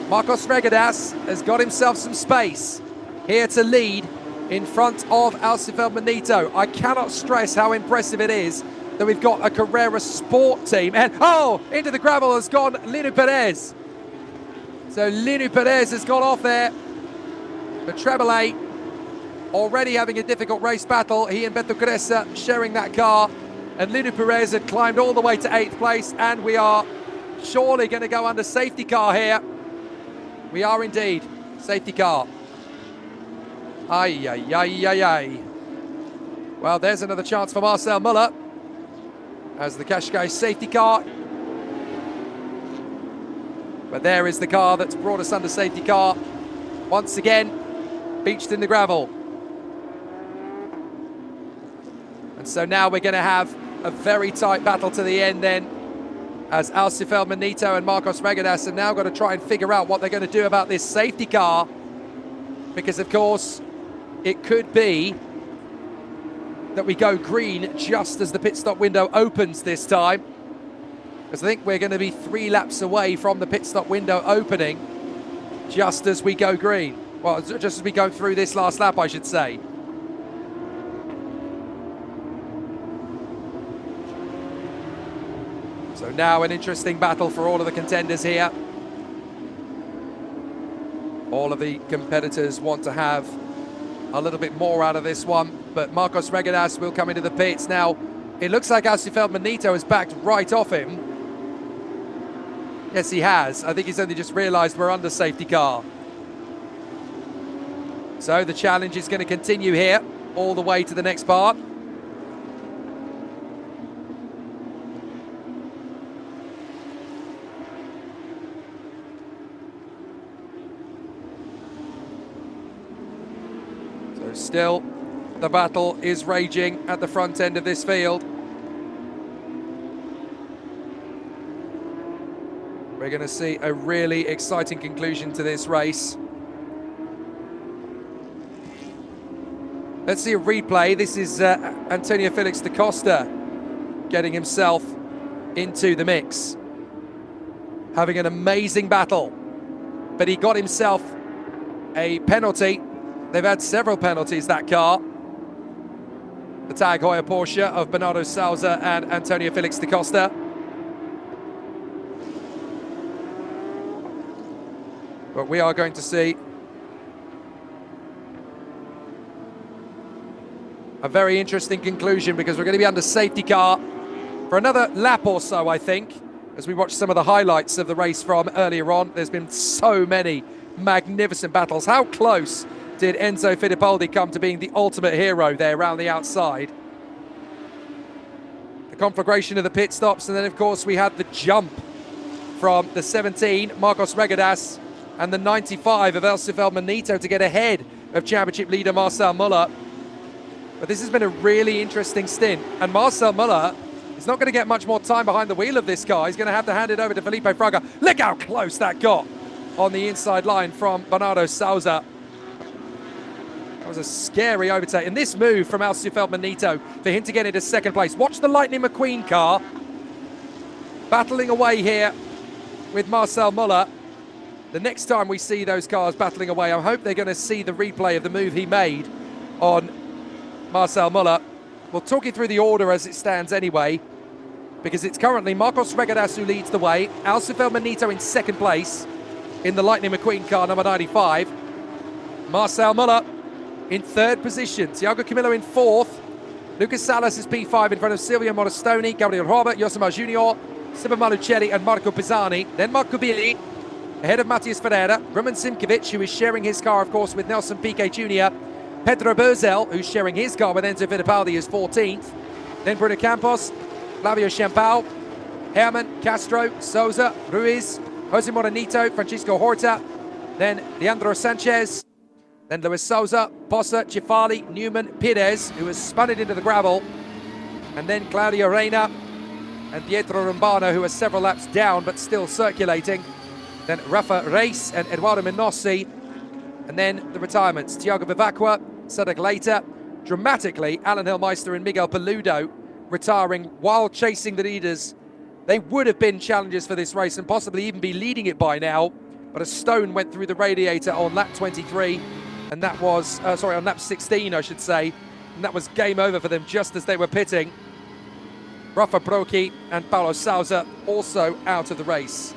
Marcos Regadas has got himself some space here to lead in front of Alcifeld Manito. I cannot stress how impressive it is that we've got a Carrera Sport team. And oh, into the gravel has gone Linu Perez. So Linu Perez has gone off there. The Treble A already having a difficult race battle. He and Beto Cressa sharing that car. And Linu Perez had climbed all the way to 8th place. And we are surely going to go under safety car here. We are indeed. Safety car. Ay, ay, ay, ay, ay. Well, there's another chance for Marcel Müller as the Qashqai safety car. But there is the car that's brought us under safety car. Once again, beached in the gravel. And so now we're going to have a very tight battle to the end then, as Alcifeld Manito and Marcos Regadas have now got to try and figure out what they're going to do about this safety car. Because, of course, it could be that we go green just as the pit stop window opens this time, because I think we're going to be 3 laps away from the pit stop window opening just as we go green. Well, just as we go through this last lap, I should say. So now an interesting battle for all of the contenders here. All of the competitors want to have a little bit more out of this one, but Marcos Regadas will come into the pits. Now, it looks like Manito has backed right off him. Yes, he has. I think he's only just realised we're under safety car. So the challenge is going to continue here all the way to the next part. So still, the battle is raging at the front end of this field. We're going to see a really exciting conclusion to this race. Let's see a replay. This is Antonio Felix da Costa getting himself into the mix. Having an amazing battle, but he got himself a penalty. They've had several penalties, that car. The Tag Heuer Porsche of Bernardo Souza and Antonio Felix da Costa. But we are going to see a very interesting conclusion, because we're going to be under safety car for another lap or so, I think, as we watch some of the highlights of the race from earlier on. There's been so many magnificent battles. How close did Enzo Fittipaldi come to being the ultimate hero there around the outside? The conflagration of the pit stops, and then of course we had the jump from the 17, Marcos Regadas, and the 95 of Elcifel Manito to get ahead of championship leader Marcel Muller. But this has been a really interesting stint, and Marcel Muller is not going to get much more time behind the wheel of this car. He's going to have to hand it over to Felipe Fraga. Look how close that got on the inside line from Bernardo Souza. That was a scary overtake, and this move from Elcifel Manito for him to get into second place. Watch the Lightning McQueen car battling away here with Marcel Muller. The next time we see those cars battling away, I hope they're going to see the replay of the move he made on Marcel Muller. We'll talk you through the order as it stands anyway, because it's currently Marcos Regadas who leads the way, Elcifel Manito in second place in the Lightning McQueen car, number 95. Marcel Muller in third position, Thiago Camilo in fourth, Lucas Salas is P5 in front of Silvio Morastoni, Gabriel Robert, Josimar Junior, Sibba Malucelli and Marco Pisani. Then Marco Billi ahead of Matias Ferreira, Roman Simkovic, who is sharing his car, of course, with Nelson Piquet Jr., Pedro Berzel, who's sharing his car with Enzo Fittipaldi, is 14th. Then Bruno Campos, Flavio Champao, Herman, Castro, Souza, Ruiz, Jose Moranito, Francisco Horta, then Leandro Sanchez, then Luis Souza, Possa, Cifali, Newman, Pires, who has spun it into the gravel, and then Claudio Reina and Pietro Rumbano, who are several laps down but still circulating. Then Rafa Reis and Eduardo Minossi, and then the retirements, Thiago Vivacqua, Sadek later. Dramatically, Alan Hillmeister and Miguel Peludo retiring while chasing the leaders. They would have been challengers for this race and possibly even be leading it by now, but a stone went through the radiator on lap 23, and that was, on lap 16, I should say, and that was game over for them just as they were pitting. Rafa Broki and Paulo Souza also out of the race.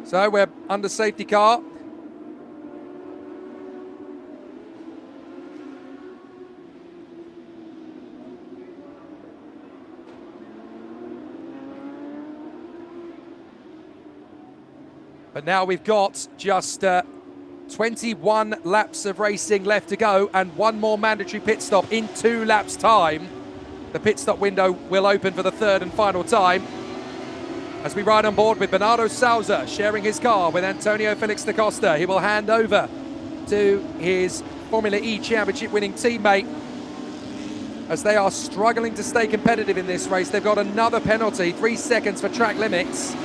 So we're under safety car. But now we've got just 21 laps of racing left to go and one more mandatory pit stop in 2 laps' time. The pit stop window will open for the third and final time, as we ride on board with Bernardo Souza sharing his car with Antonio Felix da Costa. He will hand over to his Formula E championship winning teammate, as they are struggling to stay competitive in this race. They've got another penalty, 3 seconds for track limits.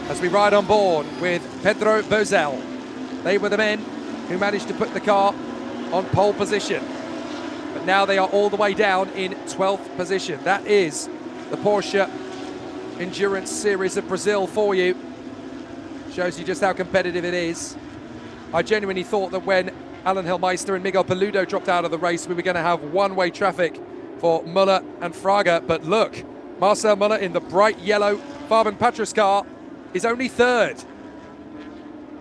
as we ride on board with Pedro Bozel. They were the men who managed to put the car on pole position. But now they are all the way down in 12th position. That is the Porsche Endurance Series of Brazil for you. Shows you just how competitive it is. I genuinely thought that when Alan Hillmeister and Miguel Paludo dropped out of the race, we were going to have one-way traffic for Muller and Fraga. But look, Marcel Muller in the bright yellow Fabian Patras car is only third.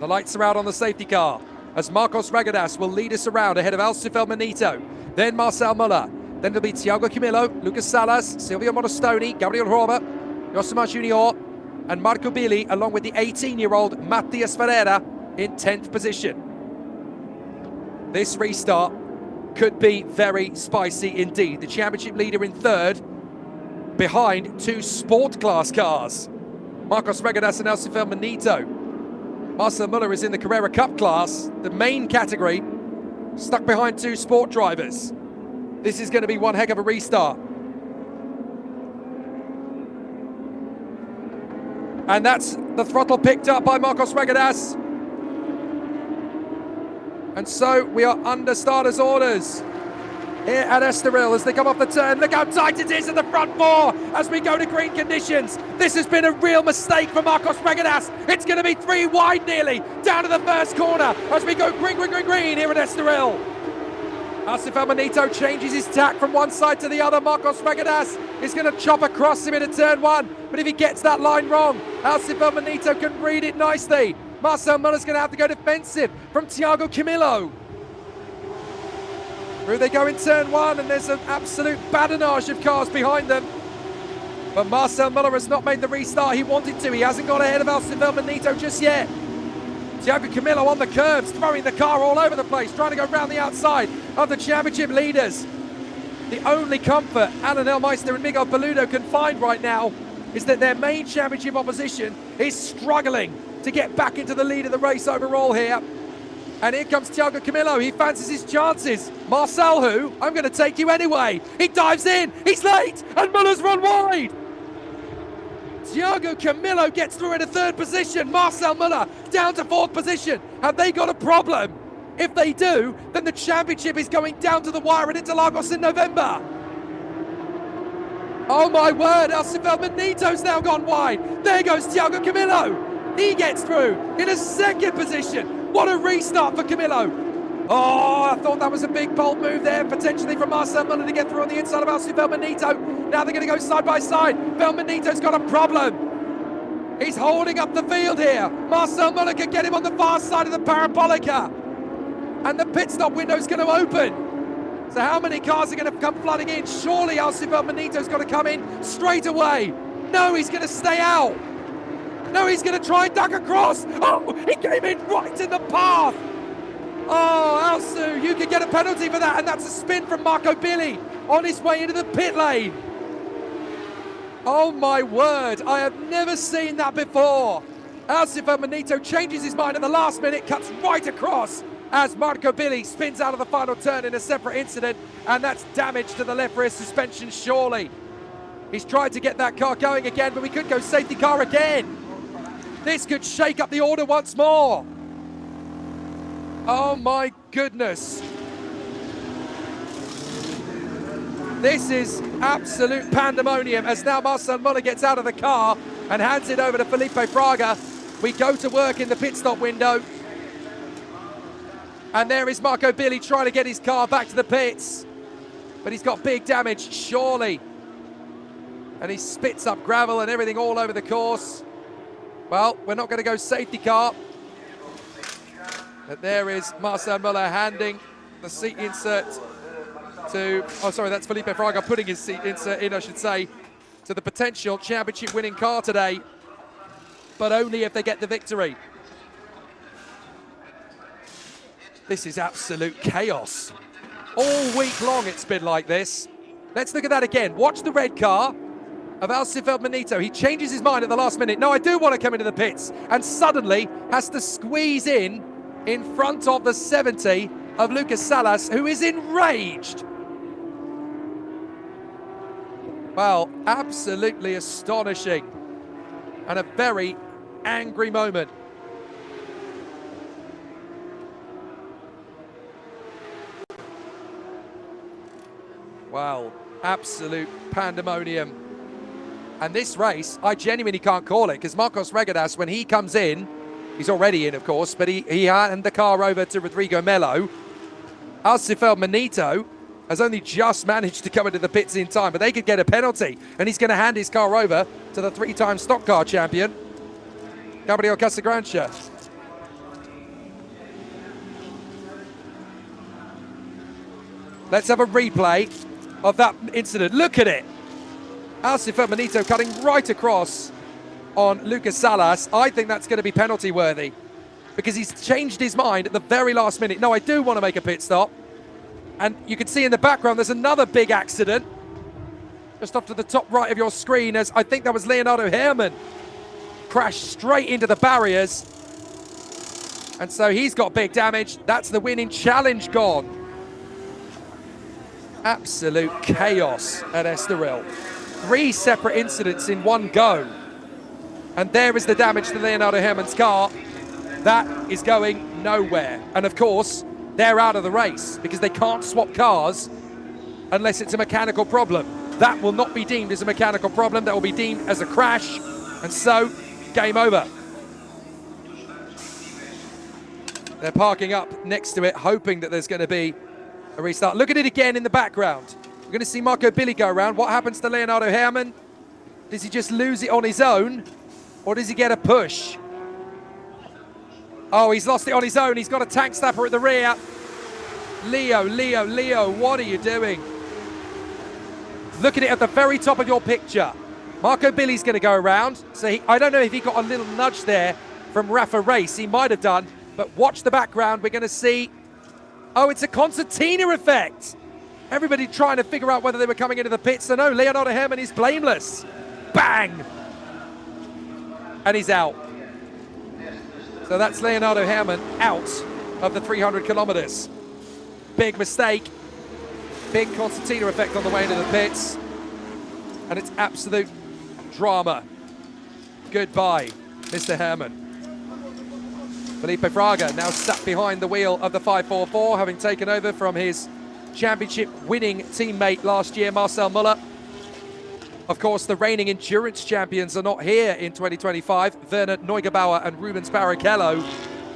The lights are out on the safety car as Marcos Ragadas will lead us around ahead of Alcifel Manito, then Marcel Muller, then it'll be Thiago Camilo, Lucas Salas, Silvio Monostoni, Gabriel Roba, Josimar Junior, and Marco Billy, along with the 18-year-old Matias Ferreira in 10th position. This restart could be very spicy indeed. The championship leader in third, behind two sport class cars, Marcos Ragadas and Alcifel Manito. Marcel Muller is in the Carrera Cup class, the main category, stuck behind two sport drivers. This is going to be one heck of a restart. And that's the throttle picked up by Marcos Ragadas. And so we are under starters' orders here at Estoril as they come off the turn. Look how tight it is at the front four as we go to green conditions. This has been a real mistake for Marcos Ragadas. It's going to be 3 wide nearly down to the first corner as we go green here at Estoril. Alcifel Manito changes his tack from one side to the other. Marcos Ragadas is going to chop across him into turn one, but if he gets that line wrong, Alcifel Manito can read it nicely. Marcel Muller's going to have to go defensive from Thiago Camilo. Through they go in turn one, and there's an absolute badinage of cars behind them. But Marcel Muller has not made the restart he wanted to. He hasn't got ahead of Alcifel Manito just yet. Thiago Camilo on the curbs, throwing the car all over the place, trying to go round the outside of the championship leaders. The only comfort Alan Hillmeister and Miguel Paludo can find right now is that their main championship opposition is struggling to get back into the lead of the race overall here. And here comes Thiago Camilo. He fancies his chances. Marcel who? I'm going to take you anyway. He dives in. He's late. And Muller's run wide. Thiago Camilo gets through into third position. Marcel Muller down to fourth position. Have they got a problem? If they do, then the championship is going down to the wire at Interlagos in November. Oh my word, Alcifel Manito's now gone wide. There goes Thiago Camilo. He gets through in a second position. What a restart for Camilo. Oh, I thought that was a big bold move there, potentially from Marcel Muller to get through on the inside of Alcifel Manito. Now they're going to go side by side. Manito's got a problem. He's holding up the field here. Marcel Muller can get him on the far side of the Parabolica. And the pit stop window's going to open. So how many cars are going to come flooding in? Surely Alcifel Manito's got to come in straight away. No, he's going to stay out. No, he's going to try and duck across. Oh, he came in right in the path. Oh, Alsu, you could get a penalty for that, and that's a spin from Marco Billy on his way into the pit lane. Oh my word, I have never seen that before. Alcifel Manito changes his mind at the last minute, cuts right across as Marco Billy spins out of the final turn in a separate incident, and that's damage to the left rear suspension, surely. He's tried to get that car going again, but we could go safety car again. This could shake up the order once more. Oh my goodness. This is absolute pandemonium as now Marcel Muller gets out of the car and hands it over to Felipe Fraga. We go to work in the pit stop window. And there is Marco Billy trying to get his car back to the pits. But he's got big damage, surely. And he spits up gravel and everything all over the course. Well, we're not going to go safety car. But there is Marcel Muller handing the seat insert to, oh sorry, that's Felipe Fraga putting his seat insert in, I should say, to the potential championship winning car today, but only if they get the victory. This is absolute chaos. All week long it's been like this. Let's look at that again. Watch the red car of Alcifel Manito. He changes his mind at the last minute. No, I do want to come into the pits, and suddenly has to squeeze in front of the 70 of Lucas Salas, who is enraged. Well, absolutely astonishing. And a very angry moment. Wow, absolute pandemonium. And this race, I genuinely can't call it, because Marcos Regadas, when he comes in, he's already in, of course, but he handed the car over to Rodrigo Melo. Alcifel Manito has only just managed to come into the pits in time, but they could get a penalty, and he's going to hand his car over to the three-time stock car champion, Gabriel Casagrande. Let's have a replay of that incident. Look at it. Alcifel Manito cutting right across on Lucas Salas. I think that's going to be penalty worthy, because he's changed his mind at the very last minute. No, I do want to make a pit stop. And you can see in the background there's another big accident just off to the top right of your screen, as I think that was Leonardo Herrmann crashed straight into the barriers, and so he's got big damage. That's the winning challenge gone. Absolute chaos at Estoril. 3 separate incidents in one go, and there is the damage to Leonardo Herrmann's car. That is going nowhere, and of course they're out of the race because they can't swap cars unless it's a mechanical problem. That will not be deemed as a mechanical problem. That will be deemed as a crash, and so game over. They're parking up next to it, hoping that there's going to be a restart. Look at it again in the background. We're going to see Marco Billy go around. What happens to Leonardo Herrmann? Does he just lose it on his own, or does he get a push? Oh, he's lost it on his own. He's got a tank stopper at the rear. Leo, what are you doing? Look at it at the very top of your picture. Marco Billy's going to go around. So I don't know if he got a little nudge there from Rafa Race. He might have done, but watch the background. We're going to see, oh, it's a concertina effect. Everybody trying to figure out whether they were coming into the pits. So no, Leonardo Herrmann is blameless. Bang! And he's out. So that's Leonardo Herrmann out of the 300 kilometers. Big mistake. Big concertina effect on the way into the pits. And it's absolute drama. Goodbye, Mr. Herrmann. Felipe Fraga now sat behind the wheel of the 544, having taken over from his championship winning teammate last year, Marcel Muller. Of course, the reigning endurance champions are not here in 2025. Werner Neugebauer and Rubens Barrichello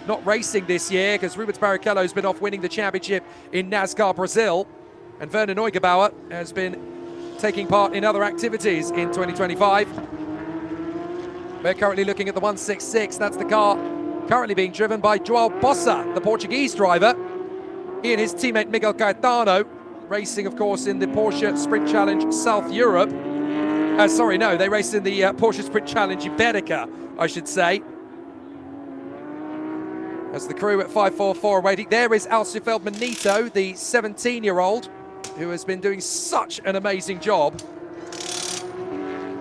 not racing this year, because Rubens Barrichello has been off winning the championship in NASCAR Brazil, and Werner Neugebauer has been taking part in other activities in 2025. We're currently looking at the 166. That's the car currently being driven by Joao Bossa, the Portuguese driver. He and his teammate Miguel Caetano, racing, of course, in the Porsche Sprint Challenge South Europe. They race in the Porsche Sprint Challenge Iberica, I should say. As the crew at 544 are waiting. There is Alcifel Manito, the 17-year-old, who has been doing such an amazing job.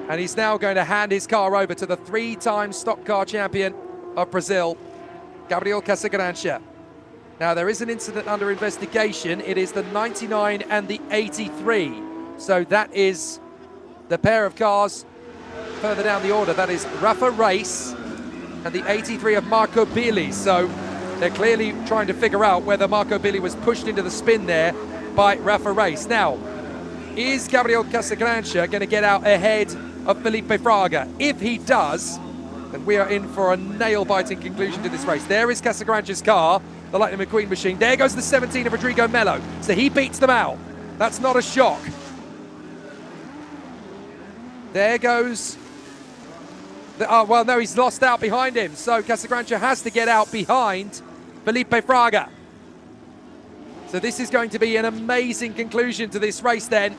And he's now going to hand his car over to the 3-time stock car champion of Brazil, Gabriel Casagrande. Now, there is an incident under investigation. It is the 99 and the 83. So that is the pair of cars further down the order. That is Rafa Race and the 83 of Marco Billy. So they're clearly trying to figure out whether Marco Billy was pushed into the spin there by Rafa Race. Now, is Gabriel Casagrande going to get out ahead of Felipe Fraga? If he does, then we are in for a nail-biting conclusion to this race. There is Casagrande's car, the Lightning McQueen machine. There goes the 17 of Rodrigo Melo. So he beats them out. That's not a shock. There goes... well, no, he's lost out behind him. So Casagrande has to get out behind Felipe Fraga. So this is going to be an amazing conclusion to this race then.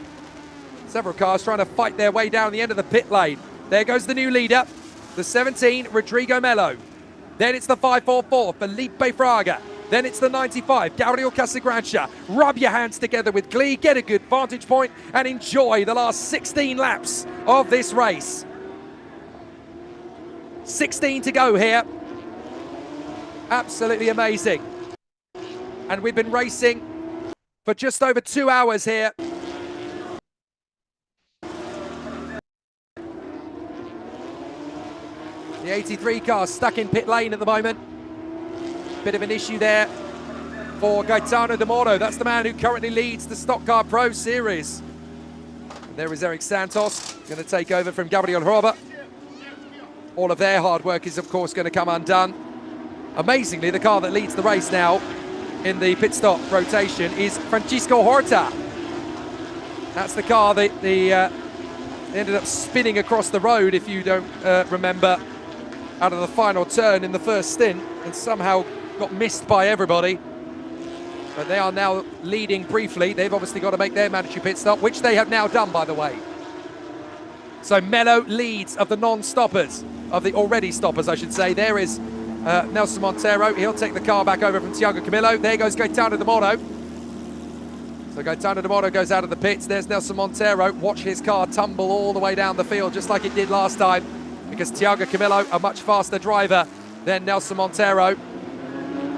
Several cars trying to fight their way down the end of the pit lane. There goes the new leader, the 17, Rodrigo Melo. Then it's the 544, Felipe Fraga. Then it's the 95, Gabriel Casagrande. Rub your hands together with glee, get a good vantage point, and enjoy the last 16 laps of this race. 16 to go here. Absolutely amazing. And we've been racing for just over 2 hours here. The 83 car stuck in pit lane at the moment. Bit of an issue there for Gaetano de Moro. That's the man who currently leads the Stock Car Pro Series. And there is Eric Santos, going to take over from Gabriel Roba. All of their hard work is, of course, going to come undone. Amazingly, the car that leads the race now in the pit stop rotation is Francisco Horta. That's the car that they ended up spinning across the road, if you don't remember, out of the final turn in the first stint, and somehow got missed by everybody. But they are now leading briefly. They've obviously got to make their mandatory pit stop, which they have now done, by the way. So Melo leads of the non-stoppers, of the already stoppers, I should say. There is Nelson Monteiro. He'll take the car back over from Thiago Camilo. There goes Gaetano de Moro. So Gaetano de Moro goes out of the pits. There's Nelson Monteiro. Watch his car tumble all the way down the field, just like it did last time, because Thiago Camilo, a much faster driver than Nelson Monteiro.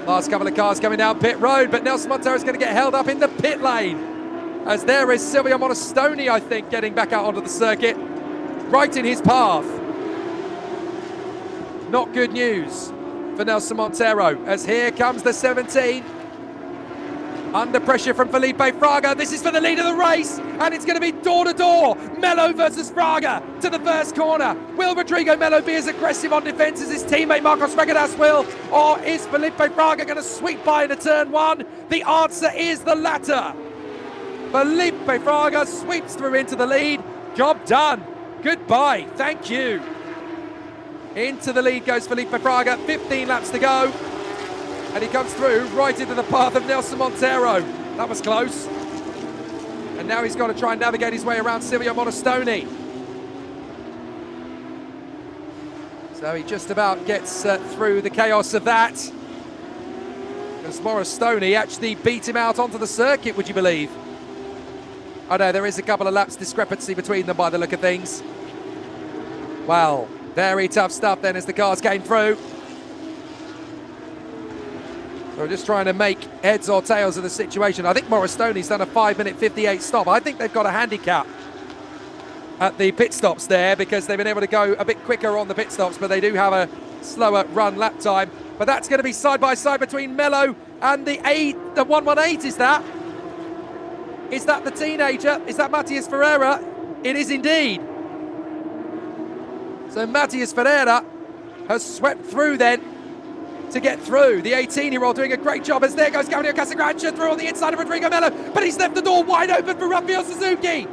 Last couple of cars coming down pit road, but Nelson Monteiro is going to get held up in the pit lane. As there is Silvio Monostoni, I think, getting back out onto the circuit, right in his path. Not good news for Nelson Monteiro, as here comes the 17. Under pressure from Felipe Fraga. This is for the lead of the race, and it's going to be door-to-door. Melo versus Fraga to the first corner. Will Rodrigo Melo be as aggressive on defence as his teammate Marcos Regadas will, or is Felipe Fraga going to sweep by into turn one? The answer is the latter. Felipe Fraga sweeps through into the lead. Job done. Goodbye. Thank you. Into the lead goes Felipe Fraga. 15 laps to go. And he comes through right into the path of Nelson Monteiro. That was close. And now he's got to try and navigate his way around Silvio Monostoni. So he just about gets through the chaos of that. Because Monostoni actually beat him out onto the circuit, would you believe? Oh no, there is a couple of laps discrepancy between them by the look of things. Well, very tough stuff then as the cars came through. So we're just trying to make heads or tails of the situation. I think Moristoni's done a 5-minute 58 stop. I think they've got a handicap at the pit stops there, because they've been able to go a bit quicker on the pit stops, but they do have a slower run lap time. But that's going to be side by side between Melo and the 118, is that? Is that the teenager? Is that Matias Ferreira? It is indeed. So Matias Ferreira has swept through then to get through. The 18-year-old doing a great job, as there goes Gabriel Casagrande through on the inside of Rodrigo Melo, but he's left the door wide open for Rafael Suzuki.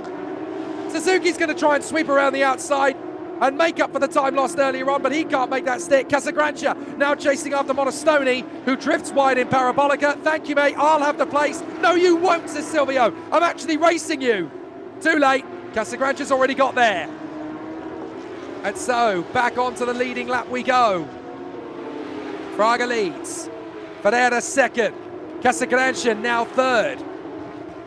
Suzuki's going to try and sweep around the outside and make up for the time lost earlier on, but he can't make that stick. Casagrande now chasing after Monostoni, who drifts wide in Parabolica. Thank you, mate, I'll have the place. No, you won't, says Silvio. I'm actually racing you. Too late. Casagrande's already got there. And so, back onto the leading lap we go. Fraga leads. Ferreira second. Casagrande now third.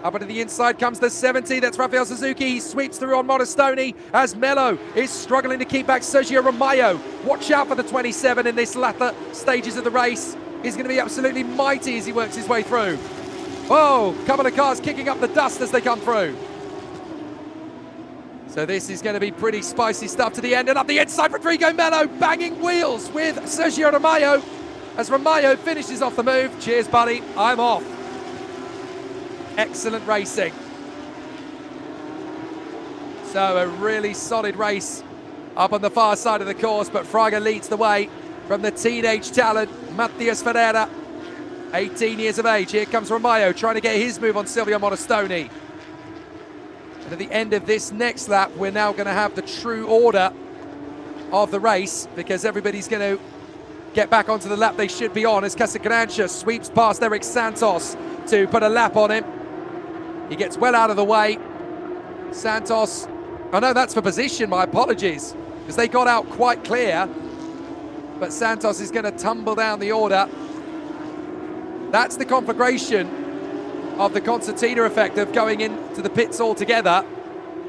Up into the inside comes the 70. That's Rafael Suzuki. He sweeps through on Monostoni as Melo is struggling to keep back Sergio Romayo. Watch out for the 27 in this latter stages of the race. He's going to be absolutely mighty as he works his way through. Whoa, couple of cars kicking up the dust as they come through. So this is going to be pretty spicy stuff to the end. And up the inside, Rodrigo Melo banging wheels with Sergio Romayo as Romayo finishes off the move. Cheers, buddy. I'm off. Excellent racing. So a really solid race up on the far side of the course, but Fraga leads the way from the teenage talent, Matias Ferreira, 18 years of age. Here comes Romayo trying to get his move on Silvio Monostoni. And at the end of this next lap, we're now going to have the true order of the race, because everybody's going to get back onto the lap they should be on as Casagrande sweeps past Eric Santos to put a lap on him. He gets well out of the way. Santos, oh no, that's for position, my apologies, because they got out quite clear. But Santos is going to tumble down the order. That's the conflagration of the concertina effect of going into the pits altogether.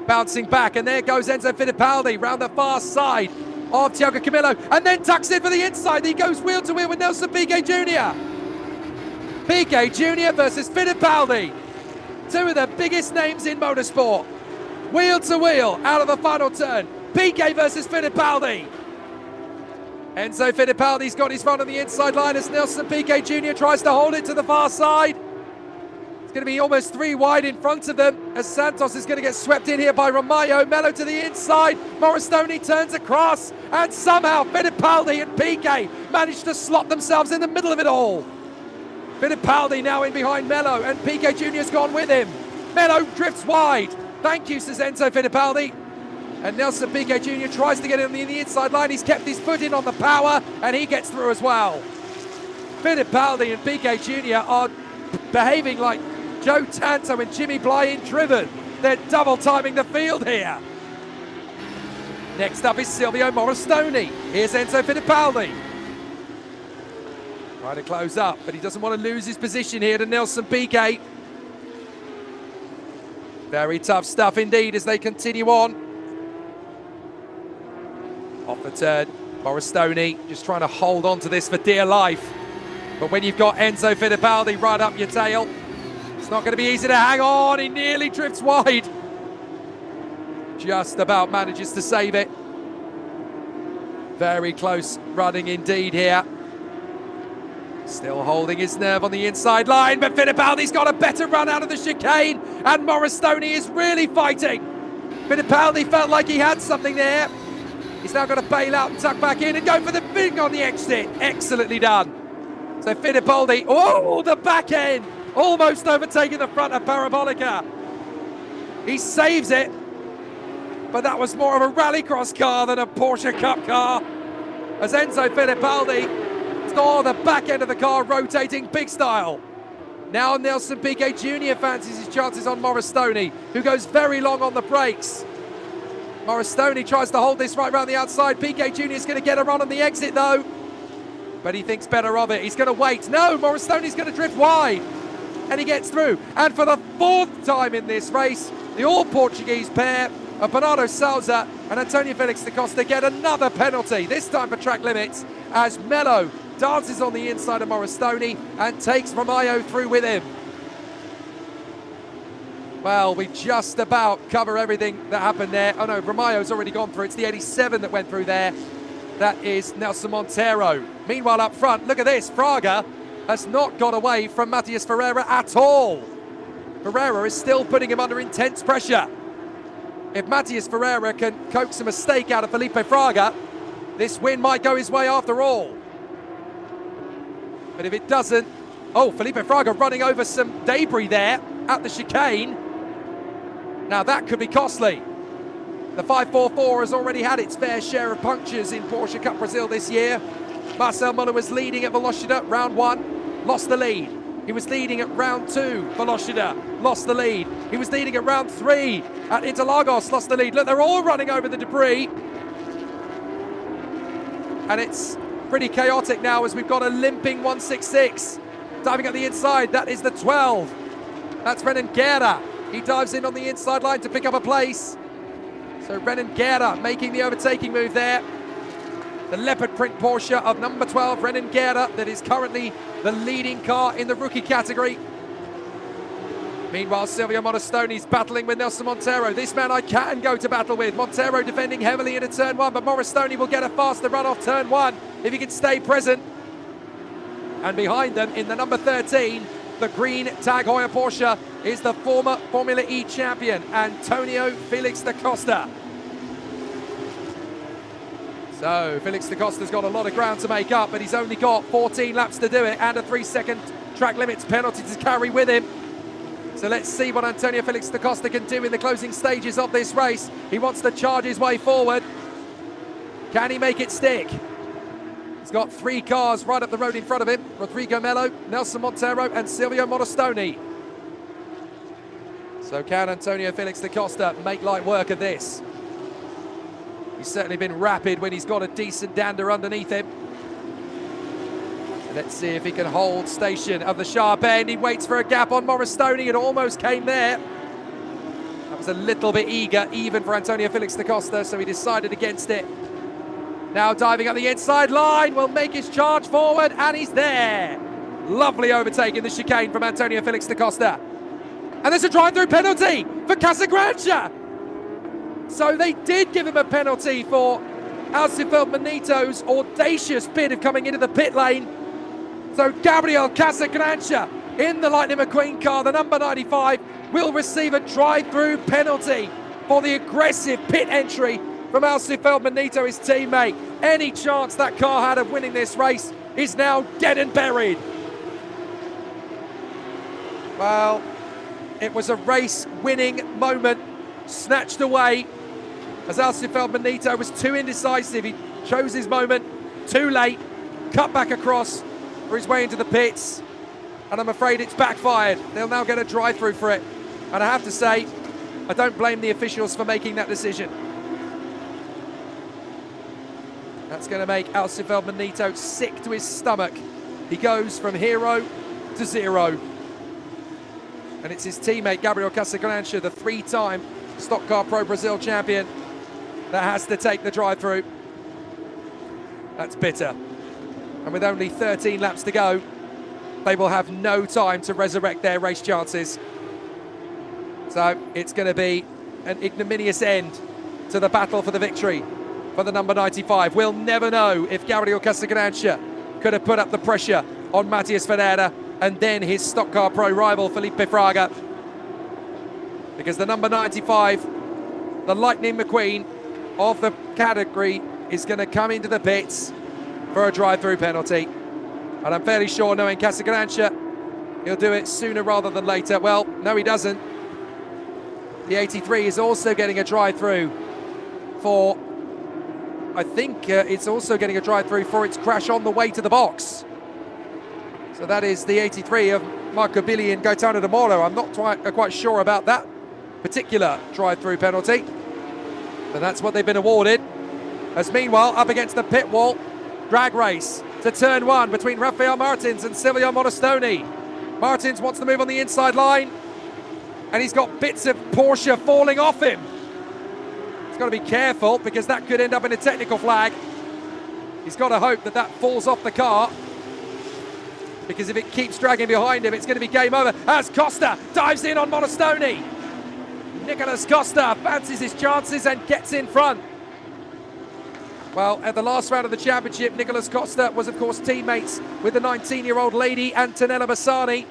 Bouncing back, and there goes Enzo Fittipaldi round the far side of Thiago Camilo, and then tucks in for the inside. He goes wheel to wheel with Nelson Piquet Jr. Piquet Jr. versus Fittipaldi. Two of the biggest names in motorsport. Wheel to wheel out of the final turn. Piquet versus Fittipaldi. Enzo Fittipaldi's got his run on the inside line as Nelson Piquet Jr. tries to hold it to the far side. It's going to be almost 3 wide in front of them as Santos is going to get swept in here by Romayo. Mello to the inside. Moristoni turns across and somehow Fittipaldi and Piquet manage to slot themselves in the middle of it all. Fittipaldi now in behind Mello and Piquet Jr.'s gone with him. Mello drifts wide. Thank you, says Enzo Fittipaldi. And Nelson Piquet Jr. tries to get in the inside line. He's kept his foot in on the power and he gets through as well. Fittipaldi and Piquet Jr. are behaving like Joe Tanto and Jimmy Bly in Driven. They're double timing the field here. Next up is Silvio Moristoni. Here's Enzo Fittipaldi. Trying to close up, but he doesn't want to lose his position here to Nelson Piquet. Very tough stuff indeed as they continue on. Off the turn, Moristoni just trying to hold on to this for dear life. But when you've got Enzo Fittipaldi right up your tail, it's not going to be easy to hang on. He nearly drifts wide. Just about manages to save it. Very close running indeed here. Still holding his nerve on the inside line, but Fittipaldi's got a better run out of the chicane, and Moristoni is really fighting. Fittipaldi felt like he had something there. He's now got to bail out and tuck back in and go for the big on the exit. Excellently done. So Fittipaldi, oh, the back end, almost overtaking the front of Parabolica. He saves it, but that was more of a rallycross car than a Porsche Cup car. As Enzo Fittipaldi, oh, the back end of the car rotating big style. Now Nelson Piquet Jr. fancies his chances on Moristoni, who goes very long on the brakes. Moristoni tries to hold this right around the outside. Piquet Jr. is going to get a run on the exit though, but he thinks better of it. He's going to wait. No, Moristoni's going to drift wide, and he gets through. And for the 4th time in this race, the all-Portuguese pair of Bernardo Souza and Antonio Felix da Costa get another penalty, this time for track limits, as Mello dances on the inside of Moristoni and takes Romayo through with him. Well, we just about cover everything that happened there. Oh no, Romayo's already gone through. It's the 87 that went through there. That is Nelson Monteiro. Meanwhile, up front, look at this. Fraga has not got away from Matias Ferreira at all. Ferreira is still putting him under intense pressure. If Matias Ferreira can coax a mistake out of Felipe Fraga, this win might go his way after all. But if it doesn't, oh, Felipe Fraga running over some debris there at the chicane. Now that could be costly. The 544 has already had its fair share of punctures in Porsche Cup Brasil this year. Marcel Muller was leading at Velocida, round 1, lost the lead. He was leading at round 2, Velocida, lost the lead. He was leading at round 3 at Interlagos, lost the lead. Look, they're all running over the debris. And it's pretty chaotic now as we've got a limping 166. Diving at the inside, that is the 12. That's Renan Guerra. He dives in on the inside line to pick up a place. So Renan Guerra making the overtaking move there. The leopard print Porsche of number 12, Renan Guerra, that is currently the leading car in the rookie category. Meanwhile, Silvio Moristoni's battling with Nelson Monteiro. This man I can go to battle with. Monteiro defending heavily into turn 1, but Moristoni will get a faster run off turn 1 if he can stay present. And behind them in the number 13, the green Tag Heuer Porsche, is the former Formula E champion, Antonio Felix da Costa. So Felix da Costa's got a lot of ground to make up, but he's only got 14 laps to do it and a 3-second track limits penalty to carry with him. So let's see what Antonio Felix da Costa can do in the closing stages of this race. He wants to charge his way forward. Can he make it stick? He's got 3 cars right up the road in front of him. Rodrigo Mello, Nelson Monteiro and Silvio Moristoni. So can Antonio Felix da Costa make light work of this? He's certainly been rapid when he's got a decent dander underneath him. Let's see if he can hold station of the sharp end. He waits for a gap on Moristoni. It almost came there. That was a little bit eager, even for Antonio Felix da Costa, so he decided against it. Now diving up the inside line, will make his charge forward, and he's there. Lovely overtaking the chicane from Antonio Felix da Costa. And there's a drive-through penalty for Casagrande. So they did give him a penalty for Alcifeld Benito's audacious bid of coming into the pit lane. So Gabriel Casagrancha in the Lightning McQueen car, the number 95, will receive a drive-through penalty for the aggressive pit entry from Alcifeld Benito, his teammate. Any chance that car had of winning this race is now dead and buried. Well, it was a race-winning moment snatched away as Alcifeld Benito was too indecisive. He chose his moment too late, cut back across for his way into the pits, and I'm afraid it's backfired. They'll now get a drive-through for it. And I have to say, I don't blame the officials for making that decision. That's going to make Alcifeld Benito sick to his stomach. He goes from hero to zero. And it's his teammate, Gabriel Casagrancha, the three-time Stock Car Pro Brazil champion, that has to take the drive-through. That's bitter. And with only 13 laps to go, they will have no time to resurrect their race chances. So it's going to be an ignominious end to the battle for the victory for the number 95. We'll never know if Gabriel Casagrancha could have put up the pressure on Matias Ferreira and then his Stock Car Pro rival, Felipe Fraga. Because the number 95, the Lightning McQueen of the category, is going to come into the pits for a drive-through penalty. And I'm fairly sure, knowing Casagrancha, he'll do it sooner rather than later. Well, no, he doesn't. The 83 is also getting a drive-through for, I think it's also getting a drive-through for its crash on the way to the box. So that is the 83 of Marco Billy and Gaetano De Moro. I'm not quite sure about that particular drive-through penalty, but that's what they've been awarded. As meanwhile, up against the pit wall, drag race to turn one between Rafael Martins and Silvio Modestoni. Martins wants to move on the inside line, and he's got bits of Porsche falling off him. He's got to be careful because that could end up in a technical flag. He's got to hope that that falls off the car, because if it keeps dragging behind him, it's going to be game over as Costa dives in on Modestoni. Nicolas Costa fancies his chances and gets in front. Well, at the last round of the championship, Nicolas Costa was, of course, teammates with the 19-year-old lady, Antonella Bassani,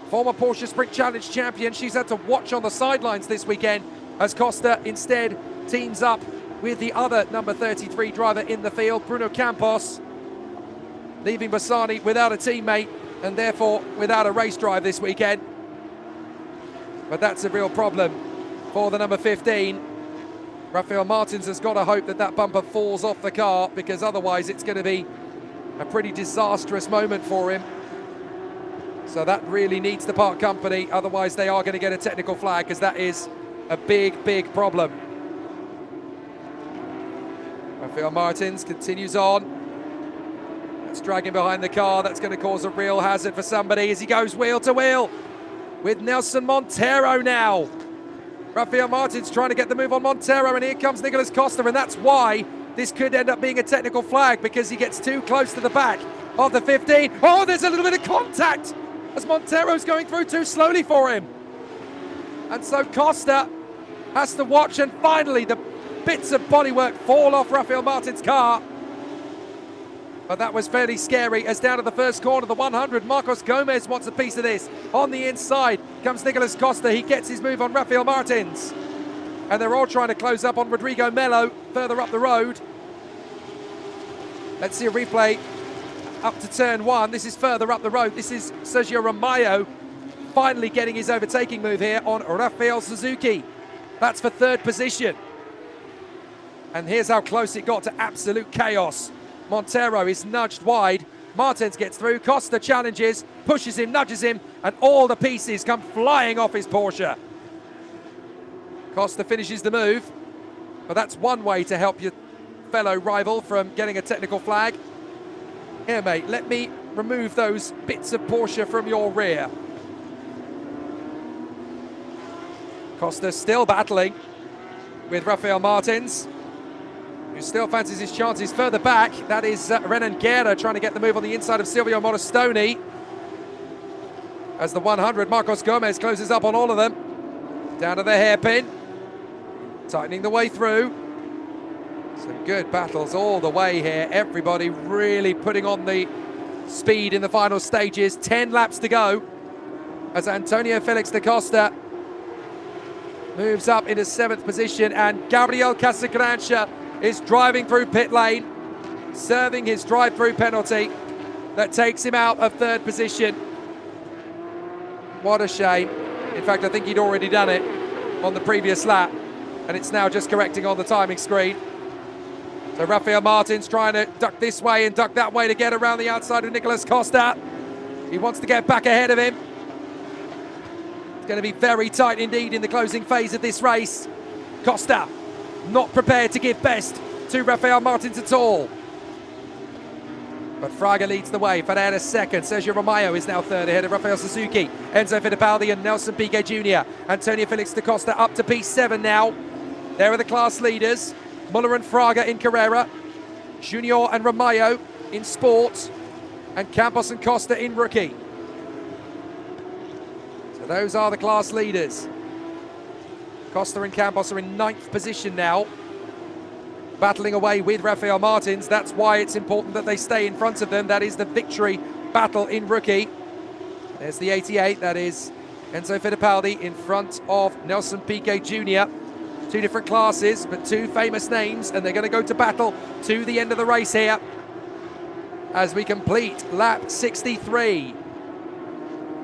former Porsche Sprint Challenge champion. She's had to watch on the sidelines this weekend as Costa instead teams up with the other number 33 driver in the field, Bruno Campos, leaving Bassani without a teammate and therefore without a race drive this weekend. But that's a real problem for the number 15. Rafael Martins has got to hope that that bumper falls off the car, because otherwise it's going to be a pretty disastrous moment for him. So that really needs to part company, otherwise they are going to get a technical flag, because that is a big, big problem. Rafael Martins continues on. That's dragging behind the car. That's going to cause a real hazard for somebody as he goes wheel to wheel with Nelson Monteiro now. Rafael Martins trying to get the move on Monteiro, and here comes Nicolas Costa, and that's why this could end up being a technical flag, because he gets too close to the back of the 15. Oh, there's a little bit of contact as Monteiro's going through too slowly for him. And so Costa has to watch, and finally the bits of bodywork fall off Rafael Martins' car. But that was fairly scary, as down to the first corner, the 100, Marcos Gomez wants a piece of this. On the inside comes Nicolas Costa. He gets his move on Rafael Martins. And they're all trying to close up on Rodrigo Melo further up the road. Let's see a replay up to turn one. This is further up the road. This is Sergio Romayo finally getting his overtaking move here on Rafael Suzuki. That's for third position. And here's how close it got to absolute chaos. Monteiro is nudged wide. Martins gets through. Costa challenges, pushes him, nudges him, and all the pieces come flying off his Porsche. Costa finishes the move, but that's one way to help your fellow rival from getting a technical flag. Here, mate, let me remove those bits of Porsche from your rear. Costa still battling with Rafael Martins, who still fancies his chances further back. That is Renan Guerra trying to get the move on the inside of Silvio Modestoni. As the 100, Marcos Gomez closes up on all of them. Down to the hairpin. Tightening the way through. Some good battles all the way here. Everybody really putting on the speed in the final stages. 10 laps to go as Antonio Felix da Costa moves up into 7th position, and Gabriel Casagrancha is driving through pit lane, serving his drive-through penalty that takes him out of 3rd position. What a shame. In fact, I think he'd already done it on the previous lap, and it's now just correcting on the timing screen. So Rafael Martins trying to duck this way and duck that way to get around the outside of Nicolas Costa. He wants to get back ahead of him. It's going to be very tight indeed in the closing phase of this race. Costa not prepared to give best to Rafael Martins at all. But Fraga leads the way. Ferreira second. Sergio Romeo is now third ahead of Rafael Suzuki, Enzo Fittipaldi and Nelson Piquet Jr. Antonio Felix da Costa up to P7 now. There are the class leaders. Muller and Fraga in Carrera. Junior and Romeo in Sport. And Campos and Costa in Rookie. So those are the class leaders. Costa and Campos are in 9th position now, battling away with Rafael Martins. That's why it's important that they stay in front of them. That is the victory battle in Rookie. There's the 88, that is Enzo Fittipaldi in front of Nelson Piquet Jr. 2 different classes, but 2 famous names, and they're going to go to battle to the end of the race here as we complete lap 63.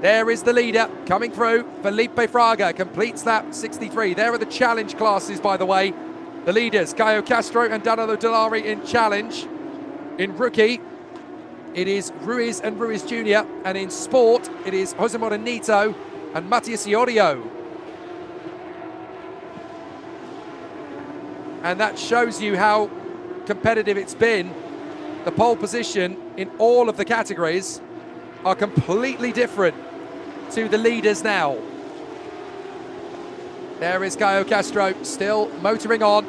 There is the leader coming through. Felipe Fraga completes lap 63. There are the challenge classes, by the way. The leaders, Caio Castro and Danilo Delari in challenge. In Rookie, it is Ruiz and Ruiz Jr. And in Sport, it is Jose Morenito and Matias Iorio. And that shows you how competitive it's been. The pole position in all of the categories are completely different to the leaders now. There is Caio Castro still motoring on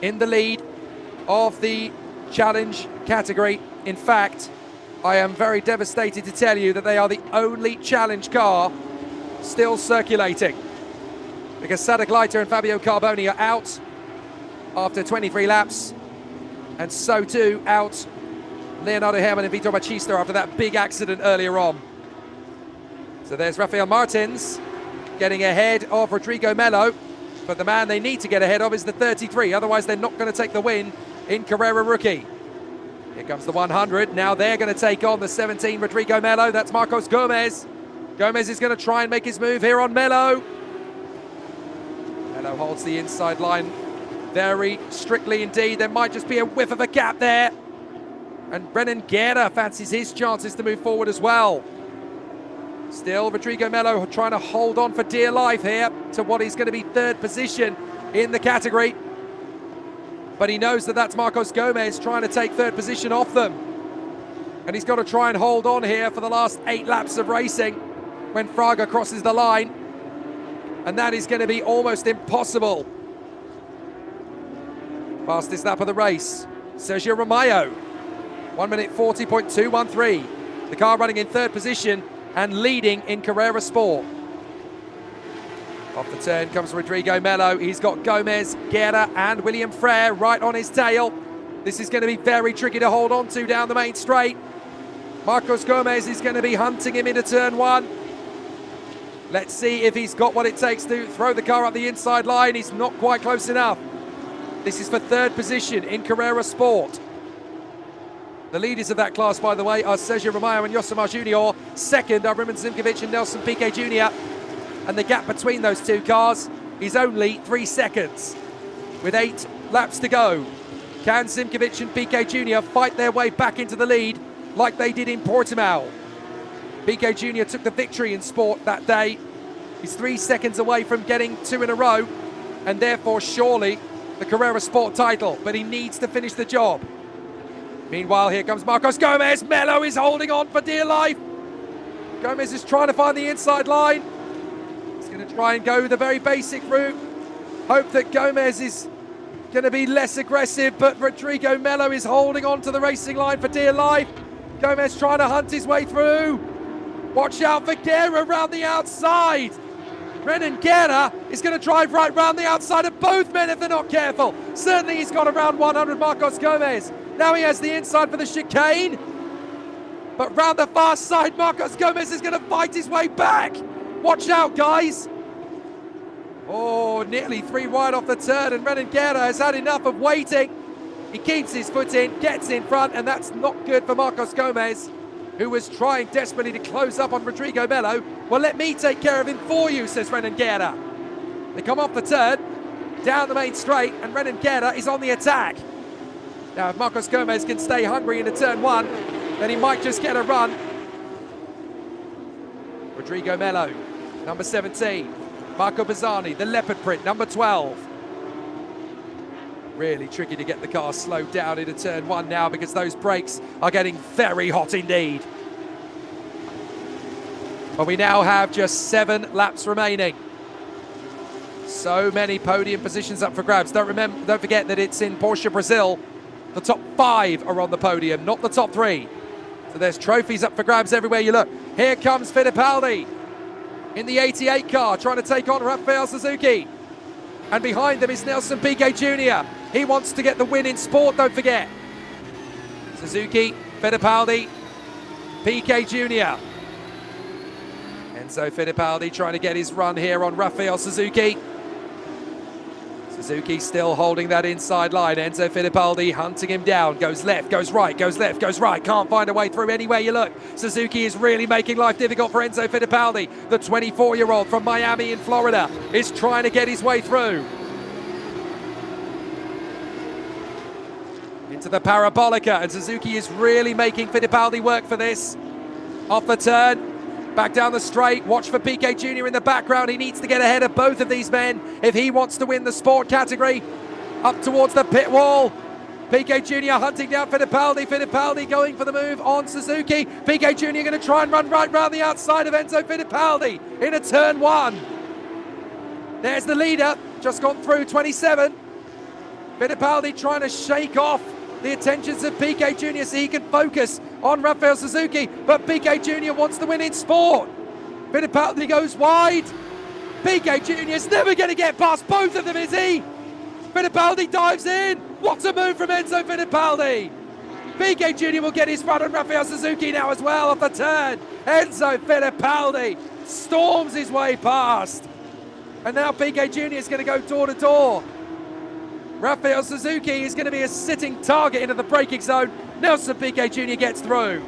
in the lead of the challenge category. In fact, I am very devastated to tell you that they are the only challenge car still circulating, because Sadek Leiter and Fabio Carboni are out after 23 laps, and so too out Leonardo Herman and Vitor Batista after that big accident earlier on. So there's Rafael Martins getting ahead of Rodrigo Melo, but the man they need to get ahead of is the 33, otherwise they're not going to take the win in Carrera Rookie. Here comes the 100, now they're going to take on the 17 Rodrigo Melo. That's Marcos Gomez. Gomez is going to try and make his move here on Melo. Melo holds the inside line very strictly indeed. There might just be a whiff of a gap there, and Brennan Guerra fancies his chances to move forward as well. Still, Rodrigo Melo trying to hold on for dear life here to what is going to be 3rd position in the category. But he knows that that's Marcos Gomez trying to take 3rd position off them. And he's got to try and hold on here for the last 8 laps of racing when Fraga crosses the line. And that is going to be almost impossible. Fastest lap of the race, Sergio Romeo. 1 minute 40.213. The car running in 3rd position and leading in Carrera Sport. Off the turn comes Rodrigo Melo. He's got Gomez, Guerra and William Frere right on his tail. This is going to be very tricky to hold on to down the main straight. Marcos Gomez is going to be hunting him into turn 1. Let's see if he's got what it takes to throw the car up the inside line. He's not quite close enough. This is for 3rd position in Carrera Sport. The leaders of that class, by the way, are Sergio Romeo and Yosemar Jr. Second are Roman Zimkovic and Nelson Piquet Jr. And the gap between those 2 cars is only 3 seconds. With 8 laps to go, can Zimkovic and Piquet Jr. fight their way back into the lead like they did in Portimao? Piquet Jr. took the victory in Sport that day. He's 3 seconds away from getting 2 in a row, and therefore surely the Carrera Sport title, but he needs to finish the job. Meanwhile, here comes Marcos Gomez. Melo is holding on for dear life. Gomez is trying to find the inside line. He's going to try and go the very basic route. Hope that Gomez is going to be less aggressive, but Rodrigo Melo is holding on to the racing line for dear life. Gomez trying to hunt his way through. Watch out for Guerra around the outside. Renan Guerra is going to drive right round the outside of both men if they're not careful. Certainly he's got around 100, Marcos Gomez. Now he has the inside for the chicane. But round the far side, Marcos Gomez is going to fight his way back. Watch out, guys. Oh, nearly 3 wide off the turn, and Renan Guerra has had enough of waiting. He keeps his foot in, gets in front, and that's not good for Marcos Gomez, who was trying desperately to close up on Rodrigo Melo. Well, let me take care of him for you, says Renan Guerra. They come off the turn, down the main straight, and Renan Guerra is on the attack. Now, if Marcos Gomez can stay hungry into turn 1, then he might just get a run. Rodrigo Melo, number 17. Marco Bazzani, the leopard print, number 12. Really tricky to get the car slowed down into turn 1 now, because those brakes are getting very hot indeed. But we now have just 7 laps remaining. So many podium positions up for grabs. Don't forget that it's in Porsche Brazil. The top 5 are on the podium, not the top 3. So there's trophies up for grabs everywhere you look. Here comes Fittipaldi in the 88 car, trying to take on Rafael Suzuki. And behind them is Nelson Piquet Jr. He wants to get the win in sport, don't forget. Suzuki, Fittipaldi, Piquet Jr. Enzo Fittipaldi trying to get his run here on Rafael Suzuki. Suzuki still holding that inside line. Enzo Fittipaldi hunting him down. Goes left, goes right, goes left, goes right. Can't find a way through anywhere you look. Suzuki is really making life difficult for Enzo Fittipaldi. The 24-year-old from Miami in Florida is trying to get his way through. Into the Parabolica, and Suzuki is really making Fittipaldi work for this. Off the turn. Back down the straight, watch for Piquet Jr. in the background. He needs to get ahead of both of these men if he wants to win the sport category. Up towards the pit wall. Piquet Jr. hunting down Fittipaldi. Fittipaldi going for the move on Suzuki. Piquet Jr. going to try and run right round the outside of Enzo Fittipaldi into turn 1. There's the leader, just gone through 27. Fittipaldi trying to shake off the attentions of Piquet Jr. so he can focus on Rafael Suzuki, but Piquet Jr. wants to win in sport. Fittipaldi goes wide. Piquet Jr. is never going to get past both of them, is he? Fittipaldi dives in. What a move from Enzo Fittipaldi. Piquet Jr. will get his run on Rafael Suzuki now as well off the turn. Enzo Fittipaldi storms his way past. And now Piquet Jr. is going to go door to door. Rafael Suzuki is going to be a sitting target into the braking zone. Nelson Piquet Jr. gets through.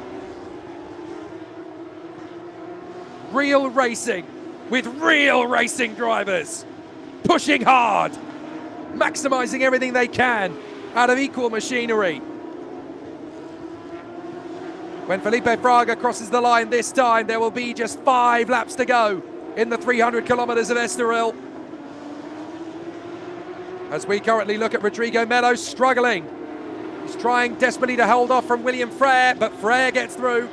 Real racing with real racing drivers. Pushing hard. Maximising everything they can out of equal machinery. When Felipe Fraga crosses the line this time, there will be just 5 laps to go in the 300 kilometres of Estoril. As we currently look at Rodrigo Melo struggling. He's trying desperately to hold off from William Frere, but Frere gets through.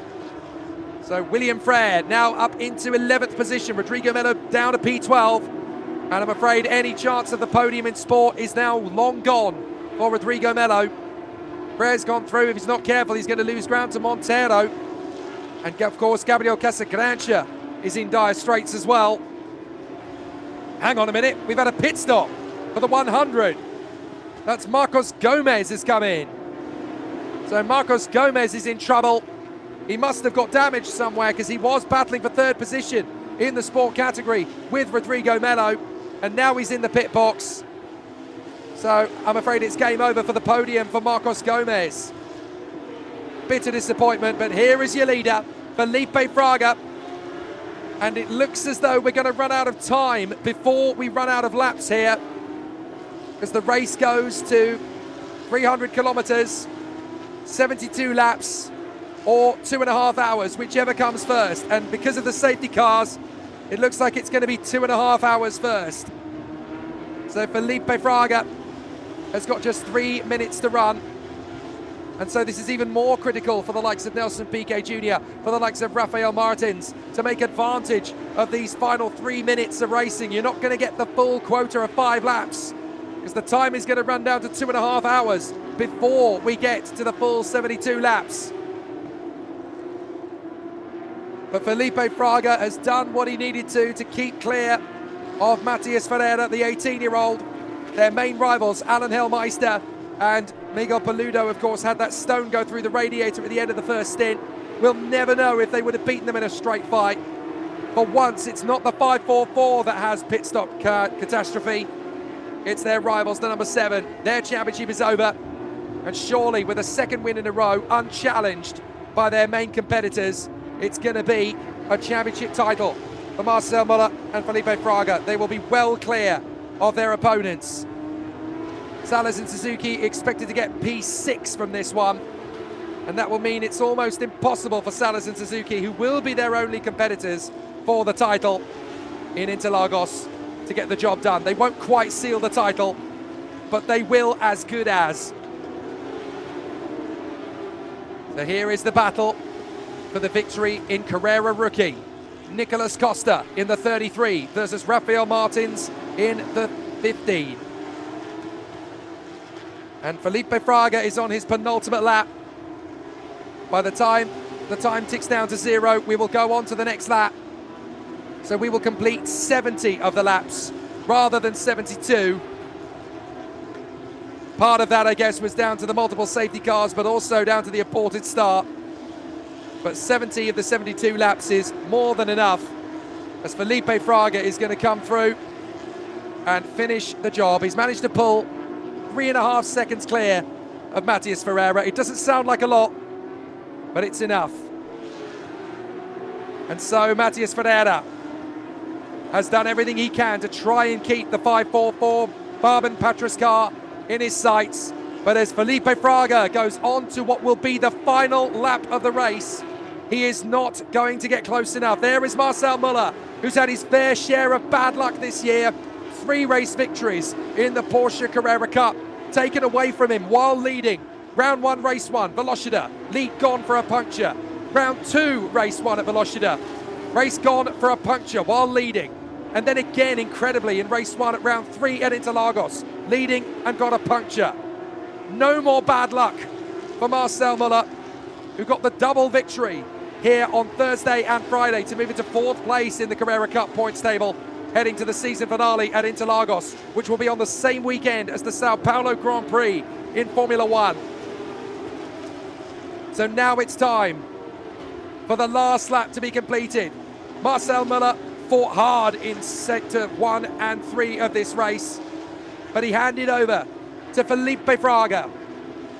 So William Frere now up into 11th position. Rodrigo Melo down to P12. And I'm afraid any chance of the podium in sport is now long gone for Rodrigo Melo. Frere's gone through. If he's not careful, he's going to lose ground to Monteiro. And of course, Gabriel Casagrancha is in dire straits as well. Hang on a minute, we've had a pit stop for the 100. That's Marcos Gomez has come in. So Marcos Gomez is in trouble. He must have got damaged somewhere because he was battling for 3rd position in the sport category with Rodrigo Melo. And now he's in the pit box. So I'm afraid it's game over for the podium for Marcos Gomez. Bitter disappointment, but here is your leader, Felipe Fraga. And it looks as though we're going to run out of time before we run out of laps here, because the race goes to 300 kilometres, 72 laps, or 2.5 hours, whichever comes first. And because of the safety cars, it looks like it's going to be 2.5 hours first. So Felipe Fraga has got just 3 minutes to run. And so this is even more critical for the likes of Nelson Piquet Jr., for the likes of Rafael Martins, to make advantage of these final 3 minutes of racing. You're not going to get the full quota of 5 laps, because the time is going to run down to 2.5 hours before we get to the full 72 laps. But Felipe Fraga has done what he needed to keep clear of Matías Ferreira, the 18-year-old. Their main rivals, Alan Hellmeister and Miguel Paludo, of course, had that stone go through the radiator at the end of the first stint. We'll never know if they would have beaten them in a straight fight. For once, it's not the 544 that has pit stop catastrophe. It's their rivals, the number 7. Their championship is over. And surely, with a second win in a row, unchallenged by their main competitors, it's going to be a championship title for Marcel Müller and Felipe Fraga. They will be well clear of their opponents. Salas and Suzuki expected to get P6 from this one, and that will mean it's almost impossible for Salas and Suzuki, who will be their only competitors for the title in Interlagos, to get the job done. They won't quite seal the title, but they will as good as. So here is the battle for the victory in Carrera Rookie. Nicolas Costa in the 33 versus Rafael Martins in the 15. And Felipe Fraga is on his penultimate lap. By the time the time ticks down to 0, we will go on to the next lap. So we will complete 70 of the laps rather than 72. Part of that, I guess, was down to the multiple safety cars, but also down to the aborted start. But 70 of the 72 laps is more than enough, as Felipe Fraga is going to come through and finish the job. He's managed to pull 3.5 seconds clear of Matías Ferreira. It doesn't sound like a lot, but it's enough. And so Matías Ferreira has done everything he can to try and keep the 544 Barben Patras car in his sights. But as Felipe Fraga goes on to what will be the final lap of the race, he is not going to get close enough. There is Marcel Müller, who's had his fair share of bad luck this year. 3 race victories in the Porsche Carrera Cup taken away from him while leading. Round 1, race 1, Velocida, lead gone for a puncture. Round 2, race 1 at Velocida, race gone for a puncture while leading. And then again, incredibly, in race 1 at round 3 at Interlagos, leading and got a puncture. No more bad luck for Marcel Müller, who got the double victory here on Thursday and Friday to move into 4th place in the Carrera Cup points table, heading to the season finale at Interlagos, which will be on the same weekend as the Sao Paulo Grand Prix in Formula 1. So now it's time for the last lap to be completed. Marcel Müller fought hard in sector 1 and 3 of this race, but he handed over to Felipe Fraga,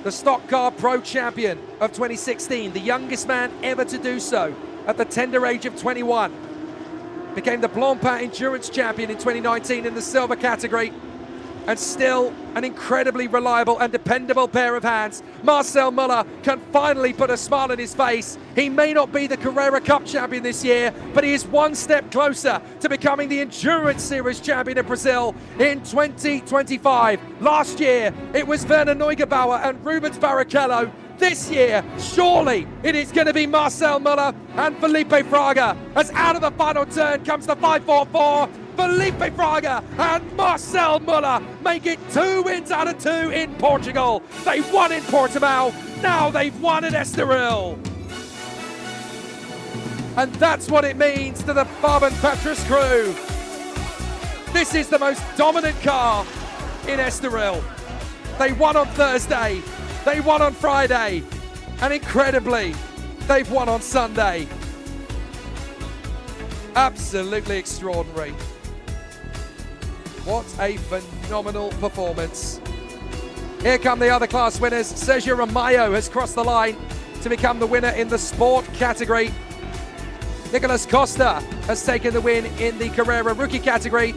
the Stock Car Pro Champion of 2016, the youngest man ever to do so at the tender age of 21. Became the Blancpain Endurance Champion in 2019 in the silver category, and still an incredibly reliable and dependable pair of hands. Marcel Müller can finally put a smile on his face. He may not be the Carrera Cup champion this year, but he is one step closer to becoming the Endurance Series champion of Brazil in 2025. Last year, it was Werner Neugebauer and Rubens Barrichello. This year, surely it is going to be Marcel Müller and Felipe Fraga, as out of the final turn comes the 544. Felipe Fraga and Marcel Müller make it 2 wins out of 2 in Portugal. They won in Portimao, now they've won at Estoril. And that's what it means to the Barben Patras crew. This is the most dominant car in Estoril. They won on Thursday, they won on Friday, and incredibly, they've won on Sunday. Absolutely extraordinary. What a phenomenal performance. Here come the other class winners. Sergio Ramayo has crossed the line to become the winner in the sport category. Nicolas Costa has taken the win in the Carrera Rookie category.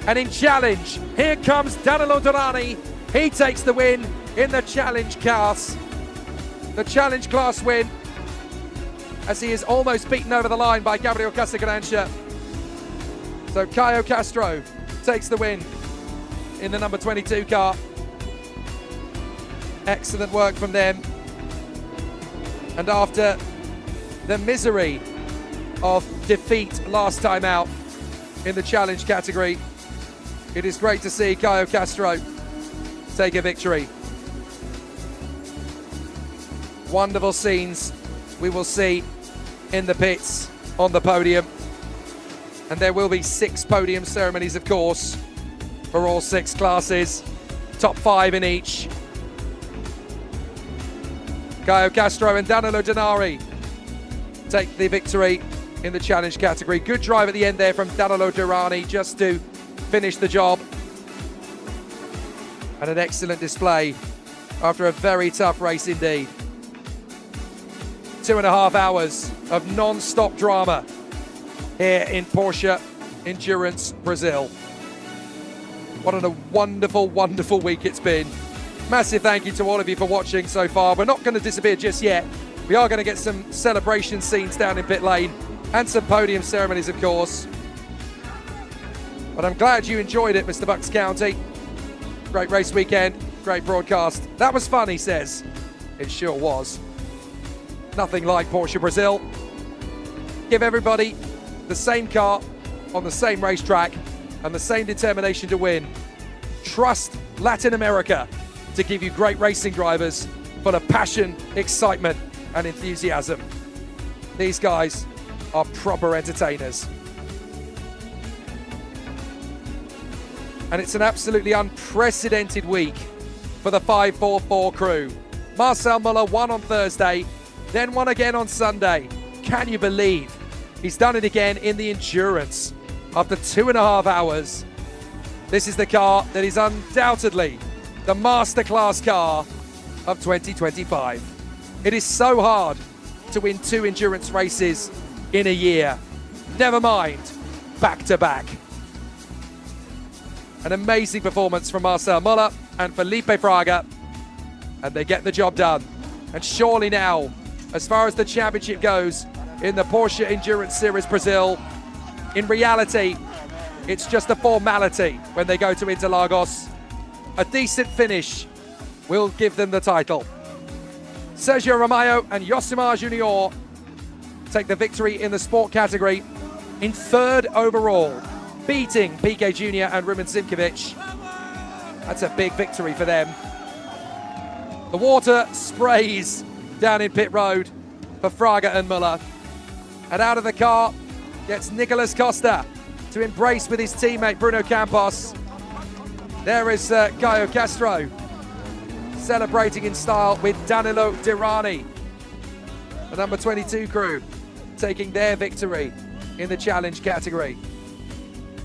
And in challenge, here comes Danilo Dorani. He takes the win in the challenge class. The challenge class win, as he is almost beaten over the line by Gabriel Casagrande. So Caio Castro takes the win in the number 22 car. Excellent work from them. And after the misery of defeat last time out in the challenge category, it is great to see Caio Castro take a victory. Wonderful scenes we will see in the pits on the podium. And there will be 6 podium ceremonies, of course, for all 6 classes. Top 5 in each. Gaio Castro and Danilo Denari take the victory in the challenge category. Good drive at the end there from Danilo Denari just to finish the job. And an excellent display after a very tough race indeed. 2.5 hours of non-stop drama here in Porsche Endurance Brazil. What a wonderful, wonderful week it's been. Massive thank you to all of you for watching so far. We're not going to disappear just yet. We are going to get some celebration scenes down in pit lane and some podium ceremonies, of course. But I'm glad you enjoyed it, Mr. Bucks County. Great race weekend, great broadcast. That was fun, he says. It sure was. Nothing like Porsche Brazil. Give everybody the same car on the same racetrack and the same determination to win. Trust Latin America to give you great racing drivers full of passion, excitement, and enthusiasm. These guys are proper entertainers. And it's an absolutely unprecedented week for the 544 crew. Marcel Muller won on Thursday, then won again on Sunday. Can you believe he's done it again in the endurance after 2.5 hours? This is the car that is undoubtedly the masterclass car of 2025. It is so hard to win 2 endurance races in a year. Never mind back-to-back. An amazing performance from Marcel Muller and Felipe Fraga, and they get the job done. And surely now, as far as the championship goes in the Porsche Endurance Series Brazil, in reality, it's just a formality when they go to Interlagos. A decent finish will give them the title. Sergio Romeo and Yosimar Junior take the victory in the sport category in 3rd overall, beating Piquet Jr. and Rumen Simkovic. That's a big victory for them. The water sprays down in pit road for Fraga and Muller. And out of the car gets Nicolas Costa to embrace with his teammate Bruno Campos. There is Gaio Castro celebrating in style with Danilo Denari. The number 22 crew taking their victory in the challenge category.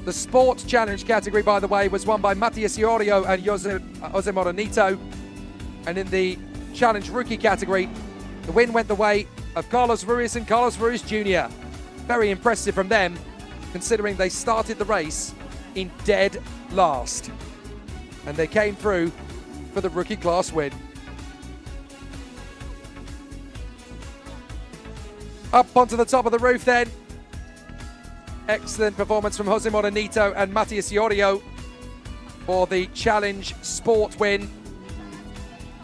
The sport challenge category, by the way, was won by Matias Iorio and Jose Moronito. And in the challenge rookie category, the win went the way of Carlos Ruiz and Carlos Ruiz Jr. Very impressive from them, considering they started the race in dead last. And they came through for the rookie class win. Up onto the top of the roof then. Excellent performance from Jose Moronito and Matias Iorio for the challenge sport win.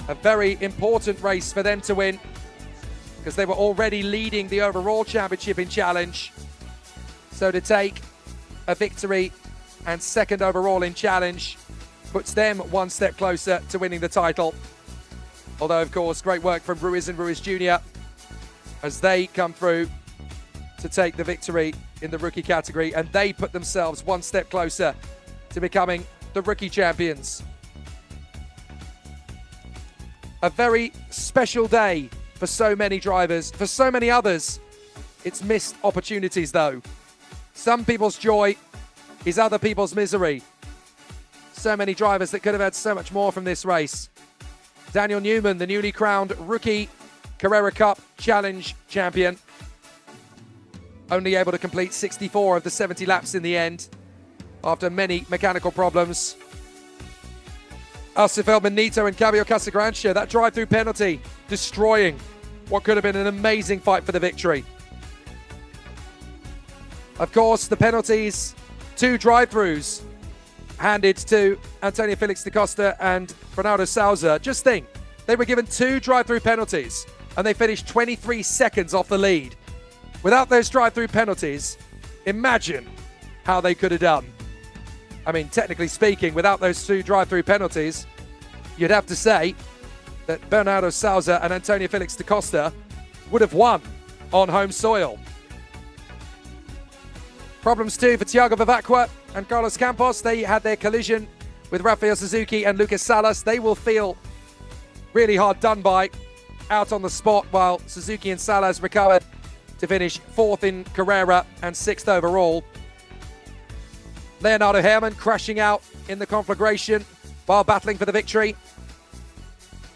A very important race for them to win because they were already leading the overall championship in challenge. So to take a victory and 2nd overall in challenge puts them one step closer to winning the title. Although, of course, great work from Ruiz and Ruiz Jr. as they come through to take the victory in the rookie category, and they put themselves one step closer to becoming the rookie champions. A very special day for so many drivers. For so many others, it's missed opportunities though. Some people's joy is other people's misery. So many drivers that could have had so much more from this race. Daniel Newman, the newly crowned rookie Carrera Cup Challenge champion, only able to complete 64 of the 70 laps in the end after many mechanical problems. Arcifel Benito and Cabio Casagrancha, that drive-through penalty destroying what could have been an amazing fight for the victory. Of course, the penalties, 2 drive-throughs handed to Antonio Felix da Costa and Ronaldo Souza. Just think, they were given 2 drive-through penalties and they finished 23 seconds off the lead. Without those drive-through penalties, imagine how they could have done. I mean, technically speaking, without those 2 drive-through penalties, you'd have to say that Bernardo Souza and Antonio Felix da Costa would have won on home soil. Problems too for Thiago Vivacqua and Carlos Campos. They had their collision with Rafael Suzuki and Lucas Salas. They will feel really hard done by out on the spot, while Suzuki and Salas recovered to finish 4th in Carrera and 6th overall. Leonardo Herrmann crashing out in the conflagration while battling for the victory.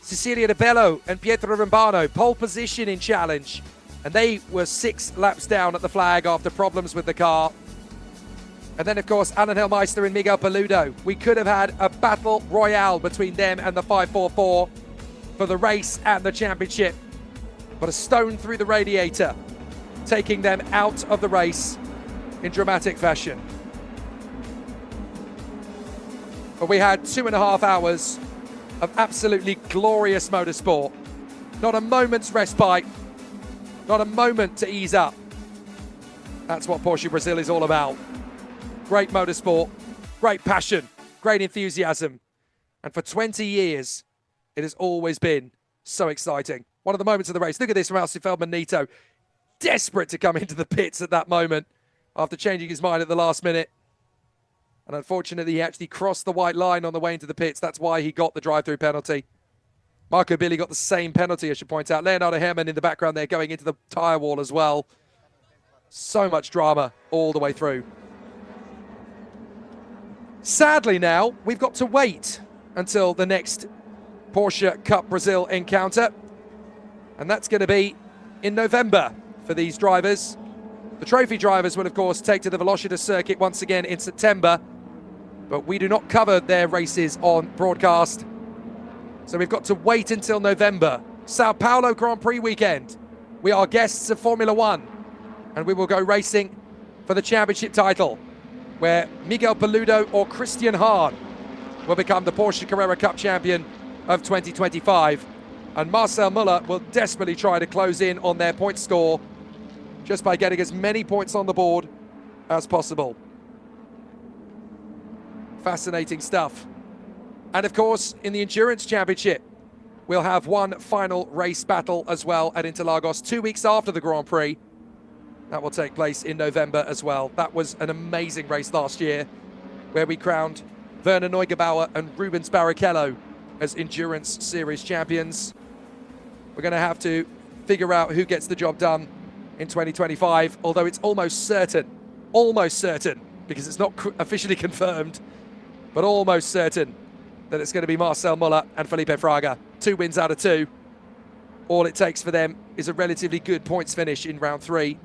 Cecilia De Bello and Pietro Rambano, pole position in challenge, and they were 6 laps down at the flag after problems with the car. And then, of course, Alan Hellmeister and Miguel Paludo. We could have had a battle royale between them and the 544 for the race and the championship, but a stone through the radiator, taking them out of the race in dramatic fashion. But we had 2.5 hours of absolutely glorious motorsport. Not a moment's respite, not a moment to ease up. That's what Porsche Brazil is all about. Great motorsport, great passion, great enthusiasm. And for 20 years, it has always been so exciting. One of the moments of the race. Look at this from Alcy Feldman-Nito. Desperate to come into the pits at that moment after changing his mind at the last minute. And unfortunately, he actually crossed the white line on the way into the pits. That's why he got the drive-through penalty. Marco Billy got the same penalty, I should point out. Leonardo Herrmann in the background there going into the tyre wall as well. So much drama all the way through. Sadly now, we've got to wait until the next Porsche Cup Brasil encounter. And that's going to be in November for these drivers. The trophy drivers will, of course, take to the Velocity circuit once again in September. But we do not cover their races on broadcast. So we've got to wait until November. Sao Paulo Grand Prix weekend. We are guests of Formula One. And we will go racing for the championship title, where Miguel Paludo or Christian Hahn will become the Porsche Carrera Cup champion of 2025. And Marcel Müller will desperately try to close in on their point score just by getting as many points on the board as possible. Fascinating stuff. And of course, in the Endurance Championship, we'll have one final race battle as well at Interlagos 2 weeks after the Grand Prix. That will take place in November as well. That was an amazing race last year, where we crowned Werner Neugebauer and Rubens Barrichello as Endurance Series champions. We're going to have to figure out who gets the job done in 2025, although it's almost certain, because it's not officially confirmed, but almost certain that it's going to be Marcel Müller and Felipe Fraga. 2 wins out of 2. All it takes for them is a relatively good points finish in round 3,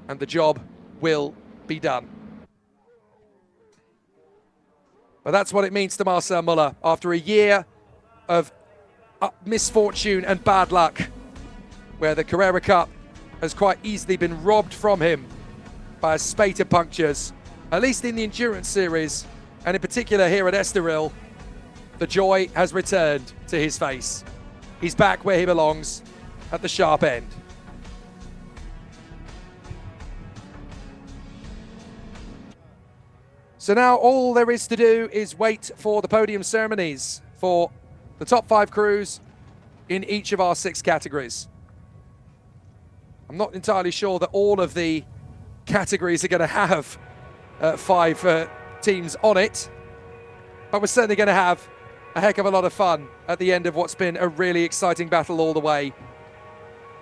and the job will be done. But that's what it means to Marcel Müller after a year of misfortune and bad luck, where the Carrera Cup has quite easily been robbed from him by a spate of punctures. At least in the Endurance Series, and in particular here at Estoril, the joy has returned to his face. He's back where he belongs, at the sharp end. So now all there is to do is wait for the podium ceremonies for the top 5 crews in each of our 6 categories. I'm not entirely sure that all of the categories are going to have 5 teams on it, but we're certainly going to have a heck of a lot of fun at the end of what's been a really exciting battle all the way.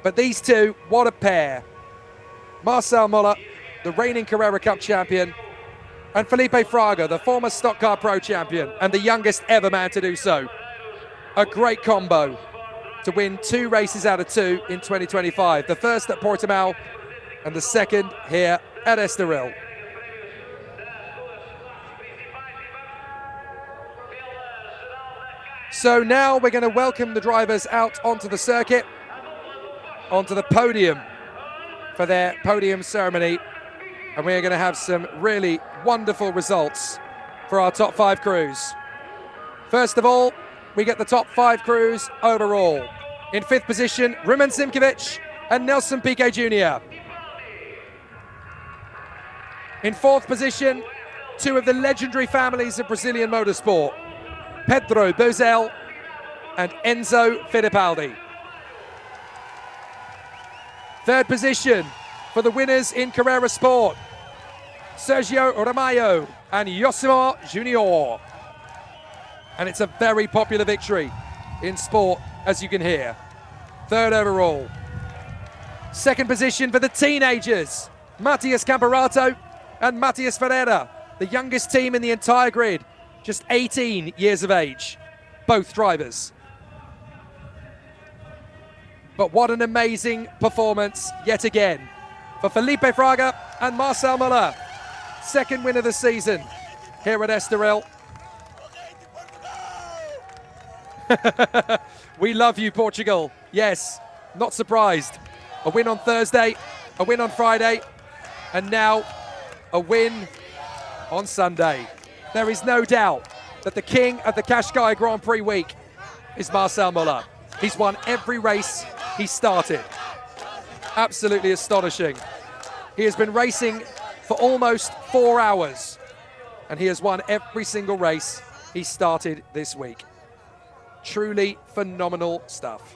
But these two, what a pair. Marcel Müller, the reigning Carrera Cup champion, and Felipe Fraga, the former Stock Car Pro champion and the youngest ever man to do so. A great combo to win 2 races out of 2 in 2025. The first at Portimao and the second here at Estoril. So now we're going to welcome the drivers out onto the circuit, onto the podium for their podium ceremony. And we're going to have some really wonderful results for our top 5 crews. First of all, we get the top 5 crews overall. In 5th position, Roman Simkovic and Nelson Piquet Jr. In 4th position, 2 of the legendary families of Brazilian motorsport, Pedro Bozel and Enzo Fittipaldi. 3rd position for the winners in Carrera Sport, Sergio Romeo and Yosimar Junior. And it's a very popular victory in sport, as you can hear. Third overall. Second position for the teenagers, Matias Camperato and Matias Ferreira, the youngest team in the entire grid, just 18 years of age, both drivers. But what an amazing performance yet again for Felipe Fraga and Marcel Muller. Second win of the season here at Estoril. We love you, Portugal. Yes, not surprised. A win on Thursday, a win on Friday, and now a win on Sunday. There is no doubt that the king of the Qashqai Grand Prix week is Marcel Muller. He's won every race he started. Absolutely astonishing. He has been racing for almost 4 hours, and he has won every single race he started this week. Truly phenomenal stuff.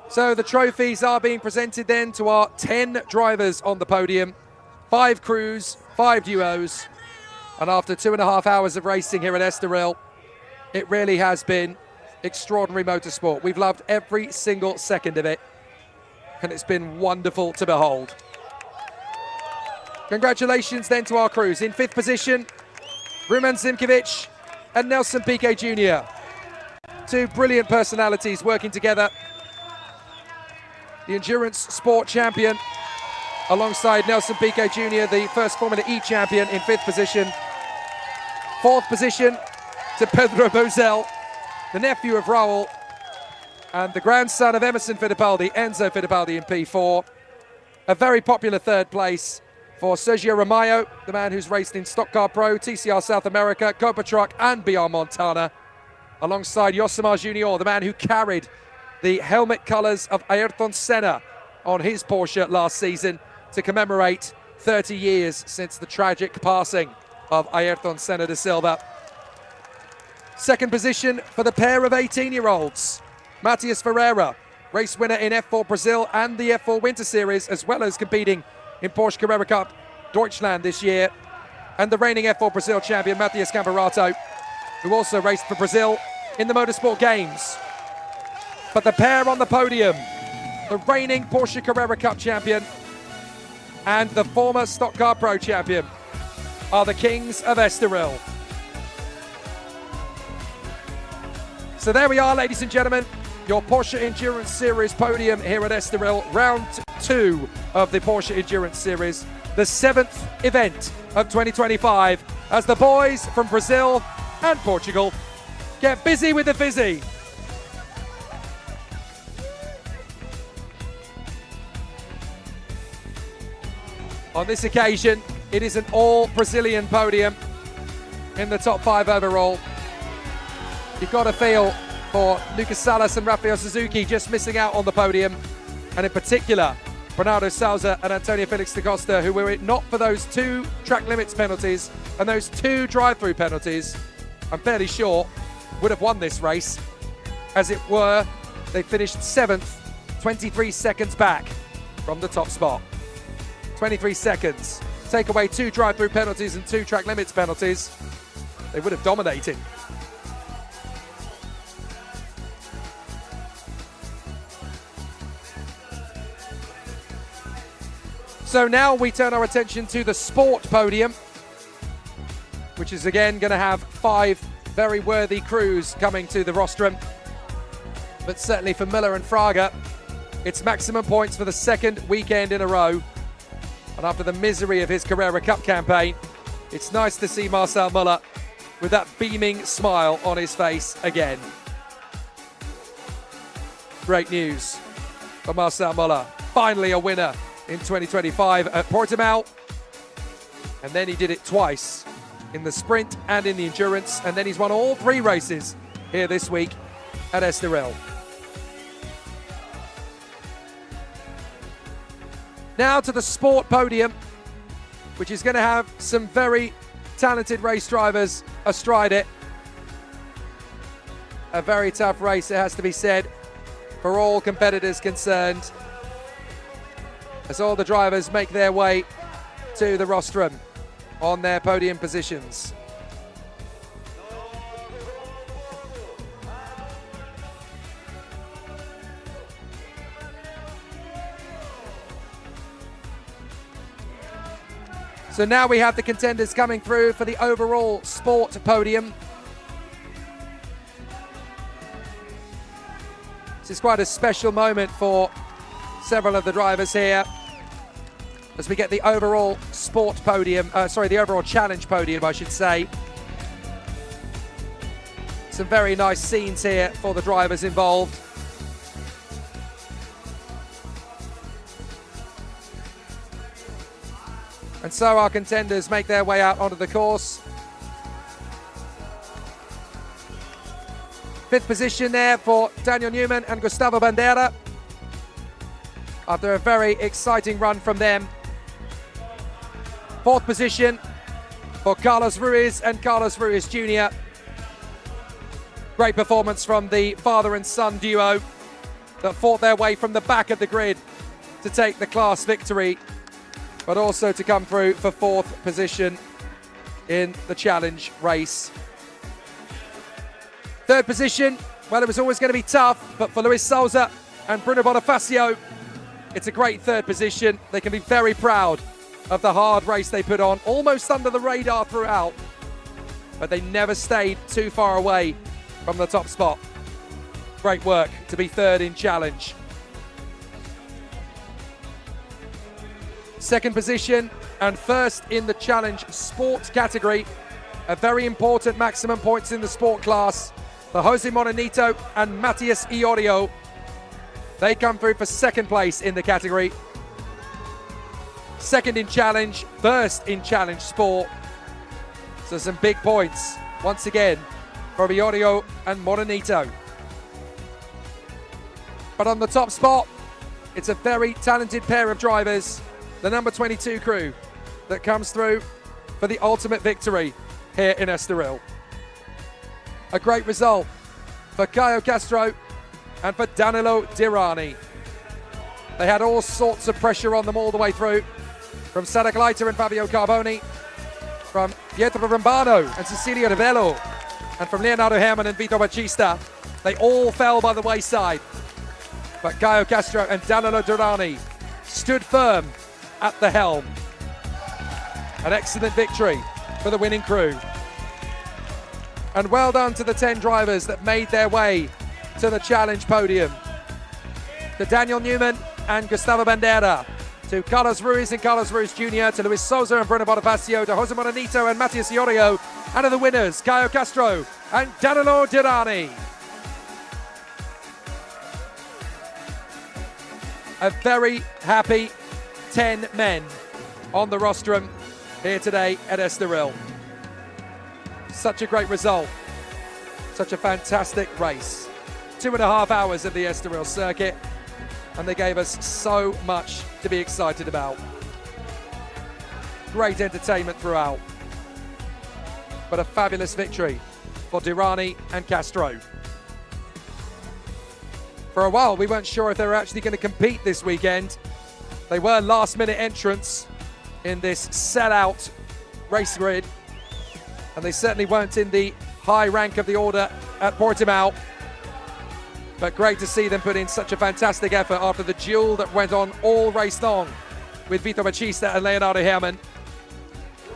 So the trophies are being presented then to our 10 drivers on the podium, 5 crews, 5 duos, and after 2.5 hours of racing here at Estoril, it really has been extraordinary motorsport. We've loved every single second of it, and it's been wonderful to behold. Congratulations then to our crews. In 5th position, Rumen Simkovic and Nelson Piquet Jr. Two brilliant personalities working together. The endurance sport champion alongside Nelson Piquet Jr., the first Formula E champion, in 5th position. 4th position to Pedro Bozel, the nephew of Raul, and the grandson of Emerson Fittipaldi, Enzo Fittipaldi, in P4. A very popular 3rd place for Sergio Romeo, the man who's raced in Stock Car Pro, TCR South America, Copa Truck and BR Montana, alongside Yosimar Junior, the man who carried the helmet colours of Ayrton Senna on his Porsche last season to commemorate 30 years since the tragic passing of Ayrton Senna da Silva. 2nd position for the pair of 18-year-olds, Matias Ferreira, race winner in F4 Brazil and the F4 Winter Series, as well as competing in Porsche Carrera Cup Deutschland this year, and the reigning F4 Brazil champion Matias Camperato, who also raced for Brazil in the Motorsport Games. But the pair on the podium, the reigning Porsche Carrera Cup champion and the former Stock Car Pro champion, are the kings of Estoril. So there we are, ladies and gentlemen, your Porsche Endurance Series podium here at Estoril, round 2 of the Porsche Endurance Series, the 7th event of 2025, as the boys from Brazil and Portugal get busy with the fizzy. On this occasion, it is an all-Brazilian podium in the top 5 overall. You've got a feel for Lucas Salas and Rafael Suzuki just missing out on the podium, and in particular, Bernardo Souza and Antonio Felix da Costa, who, were it not for those 2 track limits penalties and those 2 drive-through penalties, I'm fairly sure would have won this race. As it were, they finished 7th, 23 seconds back from the top spot. 23 seconds. Take away 2 drive-through penalties and 2 track limits penalties, they would have dominated. So now we turn our attention to the sport podium, which is again going to have 5 very worthy crews coming to the rostrum. But certainly for Muller and Fraga, it's maximum points for the 2nd weekend in a row. And after the misery of his Carrera Cup campaign, it's nice to see Marcel Muller with that beaming smile on his face again. Great news for Marcel Muller. Finally a winner in 2025 at Portimao. And then he did it twice in the sprint and in the endurance. And then he's won all 3 races here this week at Estoril. Now to the sport podium, which is going to have some very talented race drivers astride it. A very tough race, it has to be said, for all competitors concerned. as all the drivers make their way to the rostrum on their podium positions. So now we have the contenders coming through for the overall sport podium. This is quite a special moment for several of the drivers here as we get the overall sport podium, the overall challenge podium, I should say. Some very nice scenes here for the drivers involved. And so our contenders make their way out onto the course. Fifth position there for Daniel Newman and Gustavo Bandera, after a very exciting run from them. Fourth position for Carlos Ruiz and Carlos Ruiz Jr. Great performance from the father and son duo that fought their way from the back of the grid to take the class victory, but also to come through for fourth position in the challenge race. Third position, well, it was always going to be tough, but for Luis Souza and Bruno Bonifacio, it's a great third position. They can be very proud of the hard race they put on, almost under the radar throughout, but they never stayed too far away from the top spot. Great work to be third in challenge. Second position and first in the challenge sport category, a very important maximum points in the sport class. The Jose Morenito and Matias Iorio, they come through for second place in the category. Second in challenge, first in challenge sport. So some big points once again for Iorio and Morenito. But on the top spot, it's a very talented pair of drivers, the number 22 crew that comes through for the ultimate victory here in Estoril. A great result for Caio Castro and for Danilo Dirani. They had all sorts of pressure on them all the way through, from Sada Gleiter and Fabio Carboni, from Pietro Rambano and Cecilio Novello, and from Leonardo Herman and Vito Battista. They all fell by the wayside, but Caio Castro and Danilo Dirani stood firm at the helm. An excellent victory for the winning crew. And well done to the 10 drivers that made their way to the challenge podium. To Daniel Newman and Gustavo Bandera, to Carlos Ruiz and Carlos Ruiz Jr., to Luis Souza and Bruno Bonifacio, to Jose Morenito and Matias Iorio, and to the winners, Caio Castro and Danilo Dirani. A very happy 10 men on the rostrum here today at Estoril. Such a great result, such a fantastic race. 2.5 hours of the Estoril circuit, and they gave us so much to be excited about. Great entertainment throughout, but a fabulous victory for Dirani and Castro. For a while, we weren't sure if they were actually going to compete this weekend. They were last-minute entrants in this sellout race grid, and they certainly weren't in the high rank of the order at Portimao. But great to see them put in such a fantastic effort after the duel that went on all race long with Vito Battista and Leonardo Herman.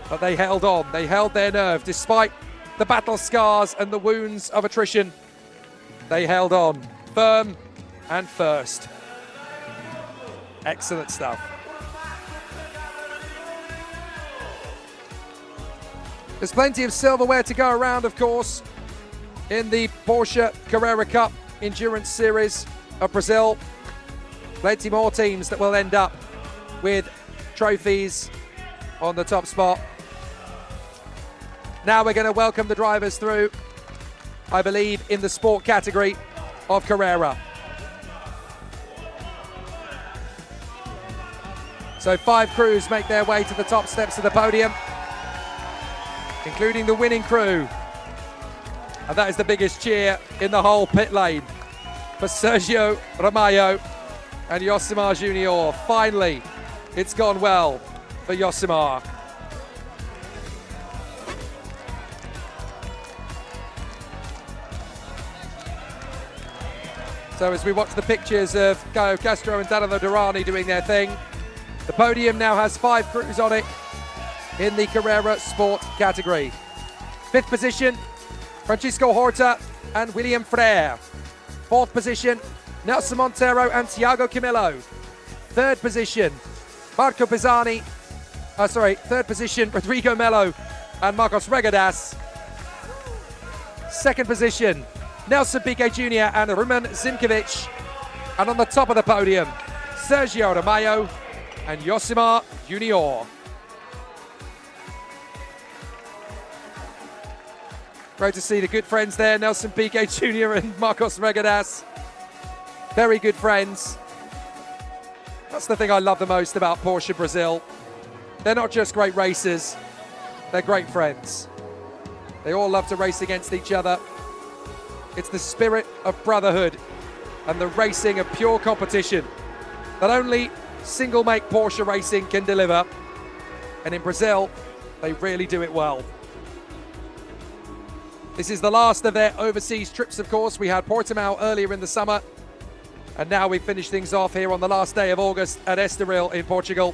But they held on, they held their nerve despite the battle scars and the wounds of attrition. They held on, firm and first. Excellent stuff. There's plenty of silverware to go around, of course, in the Porsche Carrera Cup Endurance Series of Brazil. Plenty more teams that will end up with trophies on the top spot. Now we're going to welcome the drivers through, I believe, in the sport category of Carrera. So 5 crews make their way to the top steps of the podium, including the winning crew. And that is the biggest cheer in the whole pit lane for Sergio Ramalho and Yosimar Junior, finally it's gone well for Yosimar. So as we watch the pictures of Caio Castro and Danilo Durrani doing their thing, the podium now has 5 crews on it in the Carrera Sport category. 5th position, Francisco Horta and William Frere. 4th position, Nelson Monteiro and Thiago Camilo. 3rd position, third position, Rodrigo Melo and Marcos Regadas. 2nd position, Nelson Piquet Jr. and Rumen Zimkovic. And on the top of the podium, Sergio Romeo and Yosimar Junior. Great to see the good friends there, Nelson Piquet Jr. and Marcos Regadas. Very good friends. That's the thing I love the most about Porsche Brazil. They're not just great racers, they're great friends. They all love to race against each other. It's the spirit of brotherhood and the racing of pure competition that only single-make Porsche racing can deliver. And in Brazil, they really do it well. This is the last of their overseas trips, of course. We had Portimao earlier in the summer, and now we finish things off here on the last day of August at Estoril in Portugal.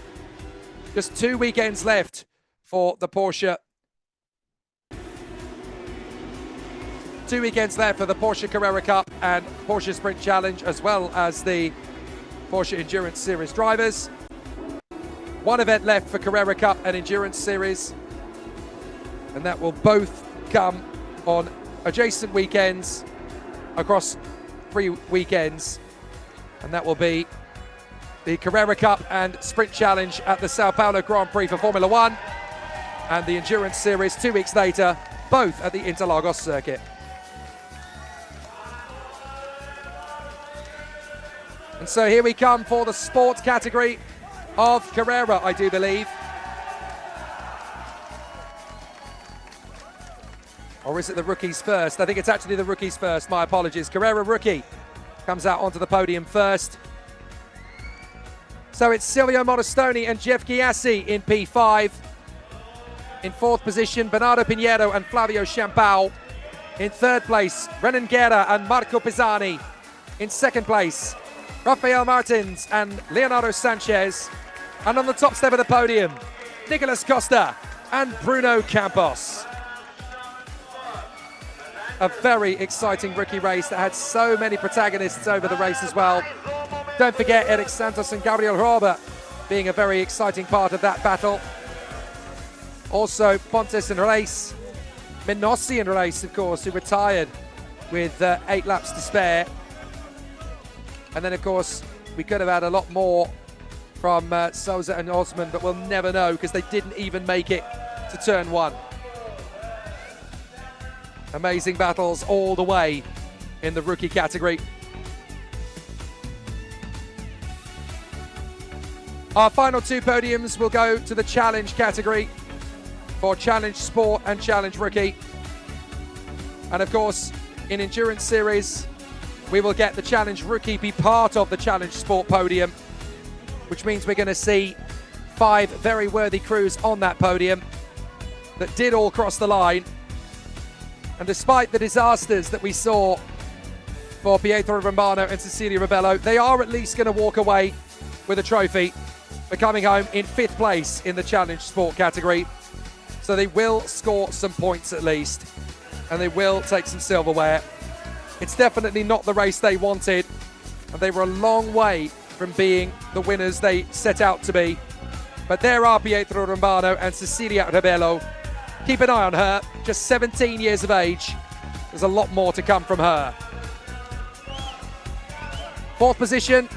Just 2 weekends left for the Porsche. 2 weekends left for the Porsche Carrera Cup and Porsche Sprint Challenge, as well as the Porsche Endurance Series drivers. 1 event left for Carrera Cup and Endurance Series, and that will both come on adjacent weekends across 3 weekends, and that will be the Carrera Cup and Sprint Challenge at the Sao Paulo Grand Prix for Formula 1, and the Endurance Series 2 weeks later, both at the Interlagos circuit. And so here we come for the sport category of Carrera, I do believe. Or is it the rookies first? I think it's actually the rookies first, my apologies. Carrera rookie comes out onto the podium first. So it's Silvio Modestoni and Jeff Chiassi in P5. In 4th position, Bernardo Pinheiro and Flavio Champao. In 3rd place, Renan Guerra and Marco Pisani. In 2nd place, Rafael Martins and Leonardo Sanchez. And on the top step of the podium, Nicolas Costa and Bruno Campos. A very exciting rookie race that had so many protagonists over the race as well. Don't forget Eric Santos and Gabriel Roba being a very exciting part of that battle. Also Pontes in race, Menossi in race, of course, who retired with 8 laps to spare. And then, of course, we could have had a lot more from Souza and Osman, but we'll never know because they didn't even make it to turn 1. Amazing battles all the way in the rookie category. Our final 2 podiums will go to the challenge category for Challenge Sport and Challenge Rookie. And of course, in Endurance Series, we will get the Challenge Rookie be part of the Challenge Sport podium, which means we're going to see 5 very worthy crews on that podium that did all cross the line. And despite the disasters that we saw for Pietro Romano and Cecilia Rebello, they are at least going to walk away with a trophy for coming home in 5th place in the Challenge Sport category. So they will score some points at least, and they will take some silverware. It's definitely not the race they wanted, and they were a long way from being the winners they set out to be. But there are Pietro Romano and Cecilia Rebello. Keep an eye on her, just 17 years of age. There's a lot more to come from her. 4th position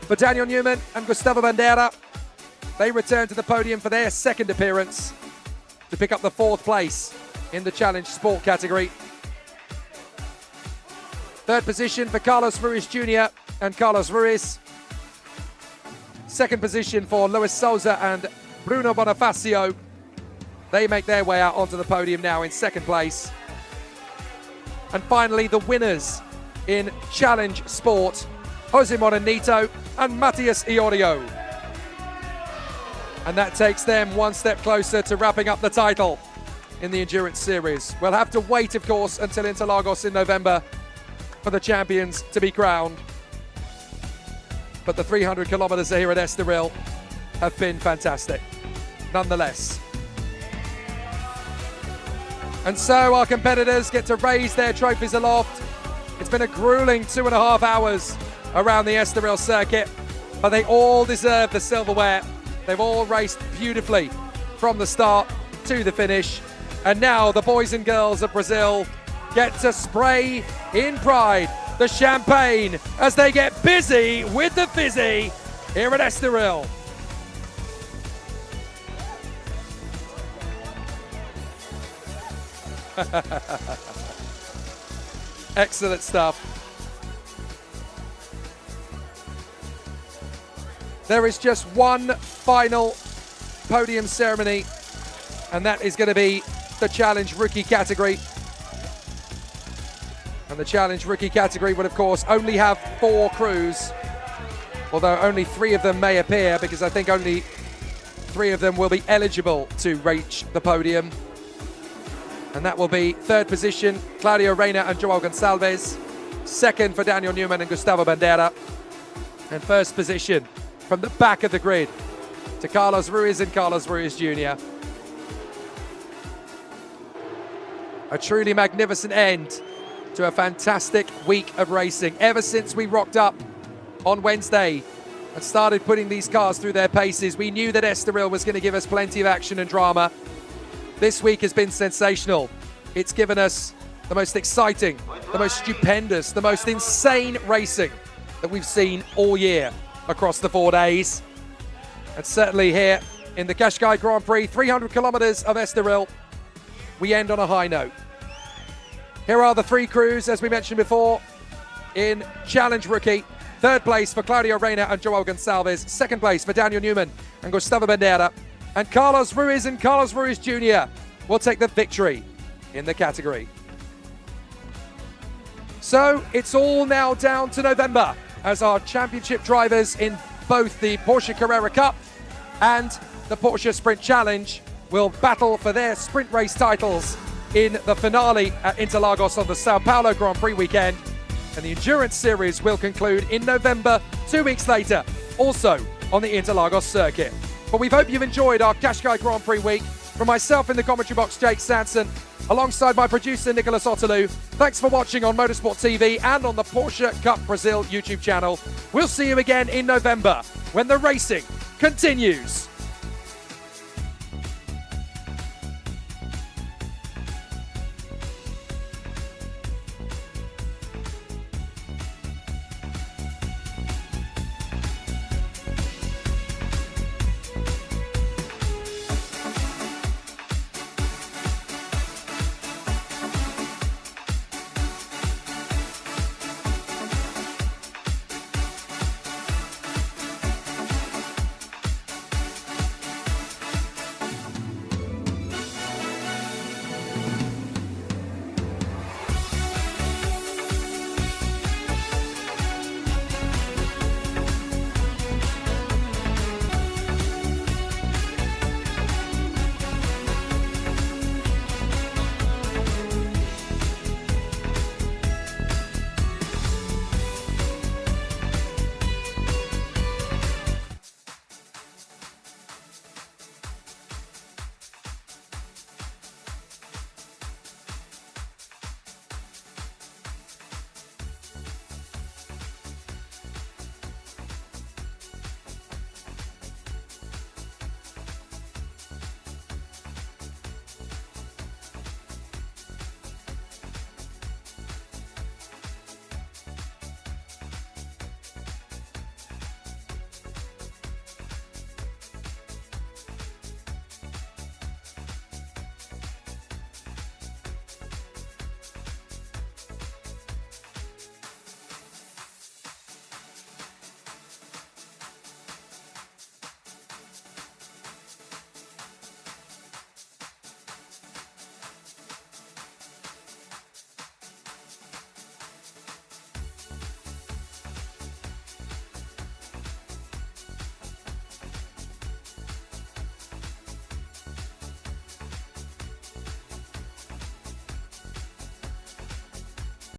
for Daniel Newman and Gustavo Bandera. They return to the podium for their 2nd appearance to pick up the 4th place in the Challenge Sport category. 3rd position for Carlos Ruiz Jr. and Carlos Ruiz. 2nd position for Luis Souza and Bruno Bonifacio. They make their way out onto the podium now in 2nd place. And finally, the winners in Challenge Sport, Jose Morenito and Matias Iorio. And that takes them one step closer to wrapping up the title in the Endurance Series. We'll have to wait, of course, until Interlagos in November for the champions to be crowned. But the 300 kilometers here at Estoril have been fantastic, nonetheless. And so our competitors get to raise their trophies aloft. It's been a grueling 2.5 hours around the Estoril circuit, but they all deserve the silverware. They've all raced beautifully from the start to the finish. And now the boys and girls of Brazil get to spray in pride the champagne as they get busy with the fizzy here at Estoril. Excellent stuff. There is just one final podium ceremony, and that is going to be the Challenge Rookie category. And the Challenge Rookie category would, of course, only have 4 crews, although only 3 of them may appear, because I think only 3 of them will be eligible to reach the podium. And that will be 3rd position, Claudio Reina and Joao Gonçalves. 2nd for Daniel Newman and Gustavo Bandeira. And 1st position from the back of the grid to Carlos Ruiz and Carlos Ruiz Jr. A truly magnificent end to a fantastic week of racing. Ever since we rocked up on Wednesday and started putting these cars through their paces, we knew that Estoril was going to give us plenty of action and drama. This week has been sensational. It's given us the most exciting, the most stupendous, the most insane racing that we've seen all year across the 4 days. And certainly here in the Qashqai Grand Prix, 300 kilometers of Estoril, we end on a high note. Here are the 3 crews, as we mentioned before, in Challenge Rookie. 3rd place for Claudio Reina and Joao Gonçalves. 2nd place for Daniel Newman and Gustavo Bandeira. And Carlos Ruiz and Carlos Ruiz Jr. will take the victory in the category. So it's all now down to November as our championship drivers in both the Porsche Carrera Cup and the Porsche Sprint Challenge will battle for their sprint race titles in the finale at Interlagos on the Sao Paulo Grand Prix weekend. And the Endurance Series will conclude in November, 2 weeks later, also on the Interlagos circuit. But we hope you've enjoyed our Qashqai Grand Prix week. From myself in the commentary box, Jake Sanson, alongside my producer, Nicholas Otterloo. Thanks for watching on Motorsport TV and on the Porsche Cup Brasil YouTube channel. We'll see you again in November when the racing continues.